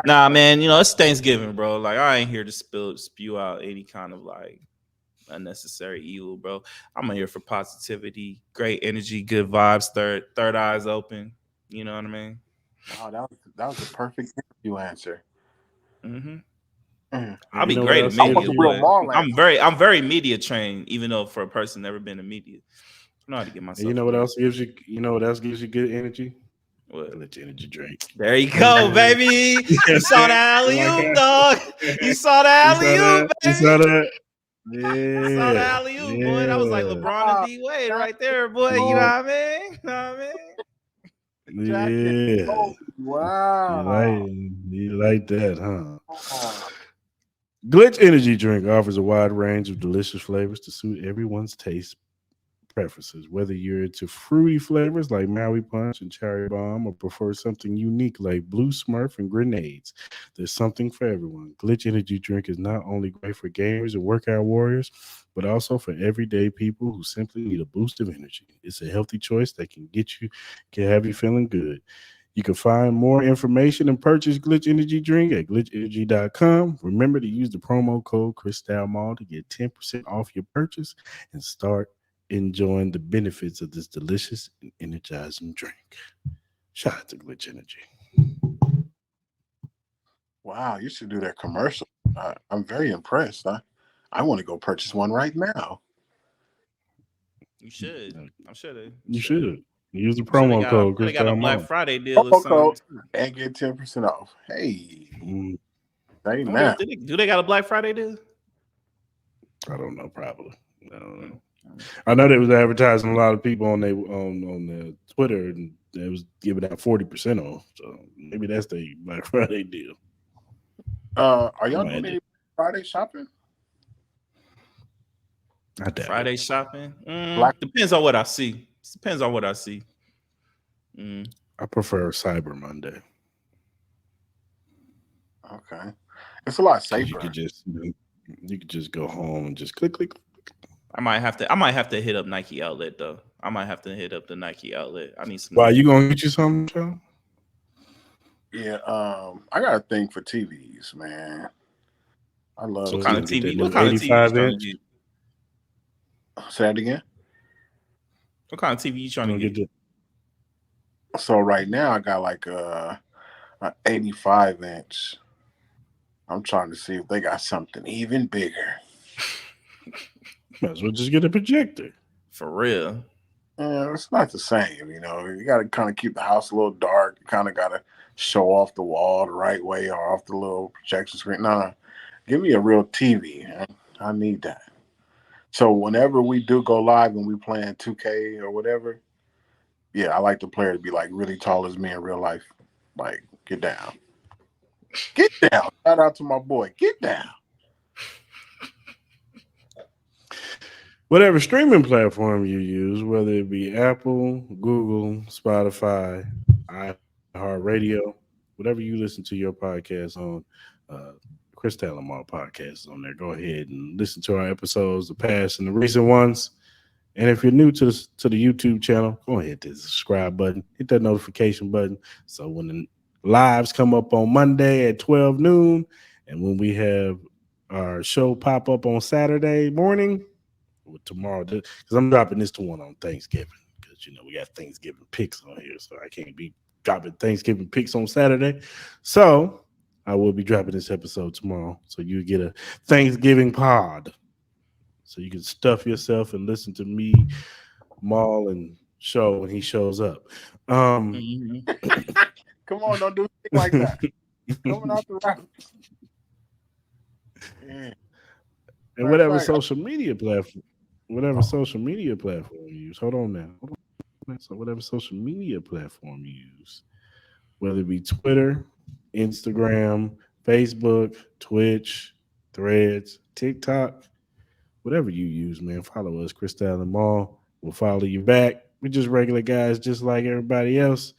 Nah, man. It's Thanksgiving, bro. Like, I ain't here to spew out any kind of like unnecessary evil, bro. I'm here for positivity, great energy, good vibes, third eyes open. You know what I mean? Wow, that was a perfect interview answer. I'll be great at media. I'm very media trained, even though for a person never been in media. I know how to get myself. You know what else gives you? You know what else gives you good energy? What? Let your energy drink. There you go, baby. You saw the alley-oop, dog. You saw the alley-oop, baby. You saw that? Yeah. You saw the alley-oop, boy. That was like LeBron and D-Wade right there, boy. You know what I mean? Yeah. Oh, wow. You like that, huh? Glitch Energy Drink offers a wide range of delicious flavors to suit everyone's taste preferences. Whether you're into fruity flavors like Maui Punch and Cherry Bomb, or prefer something unique like Blue Smurf and Grenades, there's something for everyone. Glitch Energy Drink is not only great for gamers and workout warriors, but also for everyday people who simply need a boost of energy. It's a healthy choice that can have you feeling good. You can find more information and purchase Glitch Energy Drink at glitchenergy.com. Remember to use the promo code CrisTalMall to get 10% off your purchase and start enjoying the benefits of this delicious and energizing drink. Shout out to Glitch Energy. Wow, you should do that commercial. I'm very impressed. I want to go purchase one right now. You should. I'm sure you should. Use the promo code. They got a Black Friday deal or something. And get 10% off. Hey. Do they got a Black Friday deal? I don't know. Probably. I don't know. I know they was advertising a lot of people on their Twitter, and they was giving out 40% off. So maybe that's the Black Friday deal. Are y'all doing any Friday shopping? Friday shopping depends on what I see. Depends on what I see. I prefer Cyber Monday. Okay, it's a lot safer. You could just go home and just click. I might have to hit up Nike Outlet though. I might have to hit up the Nike Outlet. I need some. Why you gonna get you something, Joe? Yeah, I got a thing for TVs, man. I love. What kind of TV? What kind of TV you trying to get? Say that again. What kind of TV you trying to get? So right now I got like an 85-inch. I'm trying to see if they got something even bigger. Might as well just get a projector. For real. It's not the same, you know. You got to kind of keep the house a little dark. You kind of got to show off the wall the right way or off the little projection screen. No, give me a real TV. Man. I need that. So whenever we do go live and we playing 2K or whatever, yeah, I like the player to be like really tall as me in real life. Like, get down. Get down. Shout out to my boy. Get down. Whatever streaming platform you use, whether it be Apple, Google, Spotify, iHeartRadio, whatever you listen to your podcast on, Cris Lamar podcast is on there. Go ahead and listen to our episodes, the past and the recent ones. And if you're new to the YouTube channel, go ahead and hit the subscribe button, hit that notification button. So when the lives come up on Monday at 12 noon, and when we have our show pop up on Saturday morning, tomorrow, because I'm dropping this one on Thanksgiving, because we got Thanksgiving picks on here, so I can't be dropping Thanksgiving picks on Saturday. So I will be dropping this episode tomorrow, so you get a Thanksgiving pod, so you can stuff yourself and listen to me, Maul, and Show when he shows up. Come on, don't do anything like that. Coming out the rap. Yeah. And whatever social media platform you use. Hold on now. So whatever social media platform you use, whether it be Twitter, Instagram, Facebook, Twitch, Threads, TikTok, whatever you use, man, follow us, Cris Lamar. We'll follow you back. We're just regular guys, just like everybody else,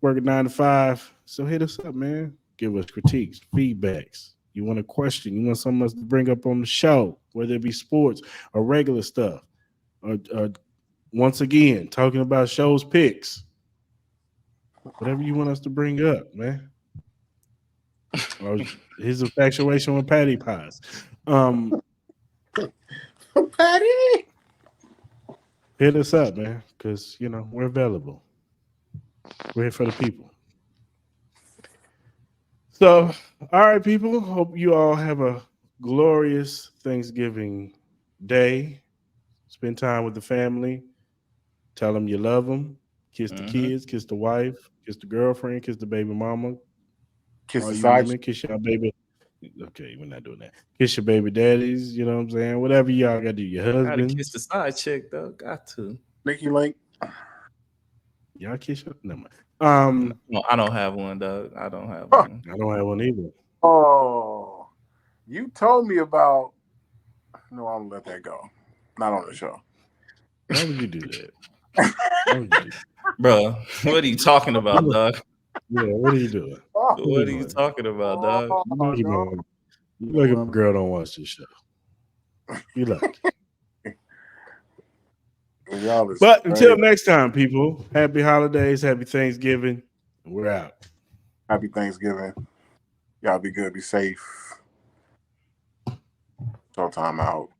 working 9 to 5. So hit us up, man. Give us critiques, feedbacks. You want a question? You want something else to bring up on the show, whether it be sports or regular stuff. Once again, talking about shows picks. Whatever you want us to bring up, man. Or his infatuation with patty pies. Patty! Hit us up, man, because, we're available. We're here for the people. So, all right, people. Hope you all have a glorious Thanksgiving day. Spend time with the family. Tell them you love them. Kiss the kids. Kiss the wife. Kiss the girlfriend. Kiss the baby mama. Kiss all the you side. women, kiss your baby. Okay, we're not doing that. Kiss your baby daddies. You know what I'm saying? Whatever y'all got to do. Your husband. Gotta kiss the side chick, though. Got to. Nikki Link. Y'all kiss your... Never mind. No, I don't have one, dog. I don't have one. I don't have one either. Oh, you told me about. No, I'm gonna let that go. Not on the show. Why would you do that? Bro, what are you talking about, dog? Yeah, what are you doing? What are you talking about, dog? You like a girl don't watch this show. You lucky. But until next time, people, happy holidays, happy Thanksgiving. We're out. Happy Thanksgiving. Y'all be good, be safe. Showtime out.